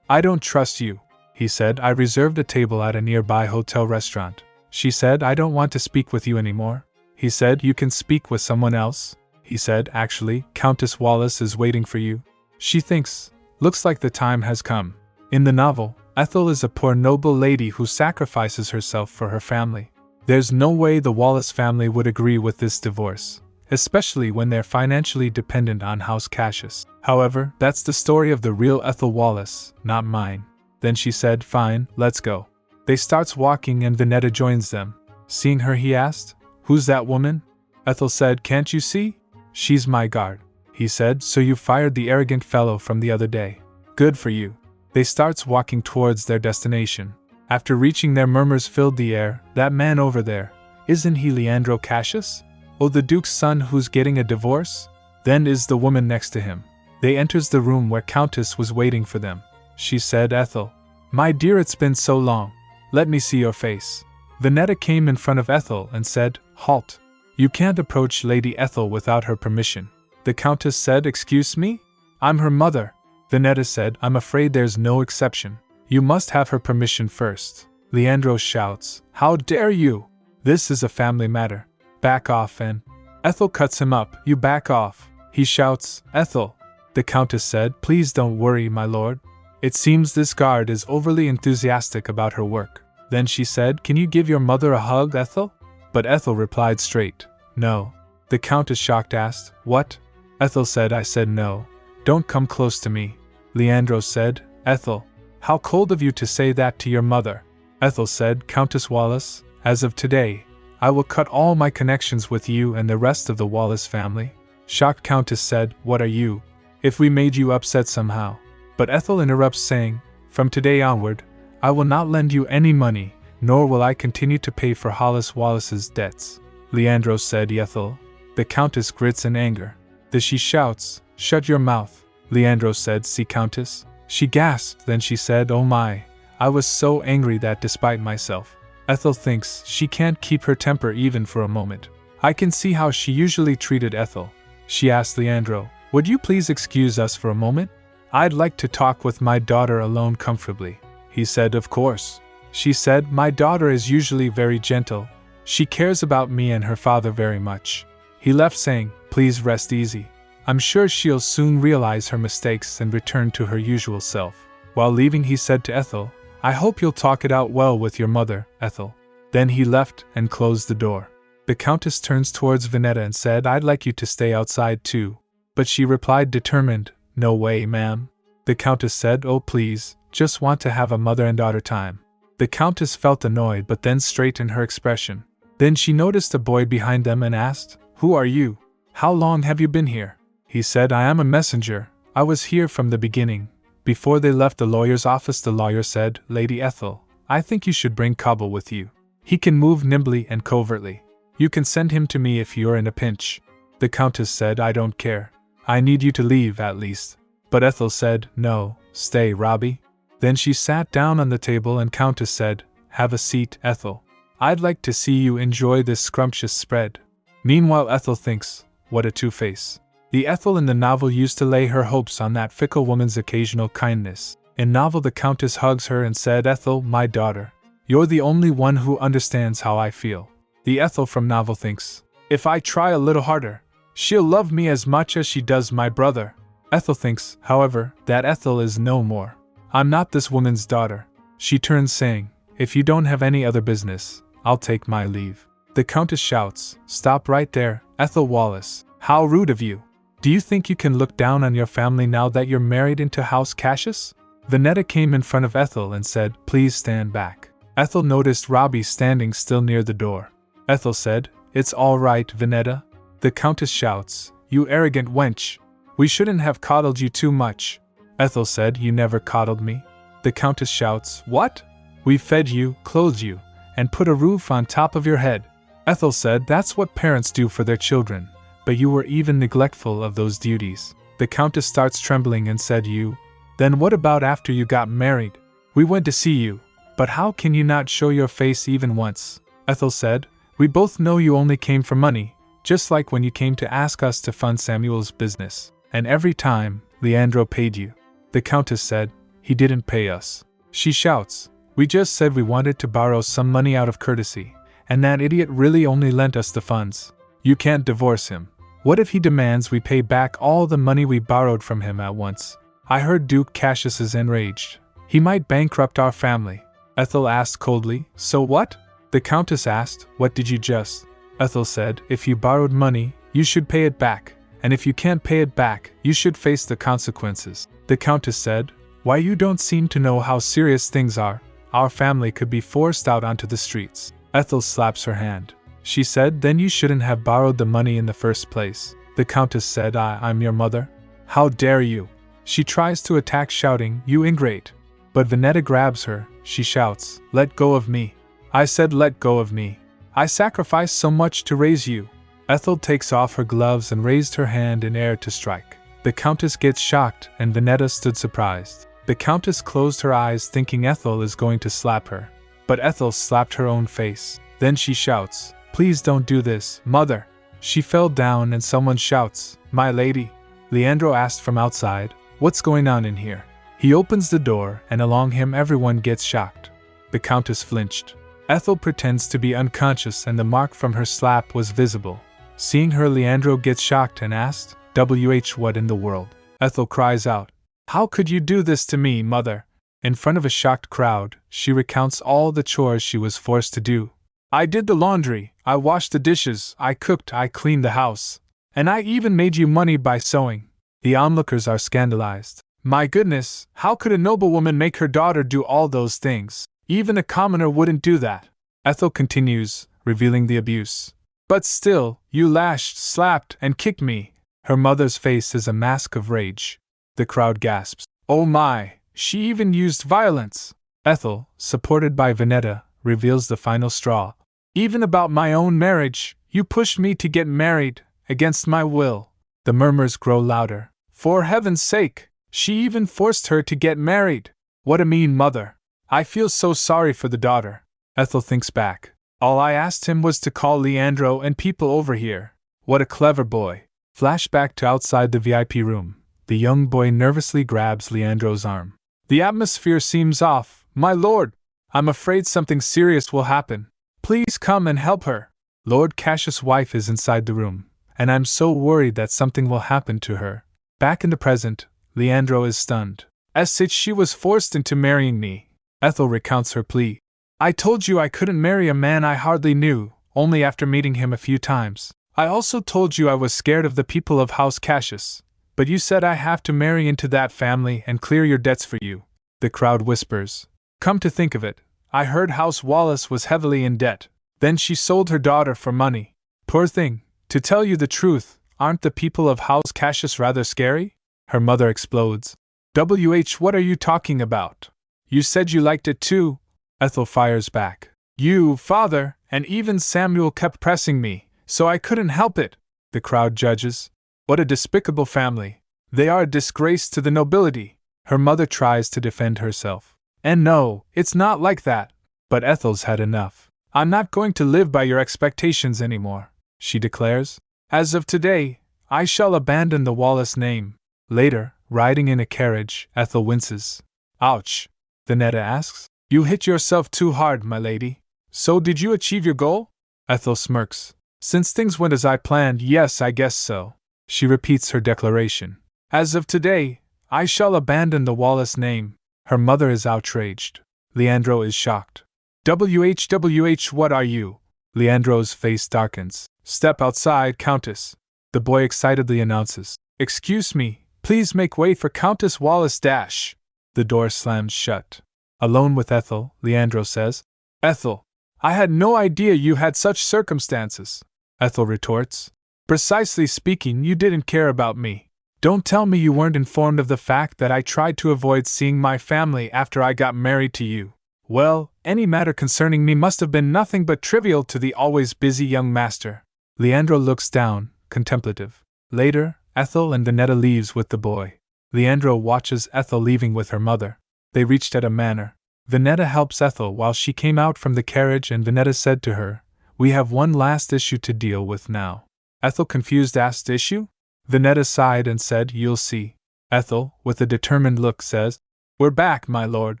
I don't trust you. He said, I reserved a table at a nearby hotel restaurant. She said, I don't want to speak with you anymore. He said, You can speak with someone else. He said, Actually, Countess Wallace is waiting for you. She thinks, Looks like the time has come. In the novel, Ethel is a poor noble lady who sacrifices herself for her family. There's no way the Wallace family would agree with this divorce, especially when they're financially dependent on House Cassius. However, that's the story of the real Ethel Wallace, not mine. Then she said, Fine, let's go. They starts walking and Venetta joins them. Seeing her, he asked, Who's that woman? Ethel said, Can't you see? She's my guard. He said, So you fired the arrogant fellow from the other day. Good for you. They starts walking towards their destination. After reaching there, murmurs filled the air. That man over there, isn't he Leandro Cassius? Oh, the Duke's son who's getting a divorce? Then is the woman next to him. They enters the room where Countess was waiting for them. She said, Ethel, my dear, it's been so long. Let me see your face. Venetta came in front of Ethel and said, Halt. You can't approach Lady Ethel without her permission. The Countess said, Excuse me? I'm her mother. Venetta said, I'm afraid there's no exception. You must have her permission first. Leandro shouts, How dare you? This is a family matter. Back off. And Ethel cuts him up. You back off. He shouts, Ethel. The Countess said, Please don't worry, my lord. It seems this guard is overly enthusiastic about her work. Then she said, Can you give your mother a hug, Ethel? But Ethel replied straight, No. The Countess, shocked, asked, What? Ethel said, I said no. Don't come close to me. Leandro said, Ethel, how cold of you to say that to your mother. Ethel said, Countess Wallace, as of today, I will cut all my connections with you and the rest of the Wallace family. Shocked Countess said, What are you? If we made you upset somehow. But Ethel interrupts saying, From today onward, I will not lend you any money, nor will I continue to pay for Hollis Wallace's debts. Leandro said, Ethel. The Countess grits in anger. Then she shouts, Shut your mouth. Leandro said, See, Countess? She gasped, then she said, Oh my, I was so angry that despite myself. Ethel thinks she can't keep her temper even for a moment. I can see how she usually treated Ethel. She asked Leandro, Would you please excuse us for a moment? I'd like to talk with my daughter alone comfortably. He said, Of course. She said, My daughter is usually very gentle. She cares about me and her father very much. He left saying, Please rest easy. I'm sure she'll soon realize her mistakes and return to her usual self. While leaving, he said to Ethel, I hope you'll talk it out well with your mother, Ethel. Then he left and closed the door. The Countess turns towards Vinetta and said, I'd like you to stay outside too. But she replied determined, No way, ma'am. The Countess said, Oh please, just want to have a mother and daughter time. The Countess felt annoyed but then straightened her expression. Then she noticed a boy behind them and asked, Who are you? How long have you been here? He said, I am a messenger. I was here from the beginning. Before they left the lawyer's office, the lawyer said, Lady Ethel, I think you should bring Cobble with you. He can move nimbly and covertly. You can send him to me if you're in a pinch. The Countess said, I don't care. I need you to leave at least. But Ethel said, No, stay, Robbie. Then she sat down on the table and Countess said, Have a seat, Ethel. I'd like to see you enjoy this scrumptious spread. Meanwhile, Ethel thinks, What a two-face. The Ethel in the novel used to lay her hopes on that fickle woman's occasional kindness. In novel, the Countess hugs her and said, Ethel, my daughter, you're the only one who understands how I feel. The Ethel from novel thinks, If I try a little harder, she'll love me as much as she does my brother. Ethel thinks, however, that Ethel is no more. I'm not this woman's daughter. She turns saying, If you don't have any other business, I'll take my leave. The Countess shouts, Stop right there, Ethel Wallace. How rude of you. Do you think you can look down on your family now that you're married into House Cassius? Vinetta came in front of Ethel and said, Please stand back. Ethel noticed Robbie standing still near the door. Ethel said, It's all right, Vinetta. The Countess shouts, You arrogant wench. We shouldn't have coddled you too much. Ethel said, You never coddled me. The Countess shouts, What? We fed you, clothed you, and put a roof on top of your head. Ethel said, That's what parents do for their children. But you were even neglectful of those duties. The Countess starts trembling and said, You? Then what about after you got married? We went to see you, but how can you not show your face even once? Ethel said, We both know you only came for money, just like when you came to ask us to fund Samuel's business. And every time, Leandro paid you. The Countess said, He didn't pay us. She shouts, We just said we wanted to borrow some money out of courtesy, and that idiot really only lent us the funds. You can't divorce him. What if he demands we pay back all the money we borrowed from him at once? I heard Duke Cassius is enraged. He might bankrupt our family. Ethel asked coldly, So what? The Countess asked, What did you just? Ethel said, If you borrowed money, you should pay it back, and if you can't pay it back, you should face the consequences. The Countess said, Why, you don't seem to know how serious things are. Our family could be forced out onto the streets. Ethel slaps her hand. She said, Then you shouldn't have borrowed the money in the first place. The Countess said, I'm your mother? How dare you? She tries to attack, shouting, You ingrate. But Vinetta grabs her. She shouts, Let go of me. I said let go of me. I sacrificed so much to raise you. Ethel takes off her gloves and raised her hand in air to strike. The Countess gets shocked and Vinetta stood surprised. The Countess closed her eyes thinking Ethel is going to slap her. But Ethel slapped her own face. Then she shouts, Please don't do this, mother. She fell down and someone shouts, My lady. Leandro asked from outside, What's going on in here? He opens the door and along him everyone gets shocked. The Countess flinched. Ethel pretends to be unconscious and the mark from her slap was visible. Seeing her, Leandro gets shocked and asked, What in the world? Ethel cries out, How could you do this to me, mother? In front of a shocked crowd, she recounts all the chores she was forced to do. I did the laundry, I washed the dishes, I cooked, I cleaned the house. And I even made you money by sewing. The onlookers are scandalized. My goodness, how could a noblewoman make her daughter do all those things? Even a commoner wouldn't do that. Ethel continues, revealing the abuse. But still, you lashed, slapped, and kicked me. Her mother's face is a mask of rage. The crowd gasps. Oh my, she even used violence. Ethel, supported by Vinetta, reveals the final straw. Even about my own marriage, you pushed me to get married, against my will. The murmurs grow louder. For heaven's sake, she even forced her to get married. What a mean mother. I feel so sorry for the daughter. Ethel thinks back. All I asked him was to call Leandro and people over here. What a clever boy. Flashback to outside the VIP room. The young boy nervously grabs Leandro's arm. The atmosphere seems off, my lord. I'm afraid something serious will happen. Please come and help her. Lord Cassius' wife is inside the room, and I'm so worried that something will happen to her. Back in the present, Leandro is stunned. As if she was forced into marrying me. Ethel recounts her plea. I told you I couldn't marry a man I hardly knew, only after meeting him a few times. I also told you I was scared of the people of House Cassius, but you said I have to marry into that family and clear your debts for you. The crowd whispers. Come to think of it, I heard House Wallace was heavily in debt. Then she sold her daughter for money. Poor thing. To tell you the truth, aren't the people of House Cassius rather scary? Her mother explodes. What are you talking about? You said you liked it too. Ethel fires back. You, father, and even Samuel kept pressing me, so I couldn't help it. The crowd judges. What a despicable family. They are a disgrace to the nobility. Her mother tries to defend herself. And no, it's not like that. But Ethel's had enough. I'm not going to live by your expectations anymore, she declares. As of today, I shall abandon the Wallace name. Later, riding in a carriage, Ethel winces. Ouch. Venetta asks. You hit yourself too hard, my lady. So did you achieve your goal? Ethel smirks. Since things went as I planned, yes, I guess so. She repeats her declaration. As of today, I shall abandon the Wallace name. Her mother is outraged. Leandro is shocked. What are you? Leandro's face darkens. Step outside, Countess. The boy excitedly announces. Excuse me, please make way for Countess Wallace dash. The door slams shut. Alone with Ethel, Leandro says. Ethel, I had no idea you had such circumstances. Ethel retorts. Precisely speaking, you didn't care about me. Don't tell me you weren't informed of the fact that I tried to avoid seeing my family after I got married to you. Well, any matter concerning me must have been nothing but trivial to the always busy young master. Leandro looks down, contemplative. Later, Ethel and Venetta leaves with the boy. Leandro watches Ethel leaving with her mother. They reached at a manor. Venetta helps Ethel while she came out from the carriage, and Venetta said to her, We have one last issue to deal with now. Ethel, confused, asked, Issue? Venetta sighed and said, You'll see. Ethel, with a determined look, says, We're back, my lord.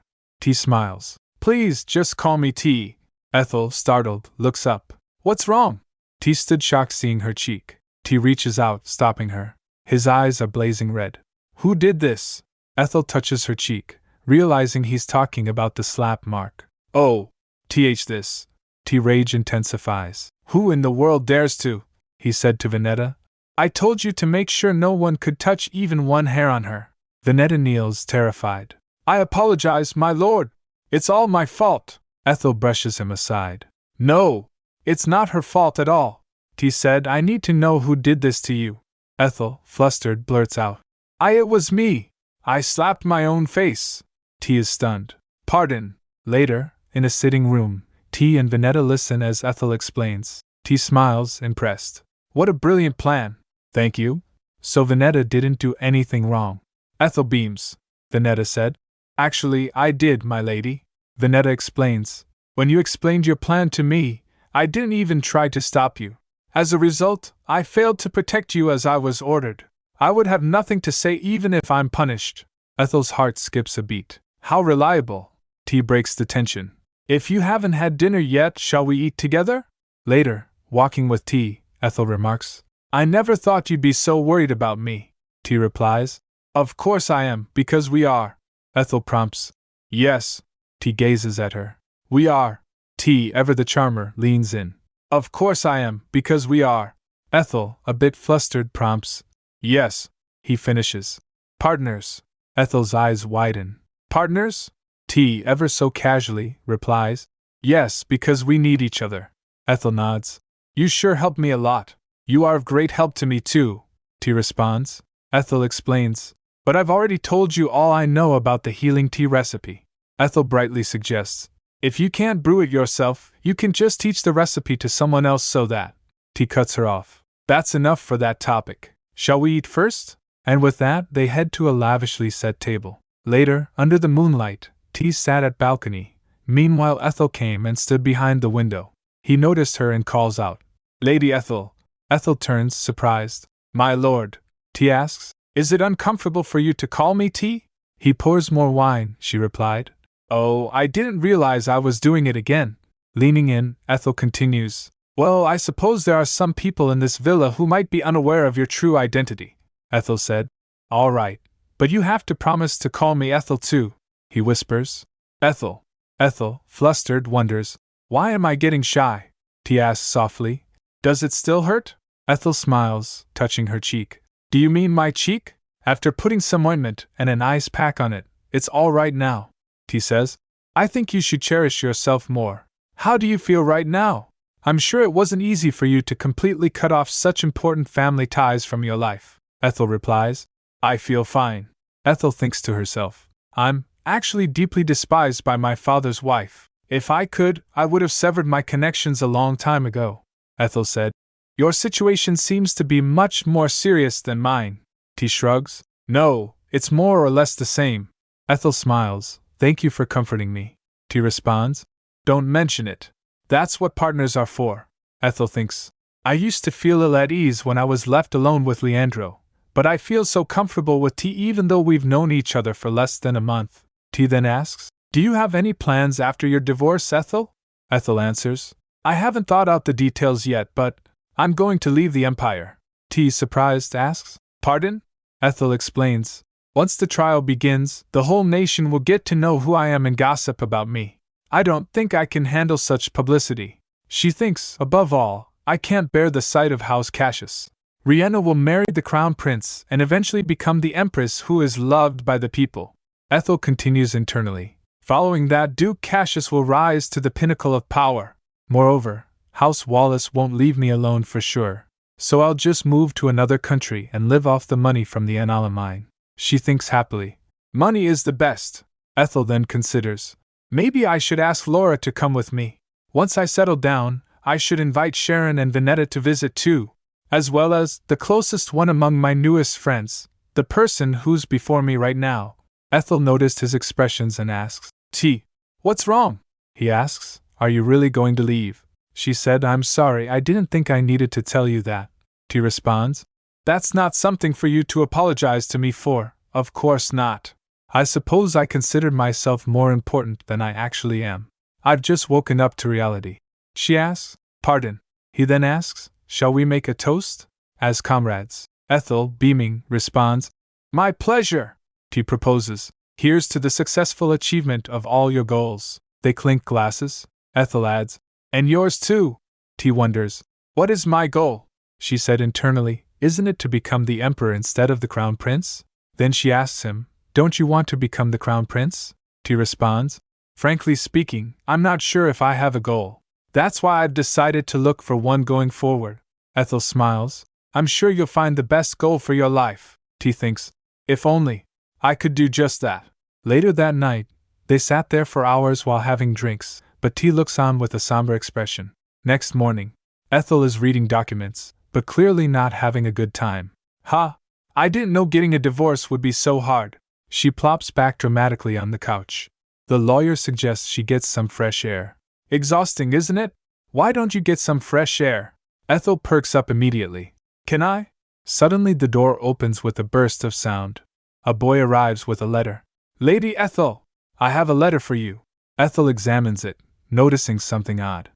T smiles. Please, just call me T. Ethel, startled, looks up. What's wrong? T stood shocked, seeing her cheek. T reaches out, stopping her. His eyes are blazing red. Who did this? Ethel touches her cheek, realizing he's talking about the slap mark. Oh, this. T rage intensifies. Who in the world dares to? He said to Venetta. I told you to make sure no one could touch even one hair on her. Venetta kneels, terrified. I apologize, my lord. It's all my fault. Ethel brushes him aside. No, it's not her fault at all. T said, I need to know who did this to you. Ethel, flustered, blurts out. It was me. I slapped my own face. T is stunned. Pardon. Later, in a sitting room, T and Venetta listen as Ethel explains. T smiles, impressed. What a brilliant plan. Thank you. So Venetta didn't do anything wrong. Ethel beams. Venetta said. Actually, I did, my lady. Venetta explains. When you explained your plan to me, I didn't even try to stop you. As a result, I failed to protect you as I was ordered. I would have nothing to say even if I'm punished. Ethel's heart skips a beat. How reliable. T breaks the tension. If you haven't had dinner yet, shall we eat together? Later, walking with T, Ethel remarks. I never thought you'd be so worried about me. T replies. Of course I am, because we are. Ethel prompts. Yes. T gazes at her. We are. T, ever the charmer, leans in. Of course I am, because we are. Ethel, a bit flustered, prompts. Yes. He finishes. Partners. Ethel's eyes widen. Partners? T, ever so casually, replies. Yes, because we need each other. Ethel nods. You sure helped me a lot. You are of great help to me too. T responds. Ethel explains. But I've already told you all I know about the healing tea recipe. Ethel brightly suggests. If you can't brew it yourself, you can just teach the recipe to someone else so that. T cuts her off. That's enough for that topic. Shall we eat first? And with that, they head to a lavishly set table. Later, under the moonlight, T sat at balcony. Meanwhile, Ethel came and stood behind the window. He noticed her and calls out, Lady Ethel. Ethel turns, surprised. My lord, T asks, is it uncomfortable for you to call me T? He pours more wine, she replied. Oh, I didn't realize I was doing it again. Leaning in, Ethel continues. Well, I suppose there are some people in this villa who might be unaware of your true identity, Ethel said. All right, but you have to promise to call me Ethel too, he whispers. Ethel. Ethel, flustered, wonders, why am I getting shy? T asks softly. Does it still hurt? Ethel smiles, touching her cheek. Do you mean my cheek? After putting some ointment and an ice pack on it, it's all right now, T says. I think you should cherish yourself more. How do you feel right now? I'm sure it wasn't easy for you to completely cut off such important family ties from your life, Ethel replies. I feel fine. Ethel thinks to herself. I'm actually deeply despised by my father's wife. If I could, I would have severed my connections a long time ago, Ethel said. Your situation seems to be much more serious than mine. T shrugs. No, it's more or less the same. Ethel smiles. Thank you for comforting me. T responds. Don't mention it. That's what partners are for, Ethel thinks. I used to feel ill at ease when I was left alone with Leandro, but I feel so comfortable with T even though we've known each other for less than a month. T then asks, do you have any plans after your divorce, Ethel? Ethel answers, I haven't thought out the details yet, but I'm going to leave the Empire. T, surprised, asks, pardon? Ethel explains, once the trial begins, the whole nation will get to know who I am and gossip about me. I don't think I can handle such publicity. She thinks, above all, I can't bear the sight of House Cassius. Riena will marry the crown prince and eventually become the empress who is loved by the people. Ethel continues internally. Following that, Duke Cassius will rise to the pinnacle of power. Moreover, House Wallace won't leave me alone for sure. So I'll just move to another country and live off the money from the Anala mine. She thinks happily. Money is the best. Ethel then considers. Maybe I should ask Laura to come with me. Once I settle down, I should invite Sharon and Vanetta to visit too, as well as the closest one among my newest friends, the person who's before me right now. Ethel noticed his expressions and asks, T, what's wrong? He asks, are you really going to leave? She said, I'm sorry, I didn't think I needed to tell you that. T responds, that's not something for you to apologize to me for, of course not. I suppose I considered myself more important than I actually am. I've just woken up to reality. She asks, pardon. He then asks, shall we make a toast? As comrades. Ethel, beaming, responds, my pleasure. T proposes, here's to the successful achievement of all your goals. They clink glasses. Ethel adds, and yours too. T wonders, what is my goal? She said internally, isn't it to become the emperor instead of the crown prince? Then she asks him, don't you want to become the crown prince? T responds, frankly speaking, I'm not sure if I have a goal. That's why I've decided to look for one going forward. Ethel smiles, I'm sure you'll find the best goal for your life. T thinks, if only I could do just that. Later that night, they sat there for hours while having drinks, but T looks on with a somber expression. Next morning, Ethel is reading documents, but clearly not having a good time. I didn't know getting a divorce would be so hard. She plops back dramatically on the couch. The lawyer suggests she gets some fresh air. Exhausting, isn't it? Why don't you get some fresh air? Ethel perks up immediately. Can I? Suddenly the door opens with a burst of sound. A boy arrives with a letter. Lady Ethel, I have a letter for you. Ethel examines it, noticing something odd.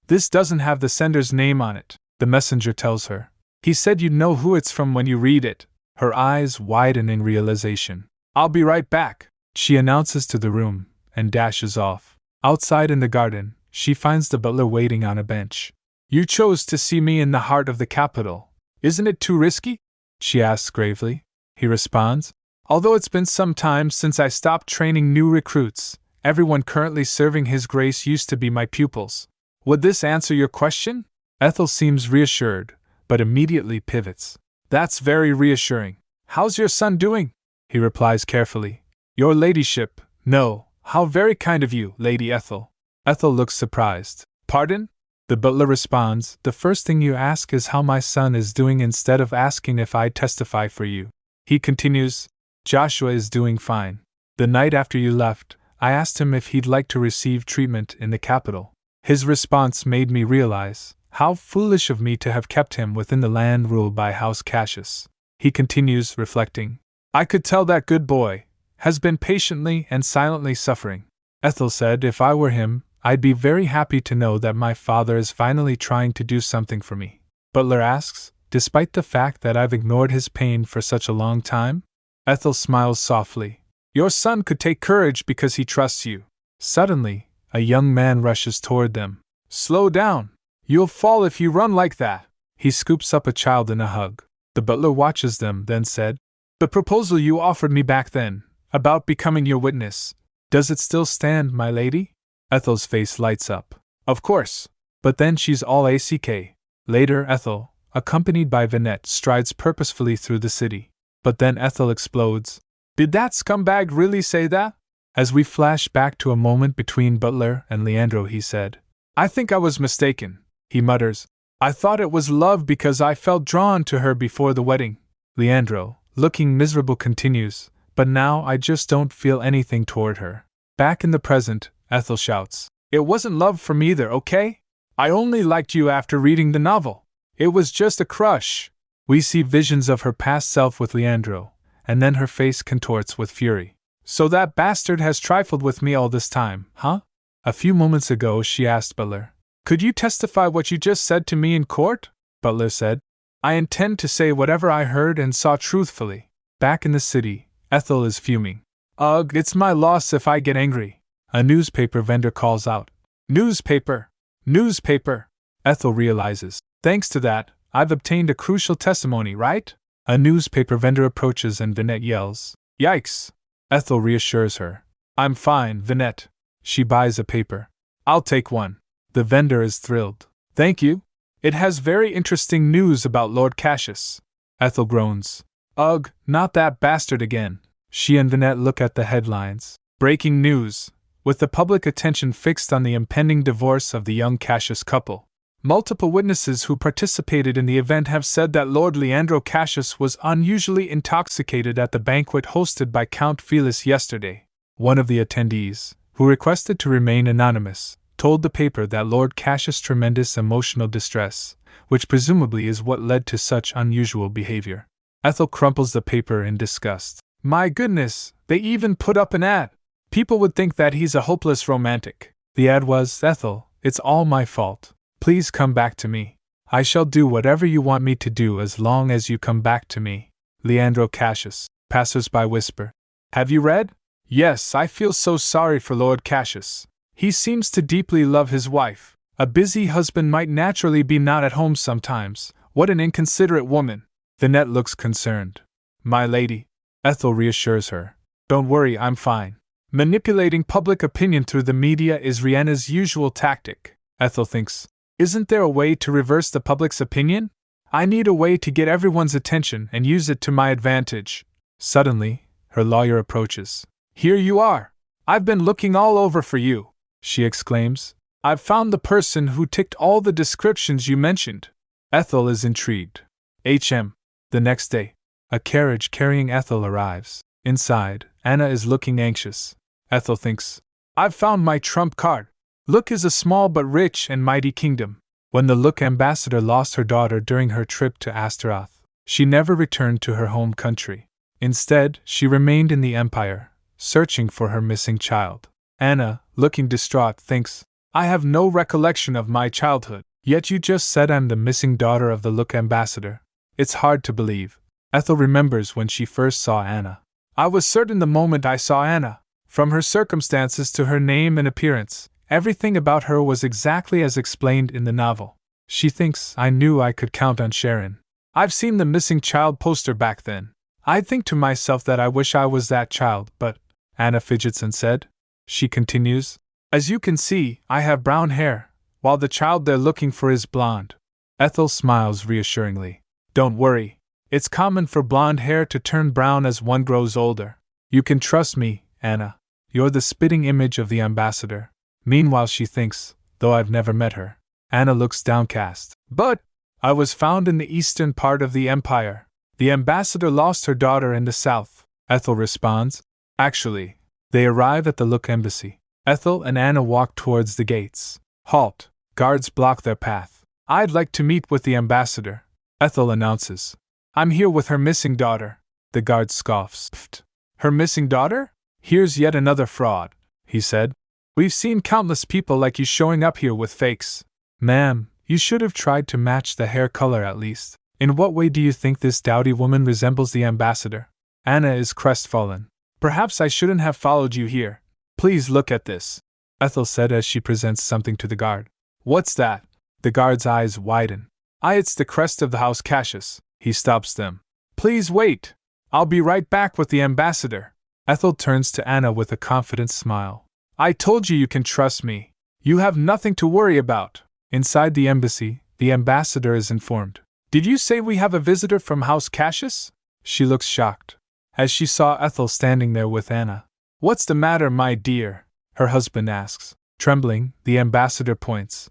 This doesn't have the sender's name on it, the messenger tells her. He said you'd know who it's from when you read it. Her eyes widen in realization. I'll be right back, she announces to the room, and dashes off. Outside in the garden, she finds the butler waiting on a bench. You chose to see me in the heart of the capital. Isn't it too risky? She asks gravely. He responds, although it's been some time since I stopped training new recruits, everyone currently serving His Grace used to be my pupils. Would this answer your question? Ethel seems reassured, but immediately pivots. That's very reassuring. How's your son doing? He replies carefully. Your ladyship, no. How very kind of you, Lady Ethel. Ethel looks surprised. Pardon? The butler responds, the first thing you ask is how my son is doing instead of asking if I testify for you. He continues, Joshua is doing fine. The night after you left, I asked him if he'd like to receive treatment in the capital. His response made me realize How foolish of me to have kept him within the land ruled by House Cassius. He continues, reflecting. I could tell that good boy has been patiently and silently suffering. Ethel said, if I were him, I'd be very happy to know that my father is finally trying to do something for me. Butler asks, despite the fact that I've ignored his pain for such a long time? Ethel smiles softly. Your son could take courage because he trusts you. Suddenly, a young man rushes toward them. Slow down. You'll fall if you run like that. He scoops up a child in a hug. The butler watches them, then said, the proposal you offered me back then, about becoming your witness, does it still stand, my lady? Ethel's face lights up. Of course. But then she's all ACK. Later, Ethel, accompanied by Vinette, strides purposefully through the city. But then Ethel explodes. Did that scumbag really say that? As we flash back to a moment between Butler and Leandro, he said, I think I was mistaken. He mutters, I thought it was love because I felt drawn to her before the wedding. Leandro, looking miserable, continues, but now I just don't feel anything toward her. Back in the present, Ethel shouts, it wasn't love from either, okay? I only liked you after reading the novel. It was just a crush. We see visions of her past self with Leandro, and then her face contorts with fury. So that bastard has trifled with me all this time, huh? A few moments ago she asked Butler, could you testify what you just said to me in court? Butler said, I intend to say whatever I heard and saw truthfully. Back in the city, Ethel is fuming. Ugh, it's my loss if I get angry. A newspaper vendor calls out. Newspaper! Newspaper! Ethel realizes. Thanks to that, I've obtained a crucial testimony, right? A newspaper vendor approaches and Vinette yells. Yikes! Ethel reassures her. I'm fine, Vinette. She buys a paper. I'll take one. The vendor is thrilled. Thank you. It has very interesting news about Lord Cassius. Ethel groans. Ugh, not that bastard again. She and Vinette look at the headlines. Breaking news. With the public attention fixed on the impending divorce of the young Cassius couple. Multiple witnesses who participated in the event have said that Lord Leandro Cassius was unusually intoxicated at the banquet hosted by Count Felix yesterday. One of the attendees, who requested to remain anonymous, told the paper that Lord Cassius' tremendous emotional distress, which presumably is what led to such unusual behavior. Ethel crumples the paper in disgust. My goodness, they even put up an ad. People would think that he's a hopeless romantic. The ad was, Ethel, it's all my fault. Please come back to me. I shall do whatever you want me to do as long as you come back to me. Leandro Cassius. Passers-by whisper. Have you read? Yes, I feel so sorry for Lord Cassius. He seems to deeply love his wife. A busy husband might naturally be not at home sometimes. What an inconsiderate woman. Vinette looks concerned. My lady. Ethel reassures her. Don't worry, I'm fine. Manipulating public opinion through the media is Riena's usual tactic. Ethel thinks. Isn't there a way to reverse the public's opinion? I need a way to get everyone's attention and use it to my advantage. Suddenly, her lawyer approaches. Here you are. I've been looking all over for you, she exclaims. I've found the person who ticked all the descriptions you mentioned. Ethel is intrigued. The next day, a carriage carrying Ethel arrives. Inside, Anna is looking anxious. Ethel thinks, I've found my trump card. Look is a small but rich and mighty kingdom. When the Look ambassador lost her daughter during her trip to Astaroth, she never returned to her home country. Instead, she remained in the Empire, searching for her missing child. Anna, looking distraught, thinks, I have no recollection of my childhood, yet you just said I'm the missing daughter of the Look ambassador. It's hard to believe. Ethel remembers when she first saw Anna. I was certain the moment I saw Anna. From her circumstances to her name and appearance, everything about her was exactly as explained in the novel. She thinks I knew I could count on Sharon. I've seen the missing child poster back then. I think to myself that I wish I was that child, but, Anna fidgets and said. She continues, as you can see, I have brown hair, while the child they're looking for is blonde. Ethel smiles reassuringly. Don't worry. It's common for blonde hair to turn brown as one grows older. You can trust me, Anna. You're the spitting image of the ambassador. Meanwhile she thinks, though I've never met her. Anna looks downcast. But, I was found in the eastern part of the empire. The ambassador lost her daughter in the south. Ethel responds. Actually, they arrive at the Look embassy. Ethel and Anna walk towards the gates. Halt! Guards block their path. I'd like to meet with the ambassador, Ethel announces. I'm here with her missing daughter. The guard scoffs. Her missing daughter? Here's yet another fraud, he said. We've seen countless people like you showing up here with fakes. Ma'am, you should have tried to match the hair color at least. In what way do you think this dowdy woman resembles the ambassador? Anna is crestfallen. Perhaps I shouldn't have followed you here. Please look at this, Ethel said as she presents something to the guard. What's that? The guard's eyes widen. It's the crest of the House Cassius. He stops them. Please wait. I'll be right back with the ambassador. Ethel turns to Anna with a confident smile. I told you can trust me. You have nothing to worry about. Inside the embassy, the ambassador is informed. Did you say we have a visitor from House Cassius? She looks shocked, as she saw Ethel standing there with Anna. What's the matter, my dear? Her husband asks. Trembling, the ambassador points.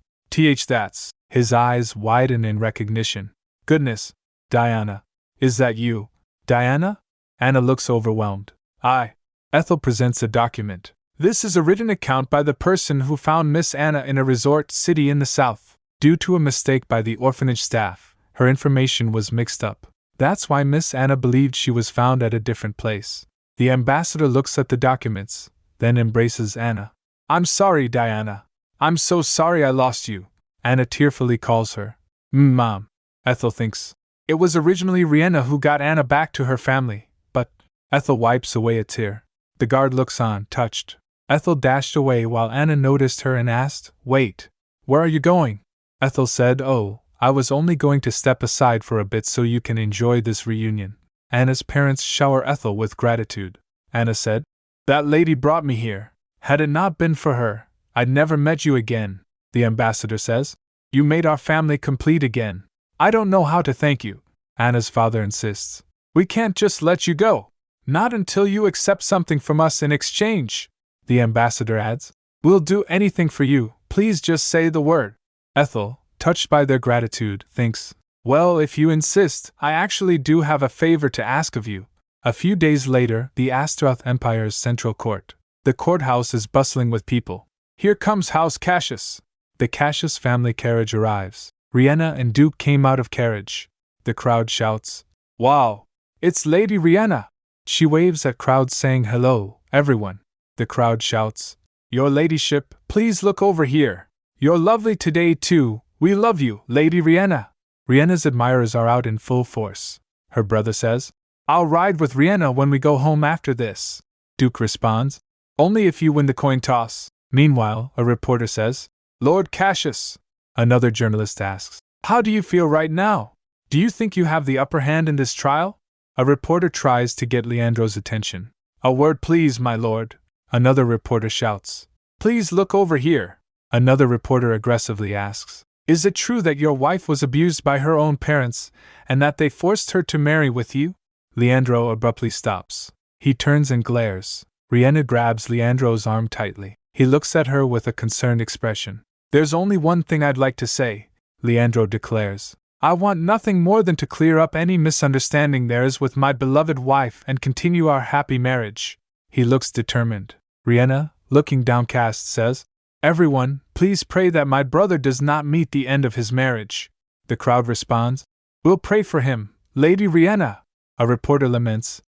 That's. His eyes widen in recognition. Goodness, Diana. Is that you? Diana? Anna looks overwhelmed. Ethel presents a document. This is a written account by the person who found Miss Anna in a resort city in the south. Due to a mistake by the orphanage staff, her information was mixed up. That's why Miss Anna believed she was found at a different place. The ambassador looks at the documents, then embraces Anna. I'm sorry, Diana. I'm so sorry I lost you. Anna tearfully calls her. Mom. Ethel thinks. It was originally Riena who got Anna back to her family, but Ethel wipes away a tear. The guard looks on, touched. Ethel dashed away while Anna noticed her and asked, Wait, where are you going? Ethel said, Oh, I was only going to step aside for a bit so you can enjoy this reunion. Anna's parents shower Ethel with gratitude. Anna said, That lady brought me here. Had it not been for her, I'd never met you again. The ambassador says, You made our family complete again. I don't know how to thank you. Anna's father insists. We can't just let you go. Not until you accept something from us in exchange. The ambassador adds, We'll do anything for you, please just say the word. Ethel, touched by their gratitude, thinks, Well, if you insist, I actually do have a favor to ask of you. A few days later, the Astaroth Empire's central court. The courthouse is bustling with people. Here comes House Cassius. The Cassius family carriage arrives. Riena and Duke came out of carriage. The crowd shouts, Wow! It's Lady Riena! She waves at crowd saying hello, everyone. The crowd shouts, Your ladyship, please look over here. You're lovely today too. We love you, Lady Riena. Riena's admirers are out in full force. Her brother says, I'll ride with Riena when we go home after this. Duke responds, Only if you win the coin toss. Meanwhile, a reporter says, Lord Cassius. Another journalist asks, How do you feel right now? Do you think you have the upper hand in this trial? A reporter tries to get Leandro's attention. A word please, my lord. Another reporter shouts. Please look over here. Another reporter aggressively asks, Is it true that your wife was abused by her own parents, and that they forced her to marry with you? Leandro abruptly stops. He turns and glares. Riena grabs Leandro's arm tightly. He looks at her with a concerned expression. There's only one thing I'd like to say, Leandro declares. I want nothing more than to clear up any misunderstanding there is with my beloved wife and continue our happy marriage. He looks determined. Riena, looking downcast, says, Everyone, please pray that my brother does not meet the end of his marriage. The crowd responds, We'll pray for him, Lady Riena. A reporter laments,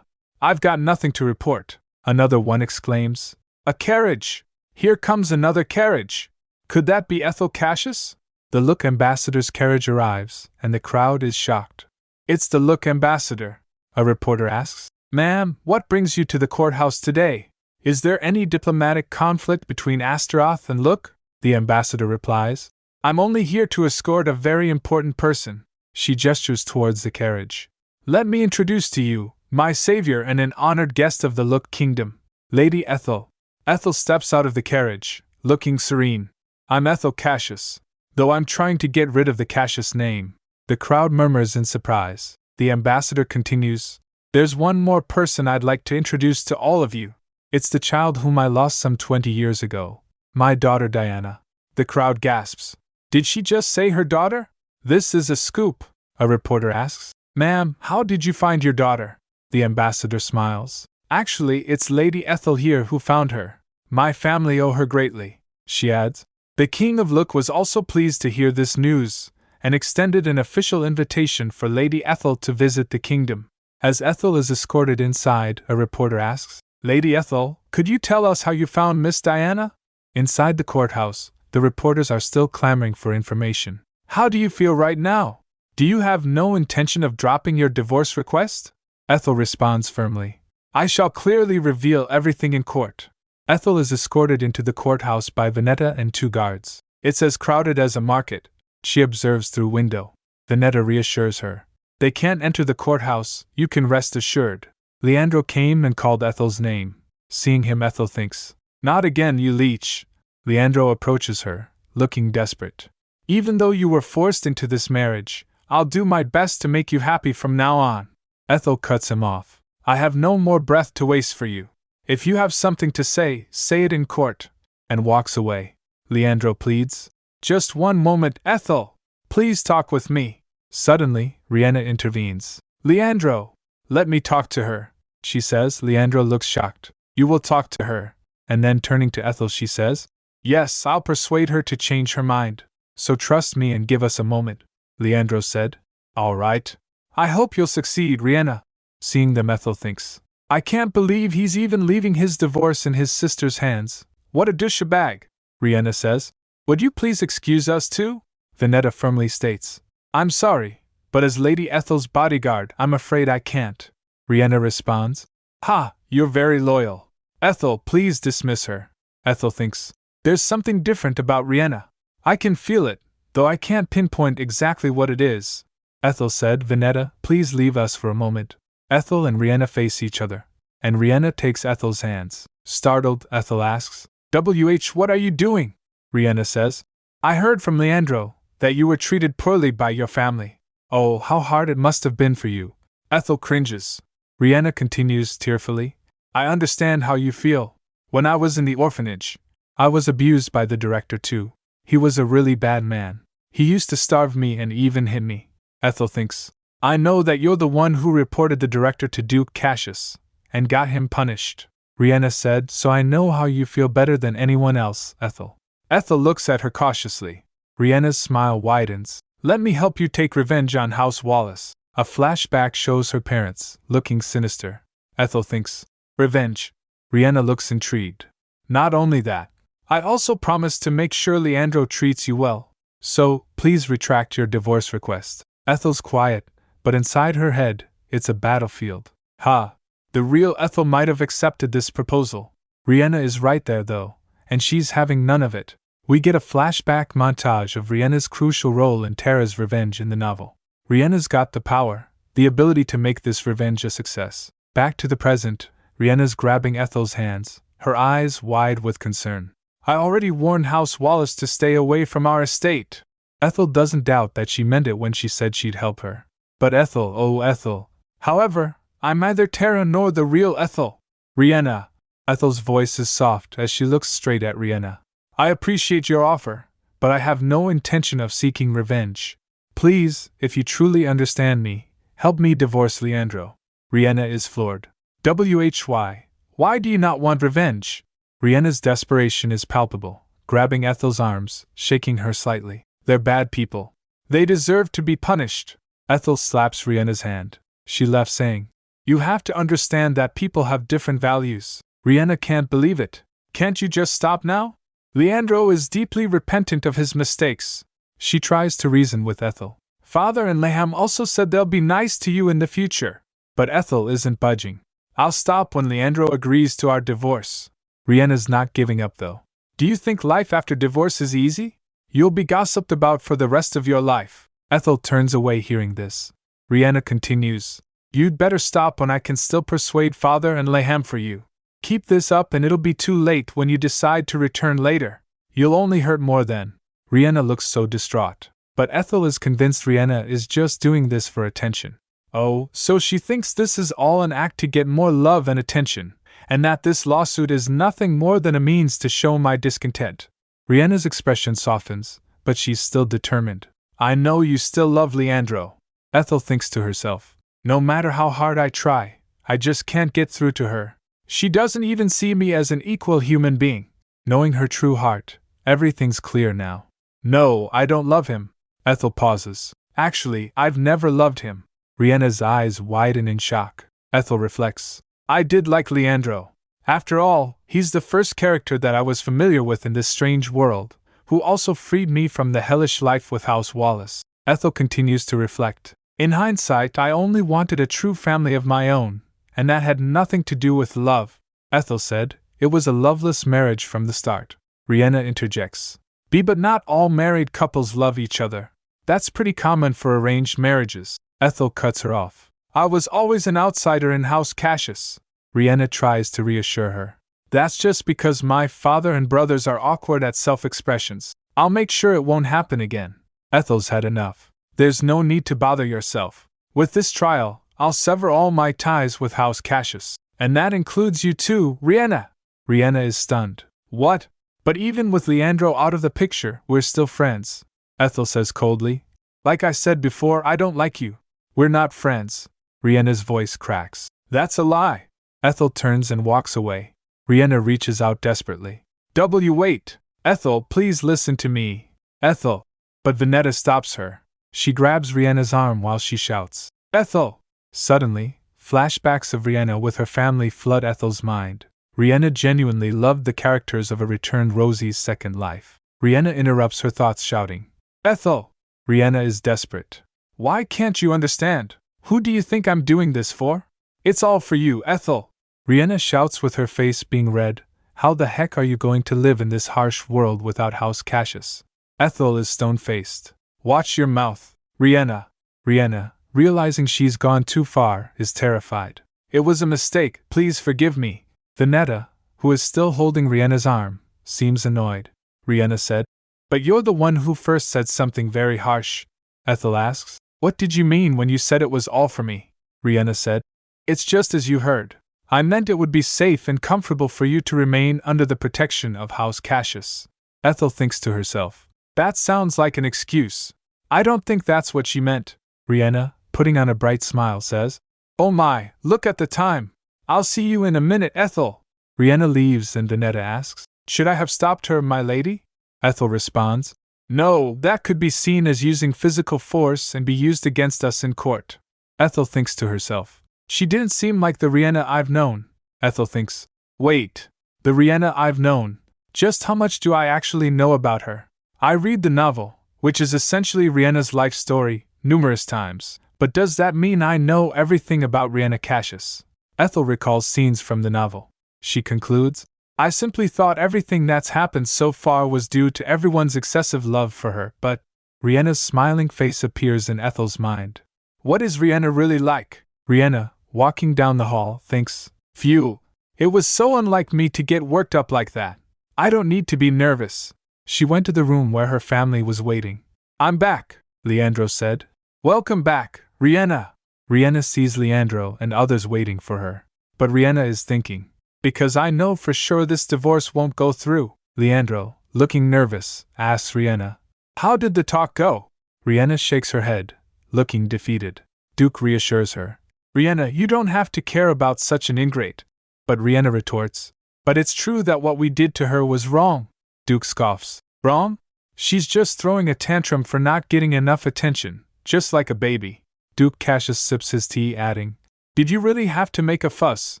I've got nothing to report. Another one exclaims, A carriage! Here comes another carriage! Could that be Ethel Cassius? The Look Ambassador's carriage arrives, and the crowd is shocked. It's the Look Ambassador, a reporter asks. Ma'am, what brings you to the courthouse today? Is there any diplomatic conflict between Astaroth and Look? The ambassador replies. I'm only here to escort a very important person. She gestures towards the carriage. Let me introduce to you, my savior and an honored guest of the Look Kingdom, Lady Ethel. Ethel steps out of the carriage, looking serene. I'm Ethel Cassius, though I'm trying to get rid of the Cassius name. The crowd murmurs in surprise. The ambassador continues, There's one more person I'd like to introduce to all of you. It's the child whom I lost some 20 years ago. My daughter Diana. The crowd gasps. Did she just say her daughter? This is a scoop, a reporter asks. Ma'am, how did you find your daughter? The ambassador smiles. Actually, it's Lady Ethel here who found her. My family owe her greatly, she adds. The King of Look was also pleased to hear this news, and extended an official invitation for Lady Ethel to visit the kingdom. As Ethel is escorted inside, a reporter asks, "Lady Ethel, could you tell us how you found Miss Diana?" Inside the courthouse, the reporters are still clamoring for information. "How do you feel right now? Do you have no intention of dropping your divorce request?" Ethel responds firmly, "I shall clearly reveal everything in court." Ethel is escorted into the courthouse by Venetta and 2 guards. "It's as crowded as a market," she observes through window. Venetta reassures her. "They can't enter the courthouse, you can rest assured." Leandro came and called Ethel's name. Seeing him, Ethel thinks, "Not again, you leech." Leandro approaches her, looking desperate. "Even though you were forced into this marriage, I'll do my best to make you happy from now on." Ethel cuts him off. "I have no more breath to waste for you. If you have something to say it in court," and walks away. Leandro pleads, "Just one moment, Ethel! Please talk with me." Suddenly, Riena intervenes. "Leandro! Let me talk to her," she says. Leandro looks shocked. "You will talk to her?" And then turning to Ethel she says, "Yes, I'll persuade her to change her mind. So trust me and give us a moment." Leandro said, "All right. I hope you'll succeed, Riena." Seeing them, Ethel thinks, "I can't believe he's even leaving his divorce in his sister's hands. What a douchebag." Riena says, "Would you please excuse us too?" Venetta firmly states, "I'm sorry, but as Lady Ethel's bodyguard, I'm afraid I can't." Riena responds, "Ha, you're very loyal. Ethel, please dismiss her." Ethel thinks, "There's something different about Riena. I can feel it, though I can't pinpoint exactly what it is." Ethel said, "Venetta, please leave us for a moment." Ethel and Riena face each other, and Riena takes Ethel's hands. Startled, Ethel asks, what are you doing?" Riena says, "I heard from Leandro that you were treated poorly by your family. Oh, how hard it must have been for you." Ethel cringes. Riena continues tearfully, "I understand how you feel. When I was in the orphanage, I was abused by the director too. He was a really bad man. He used to starve me and even hit me." Ethel thinks, "I know that you're the one who reported the director to Duke Cassius, and got him punished." Riena said, "So I know how you feel better than anyone else, Ethel." Ethel looks at her cautiously. Riena's smile widens. "Let me help you take revenge on House Wallace." A flashback shows her parents, looking sinister. Ethel thinks, "Revenge?" Riena looks intrigued. "Not only that, I also promise to make sure Leandro treats you well. So, please retract your divorce request." Ethel's quiet, but inside her head, it's a battlefield. Ha! The real Ethel might have accepted this proposal. Riena is right there though, and she's having none of it. We get a flashback montage of Riena's crucial role in Tara's revenge in the novel. Riena's got the power, the ability to make this revenge a success. Back to the present, Riena's grabbing Ethel's hands, her eyes wide with concern. "I already warned House Wallace to stay away from our estate." Ethel doesn't doubt that she meant it when she said she'd help her. "But Ethel, oh Ethel. However, I'm neither Tara nor the real Ethel." "Riena." Ethel's voice is soft as she looks straight at Riena. "I appreciate your offer, but I have no intention of seeking revenge. Please, if you truly understand me, help me divorce Leandro." Riena is floored. Why do you not want revenge?" Riena's desperation is palpable, grabbing Ethel's arms, shaking her slightly. "They're bad people. They deserve to be punished." Ethel slaps Riena's hand. She left saying, "You have to understand that people have different values." Riena can't believe it. "Can't you just stop now? Leandro is deeply repentant of his mistakes." She tries to reason with Ethel. "Father and Leham also said they'll be nice to you in the future." But Ethel isn't budging. "I'll stop when Leandro agrees to our divorce." Riena's not giving up though. "Do you think life after divorce is easy? You'll be gossiped about for the rest of your life." Ethel turns away hearing this. Riena continues, "You'd better stop when I can still persuade Father and Leham for you. Keep this up and it'll be too late when you decide to return later. You'll only hurt more then." Riena looks so distraught. But Ethel is convinced Riena is just doing this for attention. Oh, so she thinks this is all an act to get more love and attention, and that this lawsuit is nothing more than a means to show my discontent. Riena's expression softens, but she's still determined. "I know you still love Leandro." Ethel thinks to herself, "No matter how hard I try, I just can't get through to her. She doesn't even see me as an equal human being." Knowing her true heart, Everything's clear now. No, I don't love him. Ethel pauses. Actually, I've never loved him. Riena's eyes widen in shock. Ethel reflects. I did like Leandro. After all, he's the first character that I was familiar with in this strange world, who also freed me from the hellish life with House Wallace. Ethel continues to reflect. In hindsight, I only wanted a true family of my own, and that had nothing to do with love. Ethel said, it was a loveless marriage from the start. Riena interjects. But not all married couples love each other. That's pretty common for arranged marriages. Ethel cuts her off. I was always an outsider in House Cassius. Riena tries to reassure her. That's just because my father and brothers are awkward at self-expressions. I'll make sure it won't happen again. Ethel's had enough. There's no need to bother yourself. With this trial, I'll sever all my ties with House Cassius. And that includes you too, Riena. Riena is stunned. What? But even with Leandro out of the picture, we're still friends. Ethel says coldly. Like I said before, I don't like you. We're not friends. Riena's voice cracks. That's a lie. Ethel turns and walks away. Riena reaches out desperately. Wait! Ethel, please listen to me. Ethel! But Venetta stops her. She grabs Riena's arm while she shouts. Ethel! Suddenly, flashbacks of Riena with her family flood Ethel's mind. Riena genuinely loved the characters of a returned Rosie's second life. Riena interrupts her thoughts shouting. Ethel! Riena is desperate. Why can't you understand? Who do you think I'm doing this for? It's all for you, Ethel! Riena shouts with her face being red. How the heck are you going to live in this harsh world without House Cassius? Ethel is stone-faced. Watch your mouth, Riena. Riena, realizing she's gone too far, is terrified. It was a mistake, please forgive me. Venetta, who is still holding Riena's arm, seems annoyed. Riena said. But you're the one who first said something very harsh. Ethel asks. What did you mean when you said it was all for me? Riena said. It's just as you heard. I meant it would be safe and comfortable for you to remain under the protection of House Cassius. Ethel thinks to herself. That sounds like an excuse. I don't think that's what she meant. Riena, putting on a bright smile, says. Oh my, look at the time. I'll see you in a minute, Ethel. Riena leaves and Venetta asks. Should I have stopped her, my lady? Ethel responds. No, that could be seen as using physical force and be used against us in court. Ethel thinks to herself. She didn't seem like the Riena I've known. Ethel thinks. Wait, the Riena I've known. Just how much do I actually know about her? I read the novel, which is essentially Riena's life story, numerous times, but does that mean I know everything about Riena Cassius? Ethel recalls scenes from the novel. She concludes, I simply thought everything that's happened so far was due to everyone's excessive love for her, but Riena's smiling face appears in Ethel's mind. What is Riena really like? Riena, walking down the hall, thinks, Phew, it was so unlike me to get worked up like that. I don't need to be nervous. She went to the room where her family was waiting. I'm back, Leandro said. Welcome back, Riena. Riena sees Leandro and others waiting for her. But Riena is thinking, because I know for sure this divorce won't go through. Leandro, looking nervous, asks Riena, how did the talk go? Riena shakes her head, looking defeated. Duke reassures her. Riena, you don't have to care about such an ingrate. But Riena retorts, but it's true that what we did to her was wrong. Duke scoffs. Wrong? She's just throwing a tantrum for not getting enough attention, just like a baby. Duke Cassius sips his tea, adding, did you really have to make a fuss,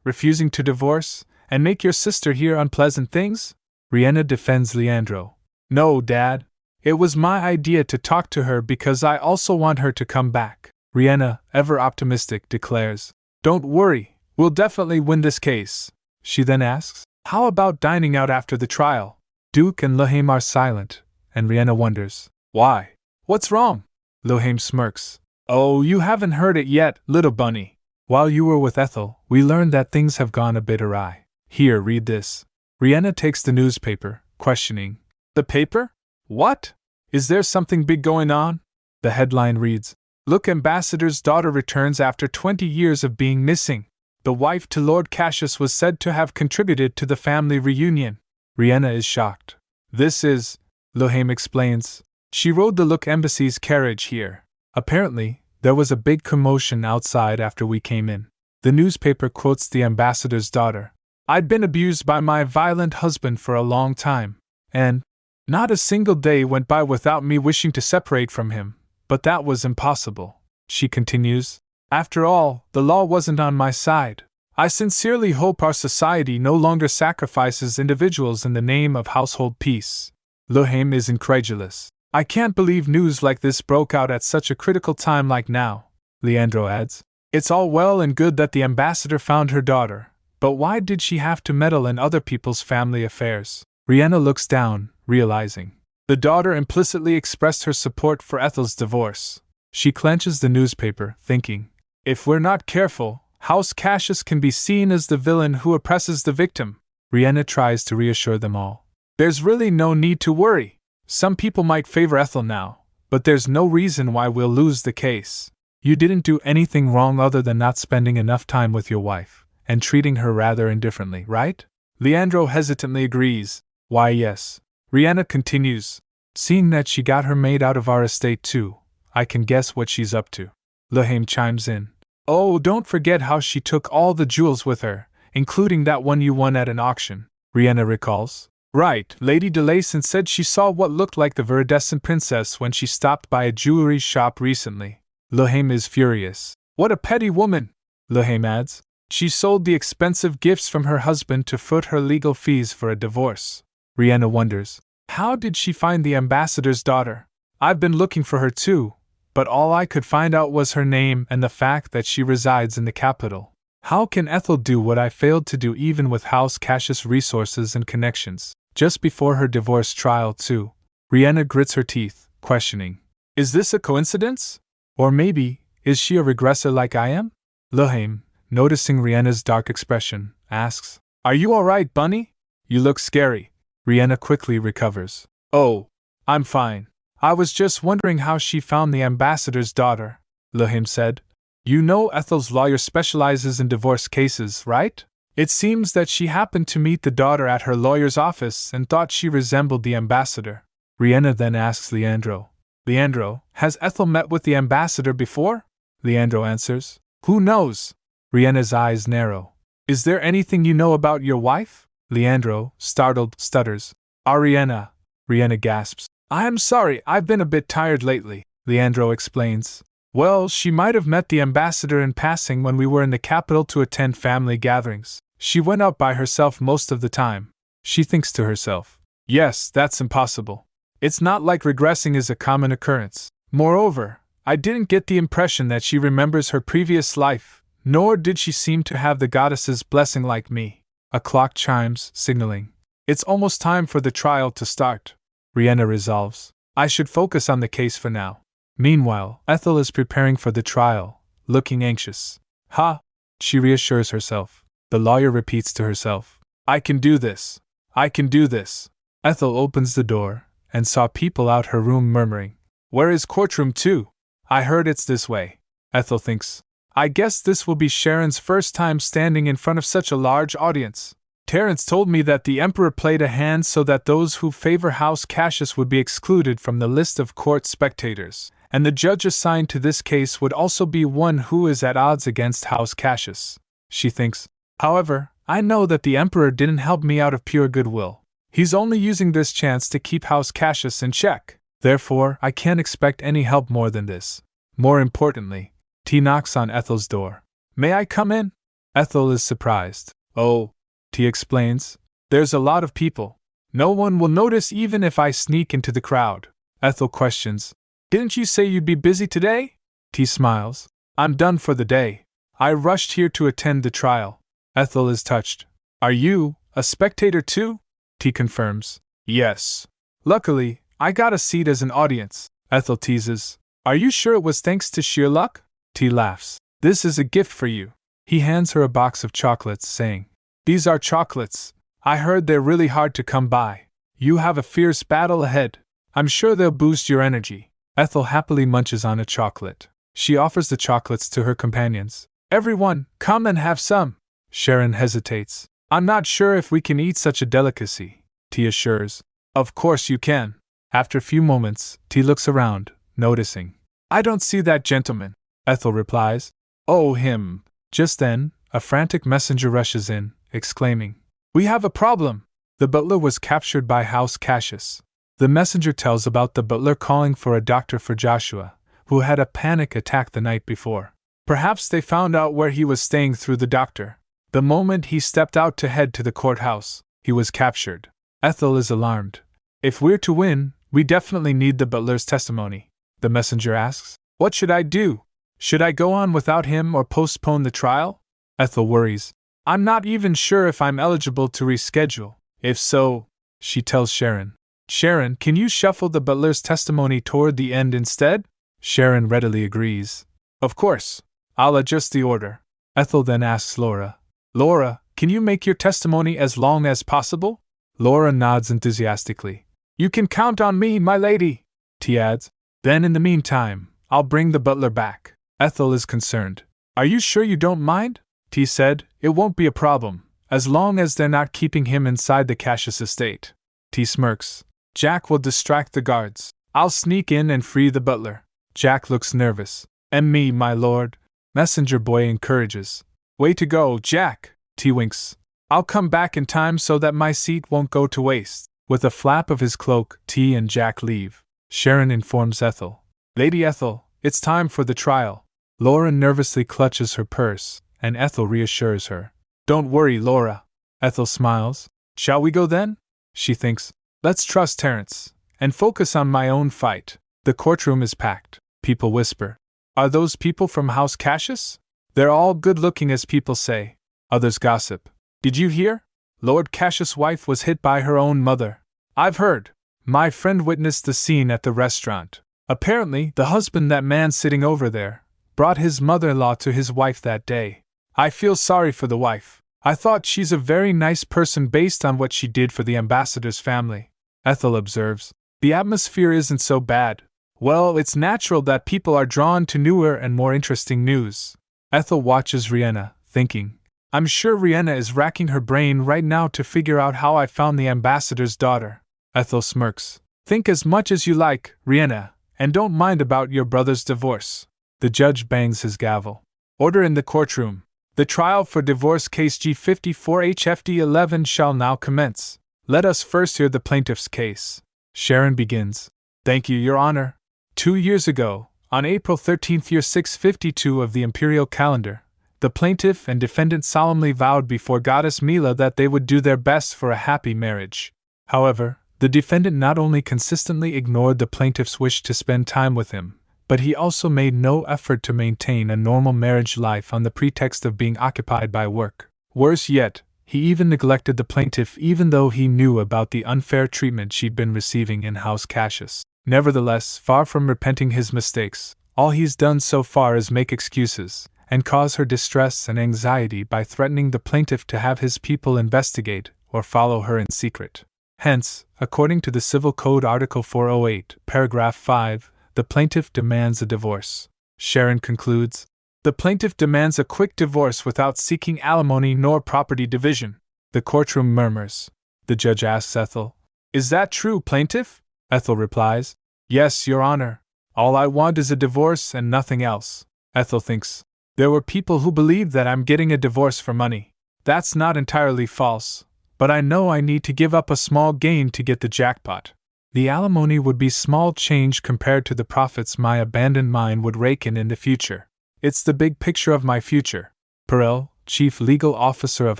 refusing to divorce, and make your sister hear unpleasant things? Riena defends Leandro. No, Dad. It was my idea to talk to her because I also want her to come back. Riena, ever optimistic, declares, don't worry, we'll definitely win this case. She then asks, how about dining out after the trial? Duke and Lehaim are silent, and Riena wonders, why? What's wrong? Lehaim smirks. Oh, you haven't heard it yet, little bunny. While you were with Ethel, we learned that things have gone a bit awry. Here, read this. Riena takes the newspaper, questioning. The paper? What? Is there something big going on? The headline reads, Look, Ambassador's daughter returns after 20 years of being missing. The wife to Lord Cassius was said to have contributed to the family reunion. Riena is shocked. This is, Lehaim explains. She rode the Look Embassy's carriage here. Apparently, there was a big commotion outside after we came in. The newspaper quotes the ambassador's daughter. I'd been abused by my violent husband for a long time, and Not a single day went by without me wishing to separate from him, but that was impossible, she continues. After all, the law wasn't on my side. I sincerely hope our society no longer sacrifices individuals in the name of household peace. Lohame is incredulous. I can't believe news like this broke out at such a critical time like now, Leandro adds. It's all well and good that the ambassador found her daughter, but why did she have to meddle in other people's family affairs? Riena looks down, realizing. The daughter implicitly expressed her support for Ethel's divorce. She clenches the newspaper, thinking, if we're not careful, House Cassius can be seen as the villain who oppresses the victim. Riena tries to reassure them all. There's really no need to worry. Some people might favor Ethel now, but there's no reason why we'll lose the case. You didn't do anything wrong other than not spending enough time with your wife, and treating her rather indifferently, right? Leandro hesitantly agrees. Why, yes. Riena continues. Seeing that she got her maid out of our estate too, I can guess what she's up to. Lohame chimes in. Oh, don't forget how she took all the jewels with her, including that one you won at an auction, Riena recalls. Right, Lady DeLayson said she saw what looked like the viridescent princess when she stopped by a jewelry shop recently. Lohame is furious. What a petty woman, Lohame adds. She sold the expensive gifts from her husband to foot her legal fees for a divorce. Riena wonders. How did she find the ambassador's daughter? I've been looking for her too, but all I could find out was her name and the fact that she resides in the capital. How can Ethel do what I failed to do even with House Cassius' resources and connections? Just before her divorce trial too. Riena grits her teeth, questioning. Is this a coincidence? Or maybe, is she a regressor like I am? Lohame, noticing Riena's dark expression, asks, Are you alright, Bunny? You look scary. Riena quickly recovers. Oh, I'm fine. I was just wondering how she found the ambassador's daughter, Lohame said. You know Ethel's lawyer specializes in divorce cases, right? It seems that she happened to meet the daughter at her lawyer's office and thought she resembled the ambassador. Riena then asks Leandro. Leandro, has Ethel met with the ambassador before? Leandro answers. Who knows? Riena's eyes narrow. Is there anything you know about your wife? Leandro, startled, stutters. Riena. Riena gasps. I am sorry, I've been a bit tired lately, Leandro explains. Well, she might have met the ambassador in passing when we were in the capital to attend family gatherings. She went out by herself most of the time. She thinks to herself. Yes, that's impossible. It's not like regressing is a common occurrence. Moreover, I didn't get the impression that she remembers her previous life, nor did she seem to have the goddess's blessing like me. A clock chimes, signaling. It's almost time for the trial to start. Riena resolves. I should focus on the case for now. Meanwhile, Ethel is preparing for the trial, looking anxious. Ha! She reassures herself. The lawyer repeats to herself. I can do this. I can do this. Ethel opens the door, and saw people out her room murmuring. Where is courtroom 2? I heard it's this way. Ethel thinks. I guess this will be Sharon's first time standing in front of such a large audience. Terence told me that the Emperor played a hand so that those who favor House Cassius would be excluded from the list of court spectators, and the judge assigned to this case would also be one who is at odds against House Cassius. She thinks. However, I know that the Emperor didn't help me out of pure goodwill. He's only using this chance to keep House Cassius in check. Therefore, I can't expect any help more than this. More importantly, T knocks on Ethel's door. May I come in? Ethel is surprised. Oh, T explains. There's a lot of people. No one will notice even if I sneak into the crowd. Ethel questions. Didn't you say you'd be busy today? T smiles. I'm done for the day. I rushed here to attend the trial. Ethel is touched. Are you a spectator too? T confirms. Yes. Luckily, I got a seat as an audience. Ethel teases. Are you sure it was thanks to sheer luck? T laughs. This is a gift for you. He hands her a box of chocolates, saying, These are chocolates. I heard they're really hard to come by. You have a fierce battle ahead. I'm sure they'll boost your energy. Ethel happily munches on a chocolate. She offers the chocolates to her companions. Everyone, come and have some. Sharon hesitates. I'm not sure if we can eat such a delicacy, T assures. Of course you can. After a few moments, T looks around, noticing. I don't see that gentleman, Ethel replies. Oh, him. Just then, a frantic messenger rushes in, exclaiming, We have a problem! The butler was captured by House Cassius. The messenger tells about the butler calling for a doctor for Joshua, who had a panic attack the night before. Perhaps they found out where he was staying through the doctor. The moment he stepped out to head to the courthouse, he was captured. Ethel is alarmed. If we're to win, we definitely need the butler's testimony. The messenger asks, "What should I do? Should I go on without him or postpone the trial?" Ethel worries. "I'm not even sure if I'm eligible to reschedule. If so," she tells Sharon. "Sharon, can you shuffle the butler's testimony toward the end instead?" Sharon readily agrees. "Of course. I'll adjust the order." Ethel then asks Laura, "Laura, can you make your testimony as long as possible?" Laura nods enthusiastically. "You can count on me, my lady," T adds. "Then in the meantime, I'll bring the butler back." Ethel is concerned. "Are you sure you don't mind?" T said. "It won't be a problem, as long as they're not keeping him inside the Cassius estate." T smirks. "Jack will distract the guards. I'll sneak in and free the butler." Jack looks nervous. "And me, my lord," Messenger Boy encourages. "Way to go, Jack," T winks. "I'll come back in time so that my seat won't go to waste." With a flap of his cloak, T and Jack leave. Sharon informs Ethel. "Lady Ethel, it's time for the trial." Laura nervously clutches her purse, and Ethel reassures her. "Don't worry, Laura." Ethel smiles. "Shall we go then?" She thinks, "Let's trust Terrence, and focus on my own fight." The courtroom is packed. People whisper. "Are those people from House Cassius? They're all good-looking as people say." Others gossip. "Did you hear? Lord Cassius' wife was hit by her own mother." "I've heard. My friend witnessed the scene at the restaurant. Apparently, the husband, that man sitting over there, brought his mother-in-law to his wife that day. I feel sorry for the wife. I thought she's a very nice person based on what she did for the ambassador's family." Ethel observes. "The atmosphere isn't so bad. Well, it's natural that people are drawn to newer and more interesting news." Ethel watches Riena, thinking, "I'm sure Riena is racking her brain right now to figure out how I found the ambassador's daughter." Ethel smirks. "Think as much as you like, Riena, and don't mind about your brother's divorce." The judge bangs his gavel. "Order in the courtroom. The trial for divorce case G54HFD11 shall now commence. Let us first hear the plaintiff's case." Sharon begins. "Thank you, Your Honor. 2 years ago, on April 13th, year 652 of the imperial calendar, the plaintiff and defendant solemnly vowed before Goddess Mila that they would do their best for a happy marriage. However, the defendant not only consistently ignored the plaintiff's wish to spend time with him, but he also made no effort to maintain a normal marriage life on the pretext of being occupied by work. Worse yet, he even neglected the plaintiff even though he knew about the unfair treatment she'd been receiving in House Cassius. Nevertheless, far from repenting his mistakes, all he's done so far is make excuses and cause her distress and anxiety by threatening the plaintiff to have his people investigate or follow her in secret. Hence, according to the Civil Code Article 408, Paragraph 5, the plaintiff demands a divorce. Sharon concludes, "The plaintiff demands a quick divorce without seeking alimony nor property division." The courtroom murmurs. The judge asks Ethel, "Is that true, plaintiff?" Ethel replies, "Yes, Your Honor. All I want is a divorce and nothing else." Ethel thinks, "There were people who believed that I'm getting a divorce for money. That's not entirely false, but I know I need to give up a small gain to get the jackpot. The alimony would be small change compared to the profits my abandoned mine would rake in the future. It's the big picture of my future." Perel, chief legal officer of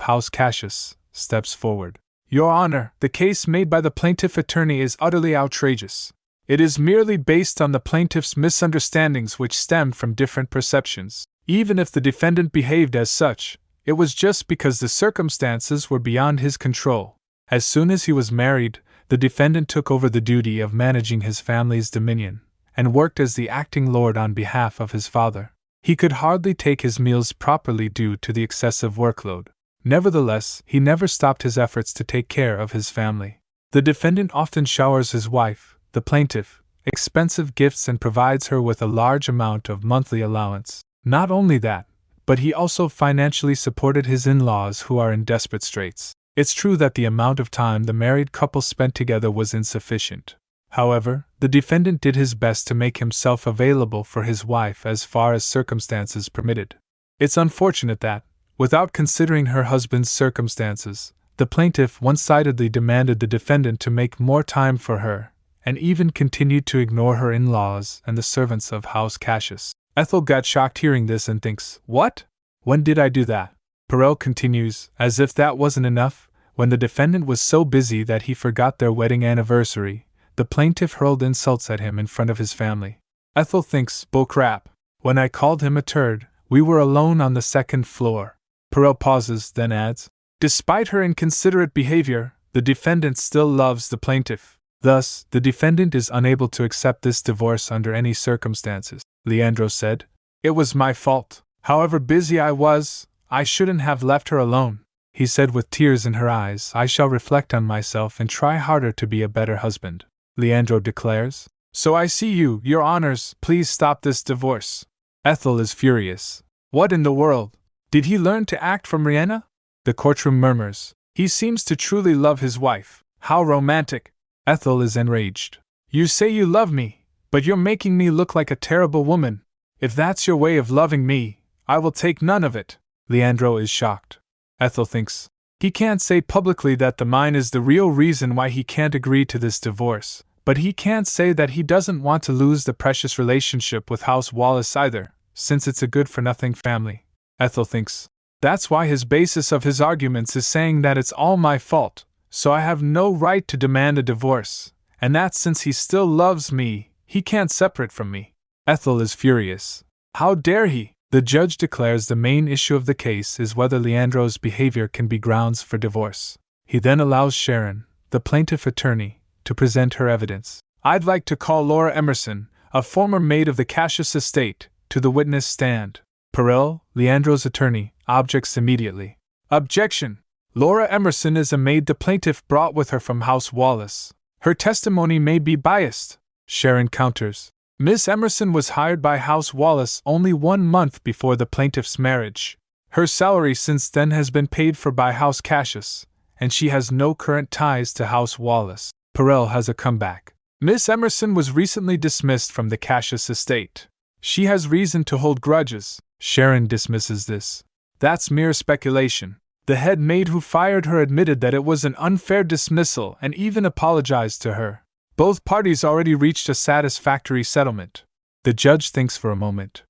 House Cassius, steps forward. "Your Honor, the case made by the plaintiff attorney is utterly outrageous. It is merely based on the plaintiff's misunderstandings which stemmed from different perceptions. Even if the defendant behaved as such, it was just because the circumstances were beyond his control. As soon as he was married, the defendant took over the duty of managing his family's dominion, and worked as the acting lord on behalf of his father. He could hardly take his meals properly due to the excessive workload. Nevertheless, he never stopped his efforts to take care of his family. The defendant often showers his wife, the plaintiff, expensive gifts and provides her with a large amount of monthly allowance. Not only that, but he also financially supported his in-laws who are in desperate straits. It's true that the amount of time the married couple spent together was insufficient. However, the defendant did his best to make himself available for his wife as far as circumstances permitted. It's unfortunate that, without considering her husband's circumstances, the plaintiff one-sidedly demanded the defendant to make more time for her, and even continued to ignore her in-laws and the servants of House Cassius. Ethel got shocked hearing this and thinks, "What? When did I do that?" Perel continues, as if that wasn't enough, when the defendant was so busy that he forgot their wedding anniversary, the plaintiff hurled insults at him in front of his family. Ethel thinks, bullcrap. When I called him a turd, we were alone on the second floor. Perel pauses, then adds, despite her inconsiderate behavior, the defendant still loves the plaintiff. Thus, the defendant is unable to accept this divorce under any circumstances. Leandro said, "It was my fault. However busy I was, I shouldn't have left her alone." He said with tears in her eyes, "I shall reflect on myself and try harder to be a better husband." Leandro declares, "So I see you, your honors, please stop this divorce." Ethel is furious. What in the world? Did he learn to act from Riena? The courtroom murmurs, "He seems to truly love his wife. How romantic." Ethel is enraged. "You say you love me, but you're making me look like a terrible woman. If that's your way of loving me, I will take none of it." Leandro is shocked. Ethel thinks, he can't say publicly that the mine is the real reason why he can't agree to this divorce, but he can't say that he doesn't want to lose the precious relationship with House Wallace either, since it's a good-for-nothing family. Ethel thinks, that's why his basis of his arguments is saying that it's all my fault, so I have no right to demand a divorce, and that since he still loves me, he can't separate from me. Ethel is furious. How dare he? The judge declares the main issue of the case is whether Leandro's behavior can be grounds for divorce. He then allows Sharon, the plaintiff attorney, to present her evidence. "I'd like to call Laura Emerson, a former maid of the Cassius estate, to the witness stand." Perel, Leandro's attorney, objects immediately. "Objection! Laura Emerson is a maid the plaintiff brought with her from House Wallace. Her testimony may be biased." Sharon counters. "Miss Emerson was hired by House Wallace only 1 month before the plaintiff's marriage. Her salary since then has been paid for by House Cassius, and she has no current ties to House Wallace." Perel has a comeback. "Miss Emerson was recently dismissed from the Cassius estate. She has reason to hold grudges." Sharon dismisses this. "That's mere speculation. The head maid who fired her admitted that it was an unfair dismissal and even apologized to her. Both parties already reached a satisfactory settlement." The judge thinks for a moment.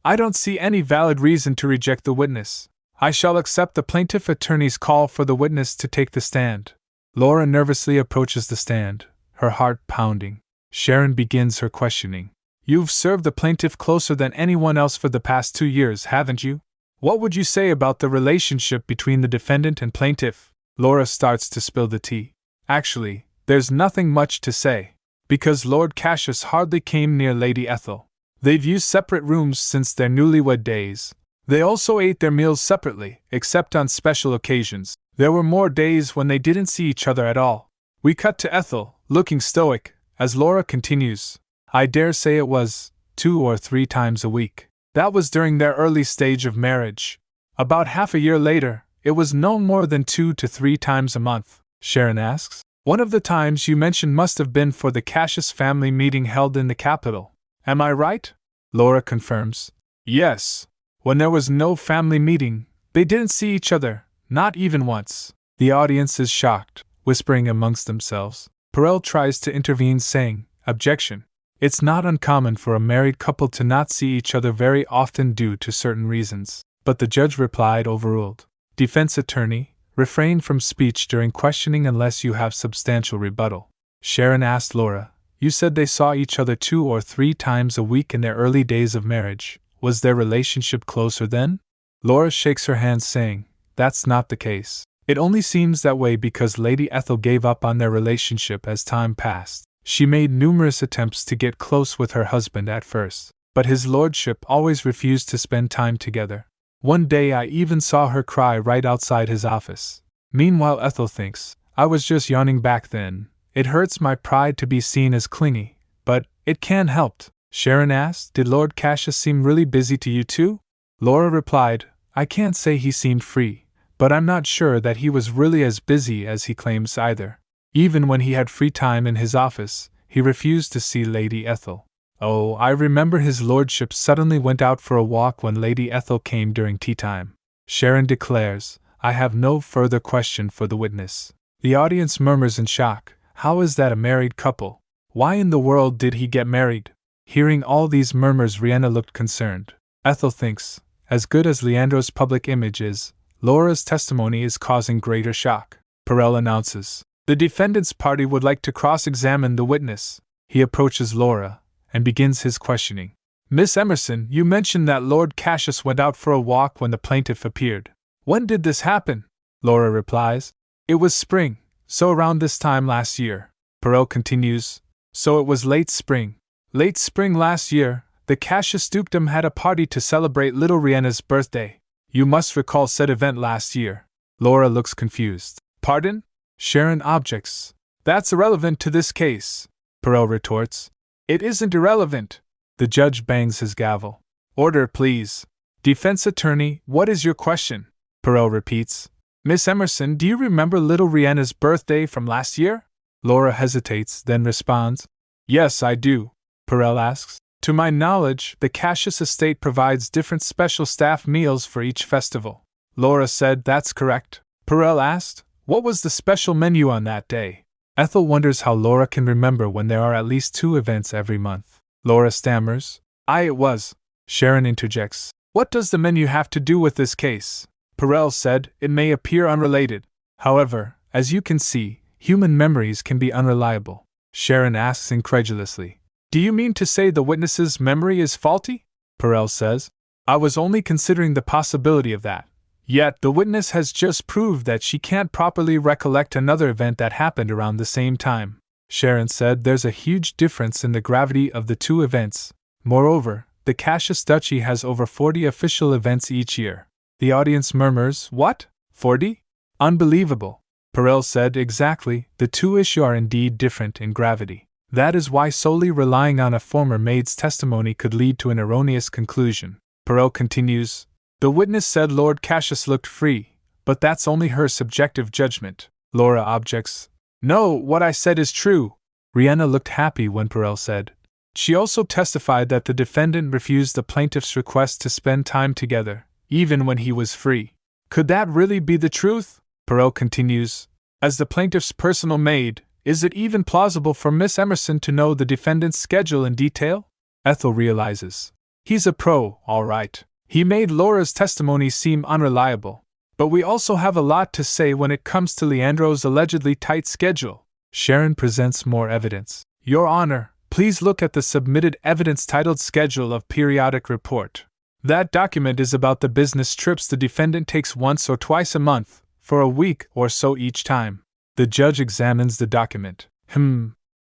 I don't see any valid reason to reject the witness. I shall accept the plaintiff attorney's call for the witness to take the stand." Laura nervously approaches the stand, her heart pounding. Sharon begins her questioning. "You've served the plaintiff closer than anyone else for the past 2 years, haven't you? What would you say about the relationship between the defendant and plaintiff?" Laura starts to spill the tea. "Actually, there's nothing much to say, because Lord Cassius hardly came near Lady Ethel. They've used separate rooms since their newlywed days. They also ate their meals separately, except on special occasions. There were more days when they didn't see each other at all." We cut to Ethel, looking stoic, as Laura continues. "I dare say it was 2 or 3 times a week. That was during their early stage of marriage. About half a year later, it was no more than 2 to 3 times a month." Sharon asks. "One of the times you mentioned must have been for the Cassius family meeting held in the capital. Am I right?" Laura confirms. "Yes. When there was no family meeting, they didn't see each other, not even once." The audience is shocked, whispering amongst themselves. Perel tries to intervene, saying, "Objection. It's not uncommon for a married couple to not see each other very often due to certain reasons." But the judge replied, overruled. Defense attorney, refrain from speech during questioning unless you have substantial rebuttal. Sharon asked Laura, "You said they saw each other 2 or 3 times a week in their early days of marriage. Was their relationship closer then?" Laura shakes her hand, saying, "That's not the case. It only seems that way because Lady Ethel gave up on their relationship as time passed. She made numerous attempts to get close with her husband at first, but his lordship always refused to spend time together. One day I even saw her cry right outside his office." Meanwhile, Ethel thinks, "I was just yawning back then. It hurts my pride to be seen as clingy, but it can't helped." Sharon asked, "Did Lord Cassius seem really busy to you too?" Laura replied, "I can't say he seemed free, but I'm not sure that he was really as busy as he claims either. Even when he had free time in his office, he refused to see Lady Ethel. Oh, I remember his lordship suddenly went out for a walk when Lady Ethel came during tea time." Sharon declares, "I have no further question for the witness." The audience murmurs in shock. How is that a married couple, Why in the world did he get married? Hearing all these murmurs, Riena looked concerned. Ethel thinks, as good as Leandro's public image is, Laura's testimony is causing greater shock. Perel announces, the defendant's party would like to cross-examine the witness. He approaches Laura and begins his questioning. Miss Emerson, you mentioned that Lord Cassius went out for a walk when the plaintiff appeared. When did this happen? Laura replies, it was spring, so around this time last year. Perel continues, so it was late spring. Late spring last year, the Cassius dukedom had a party to celebrate little Riena's birthday. You must recall said event last year. Laura looks confused. Pardon? Sharon objects. That's irrelevant to this case. Perel retorts. It isn't irrelevant. The judge bangs his gavel. Order, please. Defense attorney, what is your question? Perel repeats. Miss Emerson, do you remember little Riena's birthday from last year? Laura hesitates, then responds. Yes, I do. Perel asks. To my knowledge, the Cassius estate provides different special staff meals for each festival. Laura said that's correct. Perel asked, what was the special menu on that day? Ethel wonders how Laura can remember when there are at least 2 events every month. Laura stammers. It was. Sharon interjects. What does the menu have to do with this case? Perel said, it may appear unrelated. However, as you can see, human memories can be unreliable. Sharon asks incredulously. Do you mean to say the witness's memory is faulty? Perel says. I was only considering the possibility of that. Yet the witness has just proved that she can't properly recollect another event that happened around the same time. Sharon said there's a huge difference in the gravity of the 2 events. Moreover, the Cassius Duchy has over 40 official events each year. The audience murmurs, what? 40? Unbelievable. Perel said exactly, the 2 issues are indeed different in gravity. That is why solely relying on a former maid's testimony could lead to an erroneous conclusion. Perel continues, the witness said Lord Cassius looked free, but that's only her subjective judgment. Laura objects. No, what I said is true. Riena looked happy when Perel said. She also testified that the defendant refused the plaintiff's request to spend time together, even when he was free. Could that really be the truth? Perel continues. As the plaintiff's personal maid, is it even plausible for Miss Emerson to know the defendant's schedule in detail? Ethel realizes. He's a pro, all right. He made Laura's testimony seem unreliable. But we also have a lot to say when it comes to Leandro's allegedly tight schedule. Sharon presents more evidence. Your Honor, please look at the submitted evidence titled Schedule of Periodic Report. That document is about the business trips the defendant takes once or twice a month, for a week or so each time. The judge examines the document.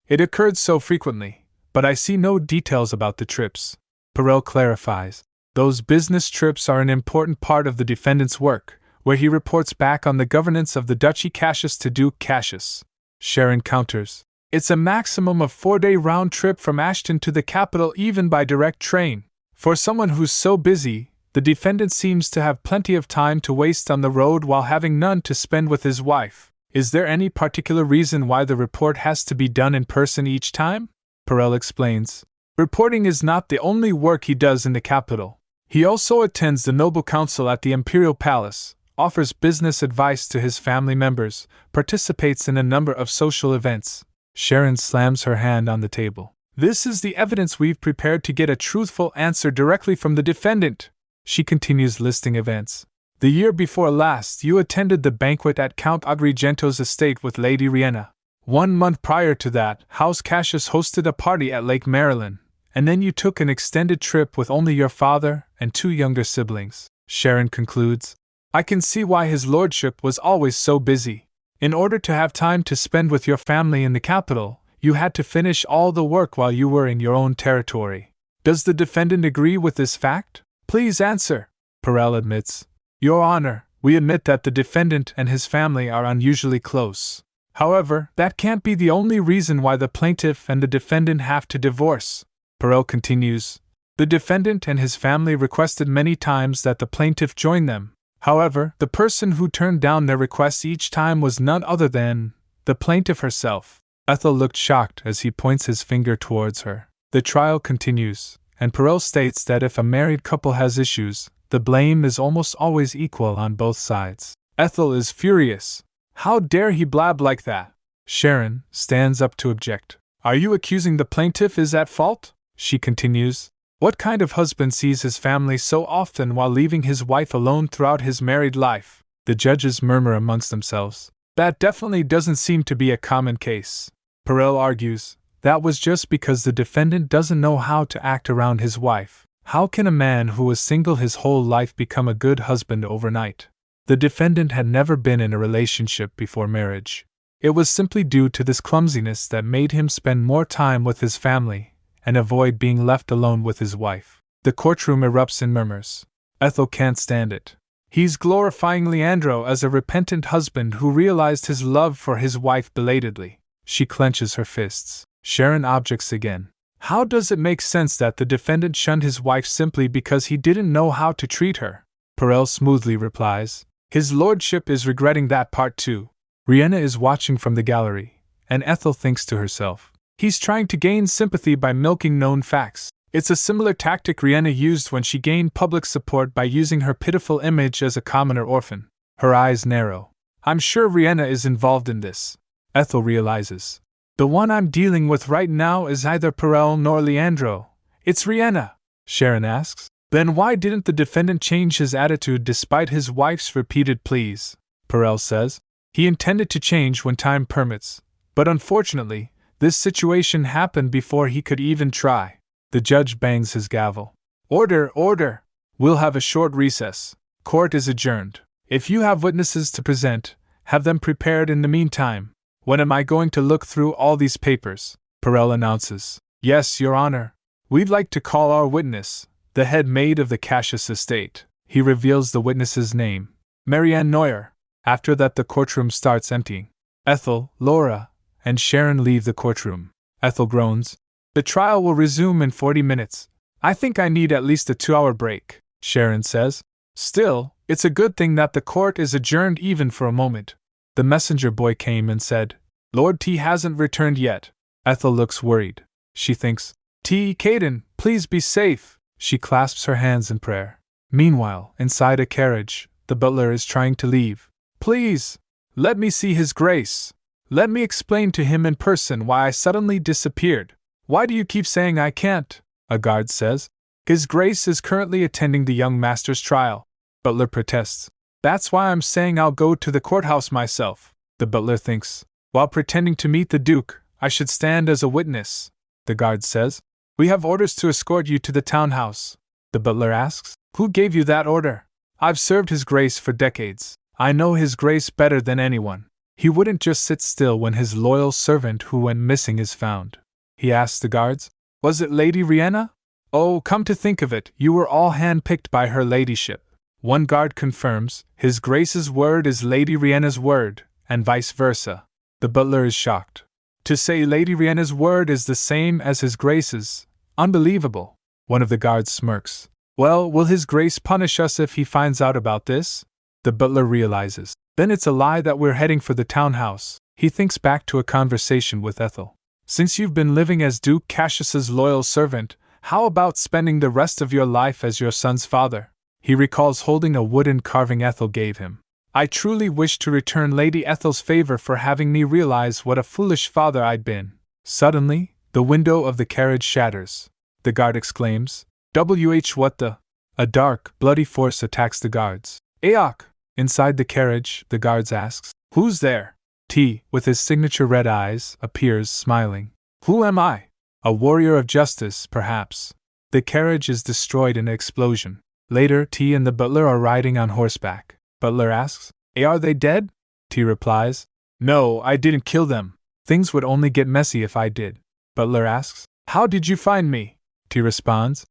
It occurred so frequently, but I see no details about the trips. Perel clarifies. Those business trips are an important part of the defendant's work, where he reports back on the governance of the Duchy Cassius to Duke Cassius. Sharon counters. It's a maximum of 4-day round trip from Ashton to the capital even by direct train. For someone who's so busy, the defendant seems to have plenty of time to waste on the road while having none to spend with his wife. Is there any particular reason why the report has to be done in person each time? Perel explains. Reporting is not the only work he does in the capital. He also attends the Noble Council at the Imperial Palace, offers business advice to his family members, participates in a number of social events. Sharon slams her hand on the table. This is the evidence we've prepared to get a truthful answer directly from the defendant. She continues listing events. The year before last, you attended the banquet at Count Agrigento's estate with Lady Riena. 1 month prior to that, House Cassius hosted a party at Lake Marilyn, and then you took an extended trip with only your father and 2 younger siblings. Sharon concludes. I can see why his lordship was always so busy. In order to have time to spend with your family in the capital, you had to finish all the work while you were in your own territory. Does the defendant agree with this fact? Please answer. Perel admits. Your Honor, we admit that the defendant and his family are unusually close. However, that can't be the only reason why the plaintiff and the defendant have to divorce. Perel continues. The defendant and his family requested many times that the plaintiff join them. However, the person who turned down their requests each time was none other than the plaintiff herself. Ethel looked shocked as he points his finger towards her. The trial continues, and Perel states that if a married couple has issues, the blame is almost always equal on both sides. Ethel is furious. How dare he blab like that? Sharon stands up to object. Are you accusing the plaintiff is at fault? She continues. What kind of husband sees his family so often while leaving his wife alone throughout his married life? The judges murmur amongst themselves. That definitely doesn't seem to be a common case. Perel argues. That was just because the defendant doesn't know how to act around his wife. How can a man who was single his whole life become a good husband overnight? The defendant had never been in a relationship before marriage. It was simply due to this clumsiness that made him spend more time with his family and avoid being left alone with his wife. The courtroom erupts in murmurs. Ethel can't stand it. He's glorifying Leandro as a repentant husband who realized his love for his wife belatedly. She clenches her fists. Sharon objects again. How does it make sense that the defendant shunned his wife simply because he didn't know how to treat her? Perel smoothly replies. His lordship is regretting that part too. Riena is watching from the gallery, and Ethel thinks to herself. He's trying to gain sympathy by milking known facts. It's a similar tactic Riena used when she gained public support by using her pitiful image as a commoner orphan. Her eyes narrow. I'm sure Riena is involved in this. Ethel realizes. The one I'm dealing with right now is neither Perel nor Leandro. It's Riena. Sharon asks. Then why didn't the defendant change his attitude despite his wife's repeated pleas? Perel says. He intended to change when time permits, but unfortunately, this situation happened before he could even try. The judge bangs his gavel. Order, order! We'll have a short recess. Court is adjourned. If you have witnesses to present, have them prepared in the meantime. When am I going to look through all these papers? Perel announces. Yes, Your Honor. We'd like to call our witness, the head maid of the Cassius estate. He reveals the witness's name. Marianne Neuer. After that the courtroom starts emptying. Ethel, Laura, and Sharon leave the courtroom. Ethel groans. The trial will resume in 40 minutes. I think I need at least a 2-hour break, Sharon says. Still, it's a good thing that the court is adjourned even for a moment. The messenger boy came and said, Lord T hasn't returned yet. Ethel looks worried. She thinks, T. Caden, please be safe. She clasps her hands in prayer. Meanwhile, inside a carriage, the butler is trying to leave. Please, let me see His Grace. Let me explain to him in person why I suddenly disappeared. Why do you keep saying I can't? A guard says. His Grace is currently attending the young master's trial. Butler protests. That's why I'm saying I'll go to the courthouse myself. The butler thinks. While pretending to meet the Duke, I should stand as a witness. The guard says. We have orders to escort you to the townhouse. The butler asks. Who gave you that order? I've served His Grace for decades. I know His Grace better than anyone. He wouldn't just sit still when his loyal servant who went missing is found. He asks the guards, Was it Lady Riena? Oh, come to think of it, you were all handpicked by her ladyship. One guard confirms, His Grace's word is Lady Riena's word, and vice versa. The butler is shocked. To say Lady Riena's word is the same as His Grace's, unbelievable. One of the guards smirks. Well, will His Grace punish us if he finds out about this? The butler realizes. Then it's a lie that we're heading for the townhouse. He thinks back to a conversation with Ethel. Since you've been living as Duke Cassius's loyal servant, how about spending the rest of your life as your son's father? He recalls holding a wooden carving Ethel gave him. I truly wish to return Lady Ethel's favor for having me realize what a foolish father I'd been. Suddenly, the window of the carriage shatters. The guard exclaims, what the? A dark, bloody force attacks the guards. Aok! Inside the carriage, the guards asks, Who's there? T, with his signature red eyes, appears, smiling. Who am I? A warrior of justice, perhaps. The carriage is destroyed in an explosion. Later, T and the butler are riding on horseback. Butler asks, Are they dead? T replies, No, I didn't kill them. Things would only get messy if I did. Butler asks, How did you find me? T responds,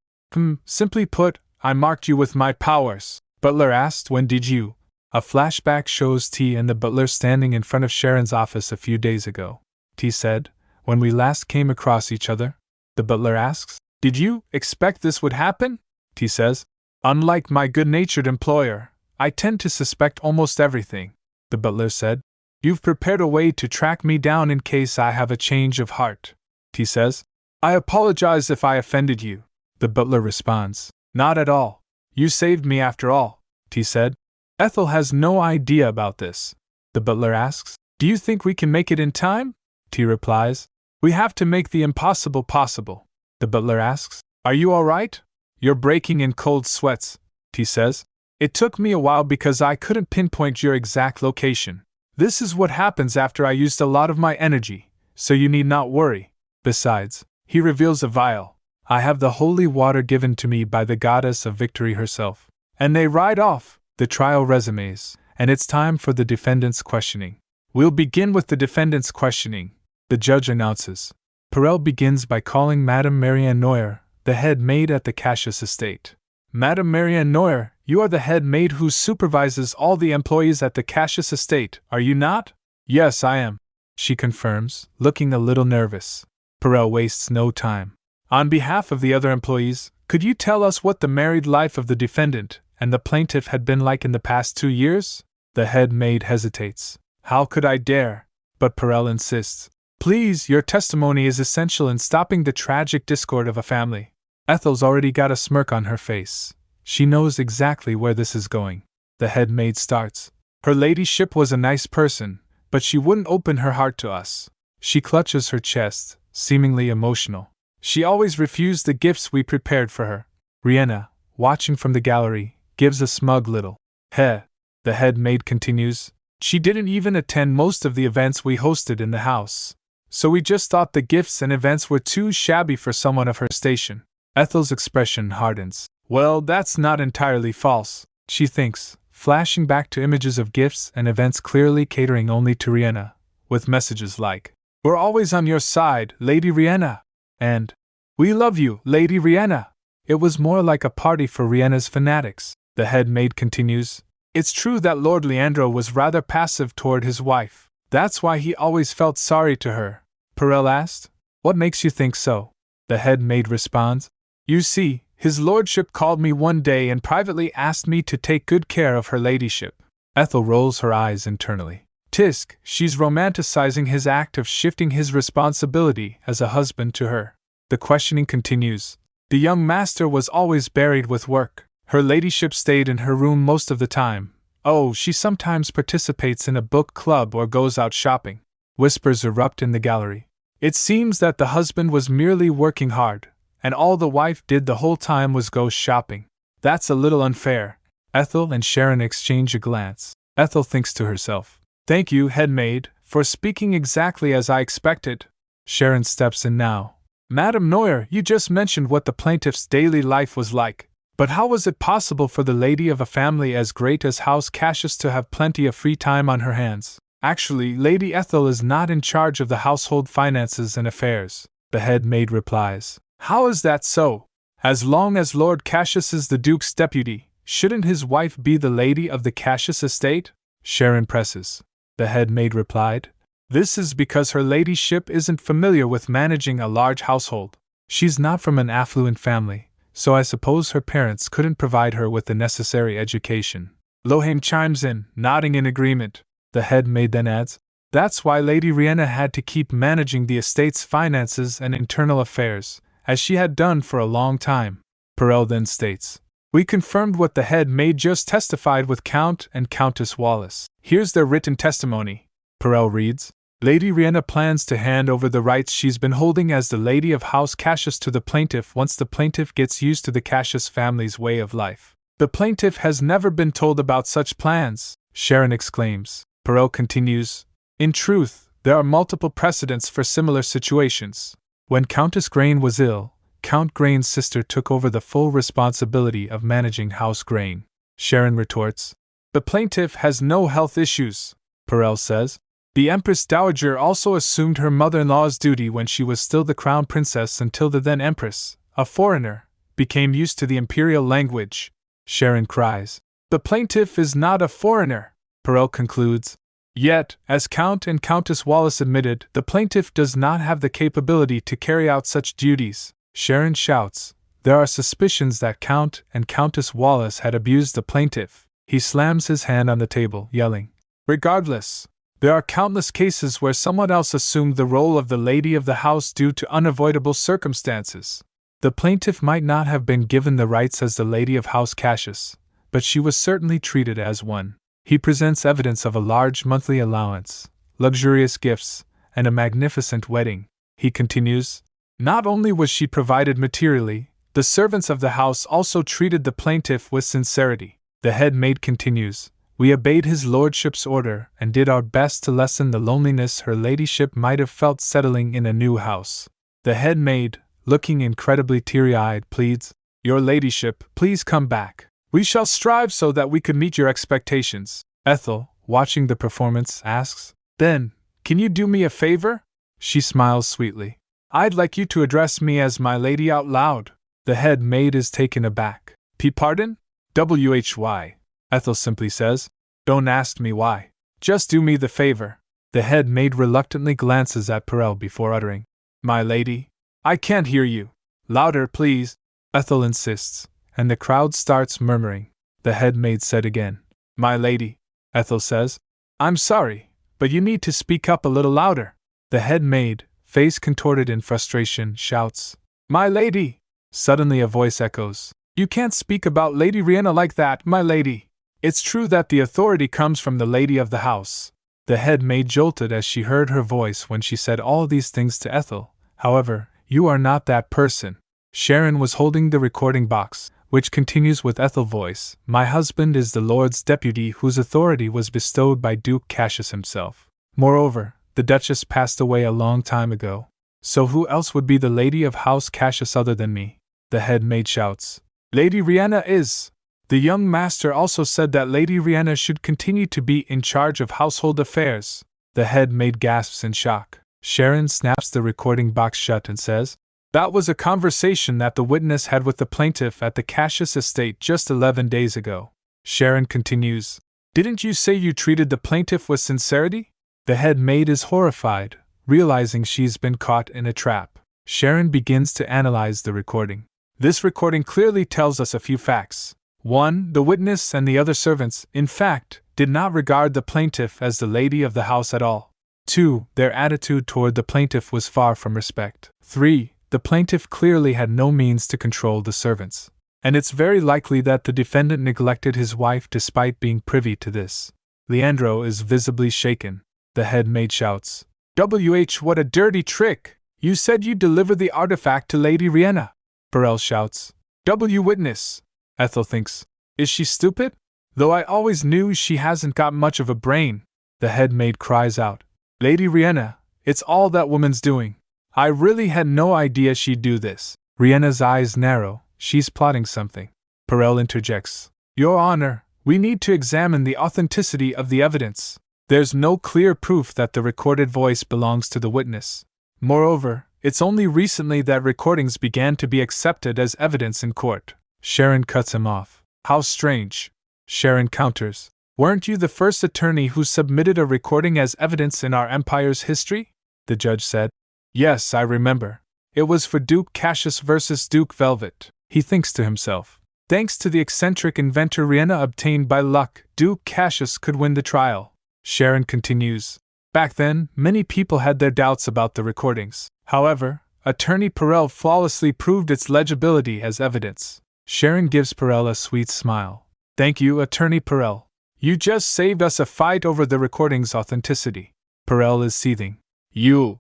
Simply put, I marked you with my powers. Butler asked, When did you? A flashback shows T and the butler standing in front of Sharon's office a few days ago. T said, When we last came across each other? The butler asks, Did you expect this would happen? T says, Unlike my good-natured employer, I tend to suspect almost everything. The butler said, You've prepared a way to track me down in case I have a change of heart. T says, I apologize if I offended you. The butler responds, Not at all. You saved me after all. T said, Ethel has no idea about this. The butler asks, Do you think we can make it in time? T replies, We have to make the impossible possible. The butler asks, Are you all right? You're breaking in cold sweats, he says. It took me a while because I couldn't pinpoint your exact location. This is what happens after I used a lot of my energy, so you need not worry. Besides, he reveals a vial. I have the holy water given to me by the goddess of victory herself. And they ride off. The trial resumes, and it's time for the defendant's questioning. We'll begin with the defendant's questioning, the judge announces. Perel begins by calling Madame Marianne Neuer, the head maid at the Cassius estate. Madame Marianne Neuer, you are the head maid who supervises all the employees at the Cassius estate, are you not? Yes, I am, she confirms, looking a little nervous. Perel wastes no time. On behalf of the other employees, could you tell us what the married life of the defendant and the plaintiff had been like in the past 2 years? The head maid hesitates. How could I dare? But Perel insists. Please, your testimony is essential in stopping the tragic discord of a family. Ethel's already got a smirk on her face. She knows exactly where this is going. The head maid starts. Her ladyship was a nice person, but she wouldn't open her heart to us. She clutches her chest, seemingly emotional. She always refused the gifts we prepared for her. Riena, watching from the gallery, gives a smug little heh. The head maid continues. She didn't even attend most of the events we hosted in the house. So we just thought the gifts and events were too shabby for someone of her station. Ethel's expression hardens. Well, that's not entirely false, she thinks, flashing back to images of gifts and events clearly catering only to Riena, with messages like, We're always on your side, Lady Riena, and We love you, Lady Riena. It was more like a party for Riena's fanatics. The head maid continues. It's true that Lord Leandro was rather passive toward his wife. That's why he always felt sorry to her. Perel asked, What makes you think so? The head maid responds, You see, his lordship called me one day and privately asked me to take good care of her ladyship. Ethel rolls her eyes internally. Tisk, she's romanticizing his act of shifting his responsibility as a husband to her. The questioning continues. The young master was always buried with work. Her ladyship stayed in her room most of the time. Oh, she sometimes participates in a book club or goes out shopping. Whispers erupt in the gallery. It seems that the husband was merely working hard, and all the wife did the whole time was go shopping. That's a little unfair. Ethel and Sharon exchange a glance. Ethel thinks to herself, Thank you, head maid, for speaking exactly as I expected. Sharon steps in now. Madame Neuer, you just mentioned what the plaintiff's daily life was like. But how was it possible for the lady of a family as great as House Cassius to have plenty of free time on her hands? Actually, Lady Ethel is not in charge of the household finances and affairs. The head maid replies. How is that so? As long as Lord Cassius is the Duke's deputy, shouldn't his wife be the lady of the Cassius estate? Sharon presses. The head maid replied. This is because her ladyship isn't familiar with managing a large household. She's not from an affluent family, so I suppose her parents couldn't provide her with the necessary education. Lohane chimes in, nodding in agreement. The head maid then adds, That's why Lady Riena had to keep managing the estate's finances and internal affairs, as she had done for a long time. Perel then states, We confirmed what the head maid just testified with Count and Countess Wallace. Here's their written testimony. Perel reads, Lady Riena plans to hand over the rights she's been holding as the lady of House Cassius to the plaintiff once the plaintiff gets used to the Cassius family's way of life. The plaintiff has never been told about such plans, Sharon exclaims. Perel continues, In truth, there are multiple precedents for similar situations. When Countess Grain was ill, Count Grain's sister took over the full responsibility of managing House Grain. Sharon retorts, The plaintiff has no health issues, Perel says. The Empress Dowager also assumed her mother-in-law's duty when she was still the crown princess until the then Empress, a foreigner, became used to the imperial language. Sharon cries, The plaintiff is not a foreigner, Perel concludes. Yet, as Count and Countess Wallace admitted, the plaintiff does not have the capability to carry out such duties. Sharon shouts, There are suspicions that Count and Countess Wallace had abused the plaintiff. He slams his hand on the table, yelling, Regardless, there are countless cases where someone else assumed the role of the lady of the house due to unavoidable circumstances. The plaintiff might not have been given the rights as the lady of House Cassius, but she was certainly treated as one. He presents evidence of a large monthly allowance, luxurious gifts, and a magnificent wedding. he continues. Not only was she provided materially, the servants of the house also treated the plaintiff with sincerity. The head maid continues. We obeyed his lordship's order and did our best to lessen the loneliness her ladyship might have felt settling in a new house. The head maid, looking incredibly teary-eyed, pleads, Your ladyship, please come back. We shall strive so that we could meet your expectations. Ethel, watching the performance, asks, Then, can you do me a favor? She smiles sweetly. I'd like you to address me as my lady out loud. The head maid is taken aback. Pardon? Why? Ethel simply says, Don't ask me why. Just do me the favor. The head maid reluctantly glances at Perel before uttering, My lady? I can't hear you. Louder, please. Ethel insists, and the crowd starts murmuring. The head maid said again, My lady. Ethel says, I'm sorry, but you need to speak up a little louder. The head maid, face contorted in frustration, shouts, My lady! Suddenly a voice echoes, You can't speak about Lady Riena like that, my lady. It's true that the authority comes from the lady of the house. The head maid jolted as she heard her voice when she said all these things to Ethel. However, you are not that person. Sharon was holding the recording box, which continues with Ethel's voice. My husband is the Lord's deputy whose authority was bestowed by Duke Cassius himself. Moreover, the Duchess passed away a long time ago. So who else would be the lady of House Cassius other than me? The head maid shouts, Lady Riena is. The young master also said that Lady Riena should continue to be in charge of household affairs. The head maid gasps in shock. Sharon snaps the recording box shut and says, That was a conversation that the witness had with the plaintiff at the Cassius estate just 11 days ago. Sharon continues, Didn't you say you treated the plaintiff with sincerity? The head maid is horrified, realizing she's been caught in a trap. Sharon begins to analyze the recording. This recording clearly tells us a few facts. 1. The witness and the other servants, in fact, did not regard the plaintiff as the lady of the house at all. 2. Their attitude toward the plaintiff was far from respect. 3. The plaintiff clearly had no means to control the servants. And it's very likely that the defendant neglected his wife despite being privy to this. Leandro is visibly shaken. The head maid shouts, What a dirty trick! You said you'd deliver the artifact to Lady Riena. Perel shouts, Witness! Ethel thinks, Is she stupid? Though I always knew she hasn't got much of a brain. The head maid cries out, Lady Riena, it's all that woman's doing. I really had no idea she'd do this. Riena's eyes narrow, she's plotting something. Perel interjects, Your Honor, we need to examine the authenticity of the evidence. There's no clear proof that the recorded voice belongs to the witness. Moreover, it's only recently that recordings began to be accepted as evidence in court. Sharon cuts him off. How strange. Sharon counters, Weren't you the first attorney who submitted a recording as evidence in our empire's history? The judge said, Yes, I remember. It was for Duke Cassius versus Duke Velvet. He thinks to himself, Thanks to the eccentric inventor Riena obtained by luck, Duke Cassius could win the trial. Sharon continues, Back then, many people had their doubts about the recordings. However, Attorney Perel flawlessly proved its legibility as evidence. Sharon gives Perel a sweet smile. Thank you, Attorney Perel. You just saved us a fight over the recording's authenticity. Perel is seething. You,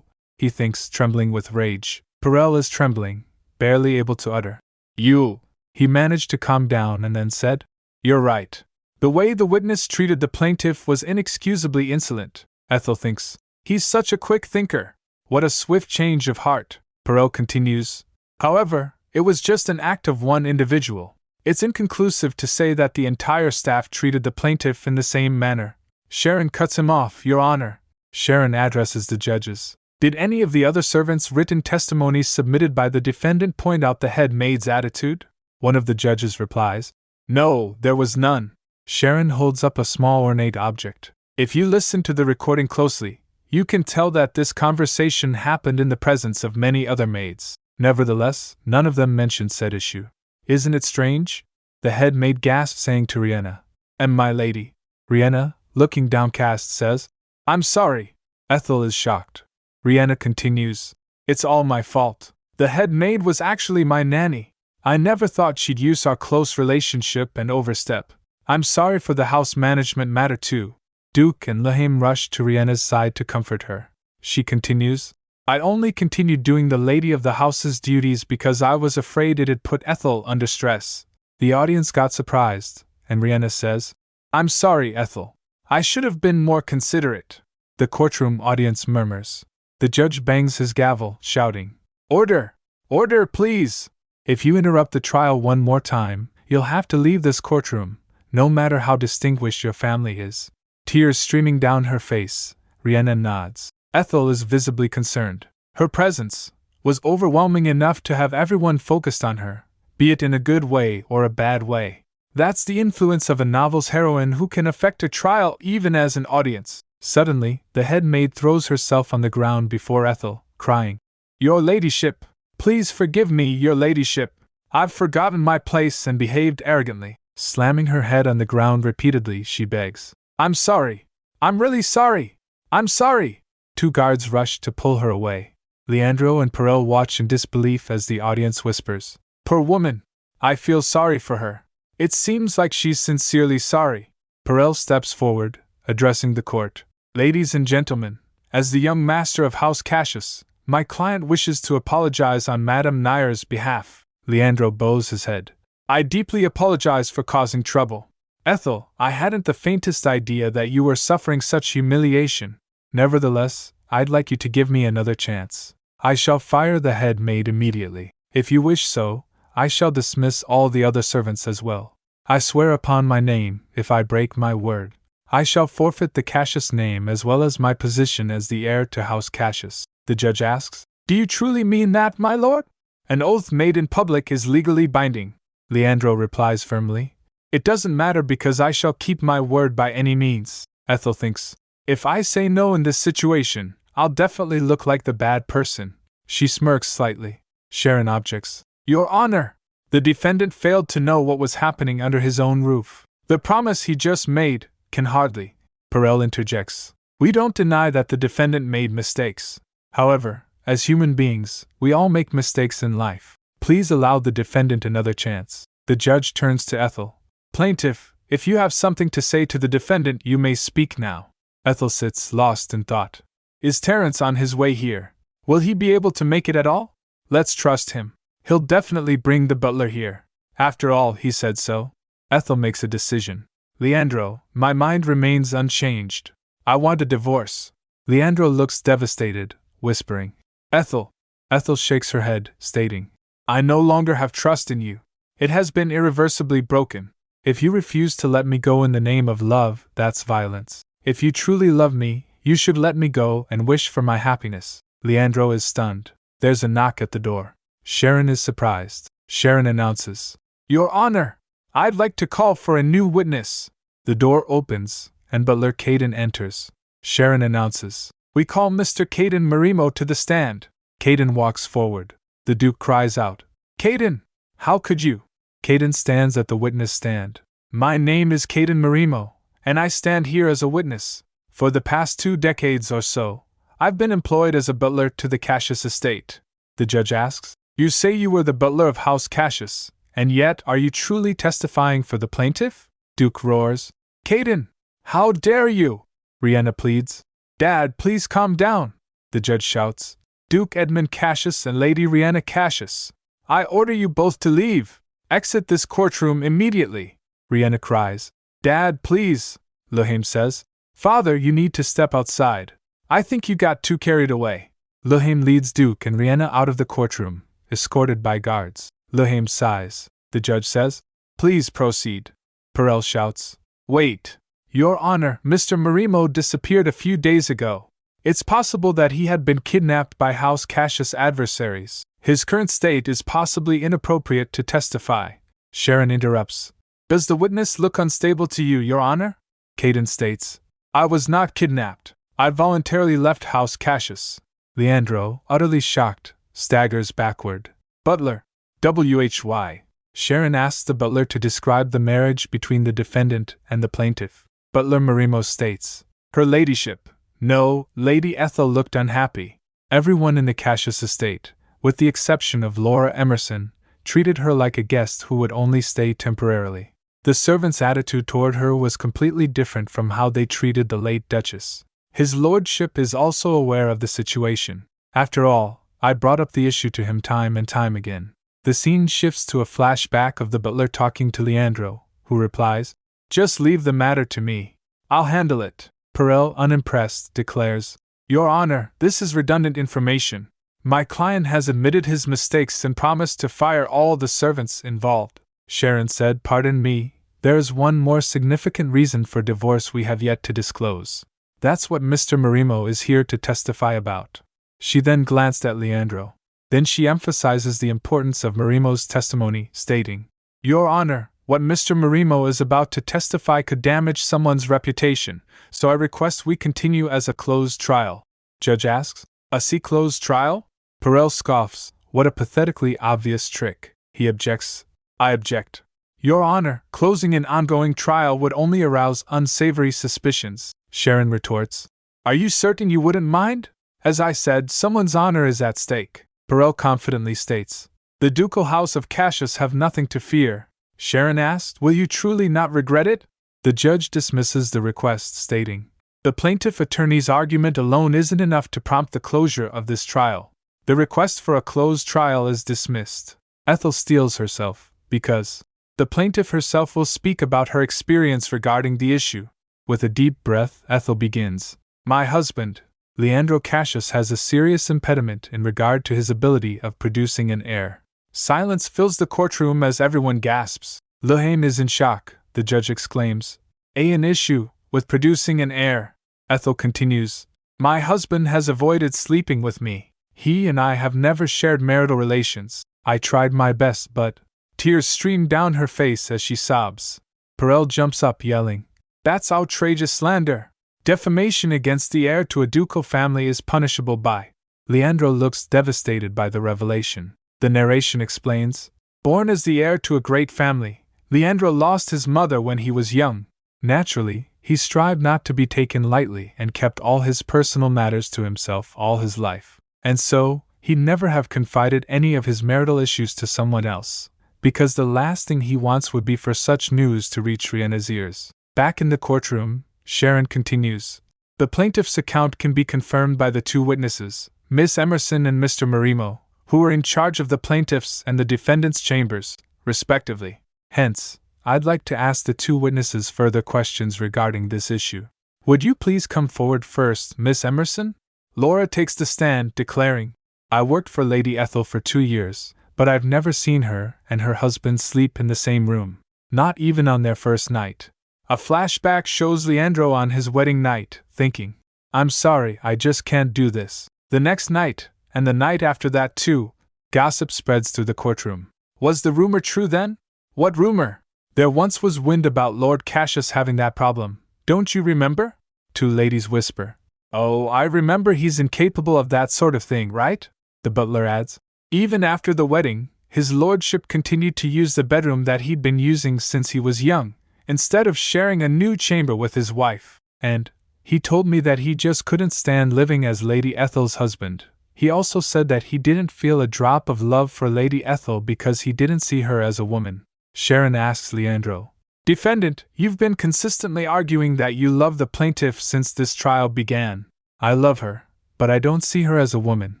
he thinks, trembling with rage. Perel is trembling, barely able to utter. You. He managed to calm down and then said, You're right. The way the witness treated the plaintiff was inexcusably insolent. Ethel thinks, He's such a quick thinker. What a swift change of heart. Perel continues, However, it was just an act of one individual. It's inconclusive to say that the entire staff treated the plaintiff in the same manner. Sharon cuts him off, Your Honor. Sharon addresses the judges. Did any of the other servants' written testimonies submitted by the defendant point out the head maid's attitude? One of the judges replies, No, there was none. Sharon holds up a small ornate object. If you listen to the recording closely, you can tell that this conversation happened in the presence of many other maids. Nevertheless, none of them mentioned said issue. Isn't it strange? The head maid gasps, saying to Riena, And my lady. Riena, looking downcast, says, I'm sorry. Ethel is shocked. Riena continues, It's all my fault. The head maid was actually my nanny. I never thought she'd use our close relationship and overstep. I'm sorry for the house management matter too. Duke and Lahame rush to Riena's side to comfort her. She continues, I only continued doing the lady of the house's duties because I was afraid it'd put Ethel under stress. The audience got surprised, and Riena says, I'm sorry, Ethel. I should have been more considerate. The courtroom audience murmurs. The judge bangs his gavel, shouting, Order! Order, please! If you interrupt the trial one more time, you'll have to leave this courtroom, no matter how distinguished your family is. Tears streaming down her face, Riena nods. Ethel is visibly concerned. Her presence was overwhelming enough to have everyone focused on her, be it in a good way or a bad way. That's the influence of a novel's heroine who can affect a trial even as an audience. Suddenly, the head maid throws herself on the ground before Ethel, crying, Your ladyship! Please forgive me, your ladyship! I've forgotten my place and behaved arrogantly. Slamming her head on the ground repeatedly, she begs, I'm sorry! I'm really sorry! I'm sorry! 2 guards rush to pull her away. Leandro and Perel watch in disbelief as the audience whispers, Poor woman! I feel sorry for her. It seems like she's sincerely sorry. Perel steps forward, addressing the court. Ladies and gentlemen, as the young master of House Cassius, my client wishes to apologize on Madame Nayer's behalf. Leandro bows his head. I deeply apologize for causing trouble. Ethel, I hadn't the faintest idea that you were suffering such humiliation. Nevertheless, I'd like you to give me another chance. I shall fire the head maid immediately. If you wish so, I shall dismiss all the other servants as well. I swear upon my name, if I break my word, I shall forfeit the Cassius name as well as my position as the heir to House Cassius. The judge asks, Do you truly mean that, my lord? An oath made in public is legally binding. Leandro replies firmly, It doesn't matter because I shall keep my word by any means. Ethel thinks, If I say no in this situation, I'll definitely look like the bad person. She smirks slightly. Sharon objects, Your Honor! The defendant failed to know what was happening under his own roof. The promise he just made can hardly. Perel interjects, We don't deny that the defendant made mistakes. However, as human beings, we all make mistakes in life. Please allow the defendant another chance. The judge turns to Ethel. Plaintiff, if you have something to say to the defendant, you may speak now. Ethel sits lost in thought. Is Terence on his way here? Will he be able to make it at all? Let's trust him. He'll definitely bring the butler here. After all, he said so. Ethel makes a decision. Leandro, my mind remains unchanged. I want a divorce. Leandro looks devastated, whispering, Ethel. Ethel shakes her head, stating, I no longer have trust in you. It has been irreversibly broken. If you refuse to let me go in the name of love, that's violence. If you truly love me, you should let me go and wish for my happiness. Leandro is stunned. There's a knock at the door. Sharon is surprised. Sharon announces, Your Honor, I'd like to call for a new witness. The door opens, and butler Caden enters. Sharon announces, We call Mr. Caden Marimo to the stand. Caden walks forward. The Duke cries out, Caden! How could you? Caden stands at the witness stand. My name is Caden Marimo, and I stand here as a witness. For the past 2 decades or so, I've been employed as a butler to the Cassius estate. The judge asks, You say you were the butler of House Cassius, and yet are you truly testifying for the plaintiff? Duke roars, Caden! How dare you? Riena pleads, Dad, please calm down. The judge shouts, Duke Edmund Cassius and Lady Riena Cassius, I order you both to leave. Exit this courtroom immediately. Riena cries, Dad, please. Lehame says, Father, you need to step outside. I think you got too carried away. Lehame leads Duke and Riena out of the courtroom, escorted by guards. Lehame sighs. The judge says, Please proceed. Perel shouts, Wait. Your Honor, Mr. Marimo disappeared a few days ago. It's possible that he had been kidnapped by House Cassius adversaries. His current state is possibly inappropriate to testify. Sharon interrupts. Does the witness look unstable to you, Your Honor? Caden states, I was not kidnapped. I voluntarily left House Cassius. Leandro, utterly shocked, staggers backward. Butler. WHY. Sharon asks the butler to describe the marriage between the defendant and the plaintiff. Butler Marimo states, Her Ladyship. No, Lady Ethel looked unhappy. Everyone in the Cassius estate, with the exception of Laura Emerson, treated her like a guest who would only stay temporarily. The servants' attitude toward her was completely different from how they treated the late Duchess. His lordship is also aware of the situation. After all, I brought up the issue to him time and time again. The scene shifts to a flashback of the butler talking to Leandro, who replies, "Just leave the matter to me. I'll handle it." Perel, unimpressed, declares, "Your Honor, this is redundant information. My client has admitted his mistakes and promised to fire all the servants involved." Sharon said, "Pardon me, there is one more significant reason for divorce we have yet to disclose. That's what Mr. Marimo is here to testify about." She then glanced at Leandro. Then she emphasizes the importance of Marimo's testimony, stating, "Your Honor, what Mr. Marimo is about to testify could damage someone's reputation, so I request we continue as a closed trial." Judge asks, "A closed trial?" Perel scoffs, "What a pathetically obvious trick." He objects, "I object. Your Honor, closing an ongoing trial would only arouse unsavory suspicions." Sharon retorts, "Are you certain you wouldn't mind? As I said, someone's honor is at stake." Perel confidently states, "The ducal house of Cassius have nothing to fear." Sharon asked, "Will you truly not regret it?" The judge dismisses the request, stating, "The plaintiff attorney's argument alone isn't enough to prompt the closure of this trial. The request for a closed trial is dismissed." Ethel steels herself, because the plaintiff herself will speak about her experience regarding the issue. With a deep breath, Ethel begins, "My husband, Leandro Cassius, has a serious impediment in regard to his ability of producing an heir." Silence fills the courtroom as everyone gasps. "Lehane is in shock," the judge exclaims. "An issue with producing an heir." Ethel continues, "My husband has avoided sleeping with me. He and I have never shared marital relations. I tried my best, but..." Tears stream down her face as she sobs. Perel jumps up, yelling, "That's outrageous slander! Defamation against the heir to a ducal family is punishable by..." Leandro looks devastated by the revelation. The narration explains, "Born as the heir to a great family, Leandro lost his mother when he was young. Naturally, he strived not to be taken lightly and kept all his personal matters to himself all his life. And so, he'd never have confided any of his marital issues to someone else, because the last thing he wants would be for such news to reach Riena's ears." Back in the courtroom, Sharon continues, "The plaintiff's account can be confirmed by the two witnesses, Miss Emerson and Mr. Marimo, who were in charge of the plaintiff's and the defendant's chambers, respectively. Hence, I'd like to ask the two witnesses further questions regarding this issue. Would you please come forward first, Miss Emerson?" Laura takes the stand, declaring, "I worked for Lady Ethel for 2 years, but I've never seen her and her husband sleep in the same room, not even on their first night." A flashback shows Leandro on his wedding night, thinking, "I'm sorry, I just can't do this." The next night, and the night after that too, gossip spreads through the courtroom. Was the rumor true then? What rumor? "There once was wind about Lord Cassius having that problem, don't you remember?" Two ladies whisper. "Oh, I remember, he's incapable of that sort of thing, right?" The butler adds. "Even after the wedding, his lordship continued to use the bedroom that he'd been using since he was young, instead of sharing a new chamber with his wife. And he told me that he just couldn't stand living as Lady Ethel's husband. He also said that he didn't feel a drop of love for Lady Ethel because he didn't see her as a woman." Sharon asks Leandro, "Defendant, you've been consistently arguing that you love the plaintiff since this trial began." "I love her, but I don't see her as a woman,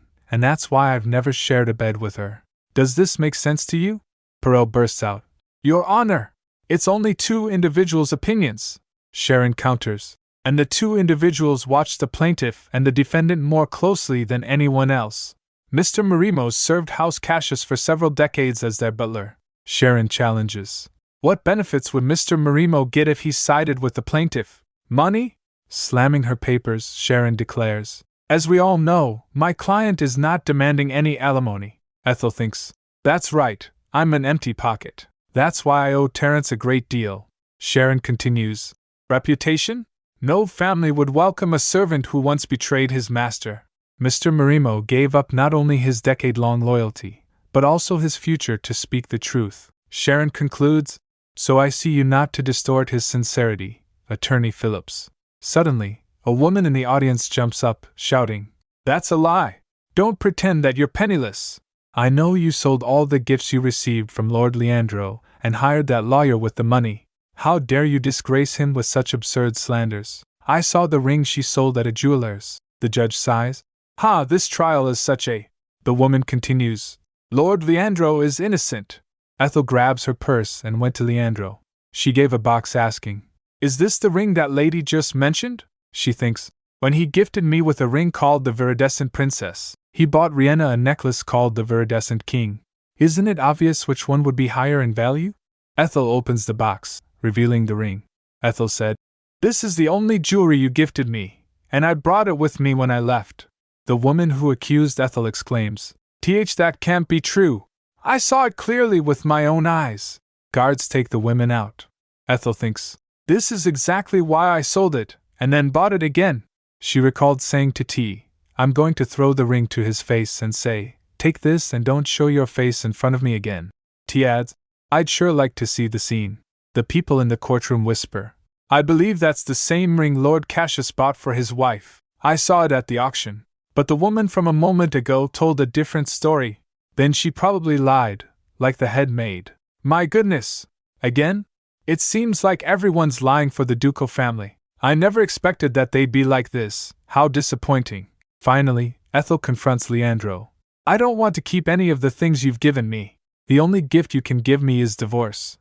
and that's why I've never shared a bed with her. Does this make sense to you?" Perel bursts out, "Your Honor! It's only two individuals' opinions." Sharon counters, "And the two individuals watched the plaintiff and the defendant more closely than anyone else. Mr. Marimo served House Cassius for several decades as their butler." Sharon challenges, "What benefits would Mr. Marimo get if he sided with the plaintiff? Money?" Slamming her papers, Sharon declares, "As we all know, my client is not demanding any alimony." Ethel thinks, "That's right, I'm an empty pocket. That's why I owe Terence a great deal." Sharon continues, "Reputation? No family would welcome a servant who once betrayed his master. Mr. Marimo gave up not only his decade-long loyalty, but also his future to speak the truth." Sharon concludes, "So I see you not to distort his sincerity, Attorney Phillips." Suddenly, a woman in the audience jumps up, shouting, "That's a lie! Don't pretend that you're penniless! I know you sold all the gifts you received from Lord Leandro and hired that lawyer with the money. How dare you disgrace him with such absurd slanders? I saw the ring she sold at a jeweler's." The judge sighs. Ha, this trial is such a. The woman continues. Lord Leandro is innocent. Ethel grabs her purse and went to Leandro. She gave a box asking, Is this the ring that lady just mentioned? She thinks, when he gifted me with a ring called the Viridescent Princess, he bought Riena a necklace called the Viridescent King. Isn't it obvious which one would be higher in value? Ethel opens the box, revealing the ring. Ethel said, This is the only jewelry you gifted me, and I brought it with me when I left. The woman who accused Ethel exclaims, That can't be true. I saw it clearly with my own eyes. Guards take the women out. Ethel thinks, This is exactly why I sold it, and then bought it again. She recalled saying to T, I'm going to throw the ring to his face and say, Take this and don't show your face in front of me again. T adds, I'd sure like to see the scene. The people in the courtroom whisper, I believe that's the same ring Lord Cassius bought for his wife. I saw it at the auction. But the woman from a moment ago told a different story. Then she probably lied, like the head maid. My goodness! Again? It seems like everyone's lying for the ducal family. I never expected that they'd be like this. How disappointing. Finally, Ethel confronts Leandro. I don't want to keep any of the things you've given me. The only gift you can give me is divorce.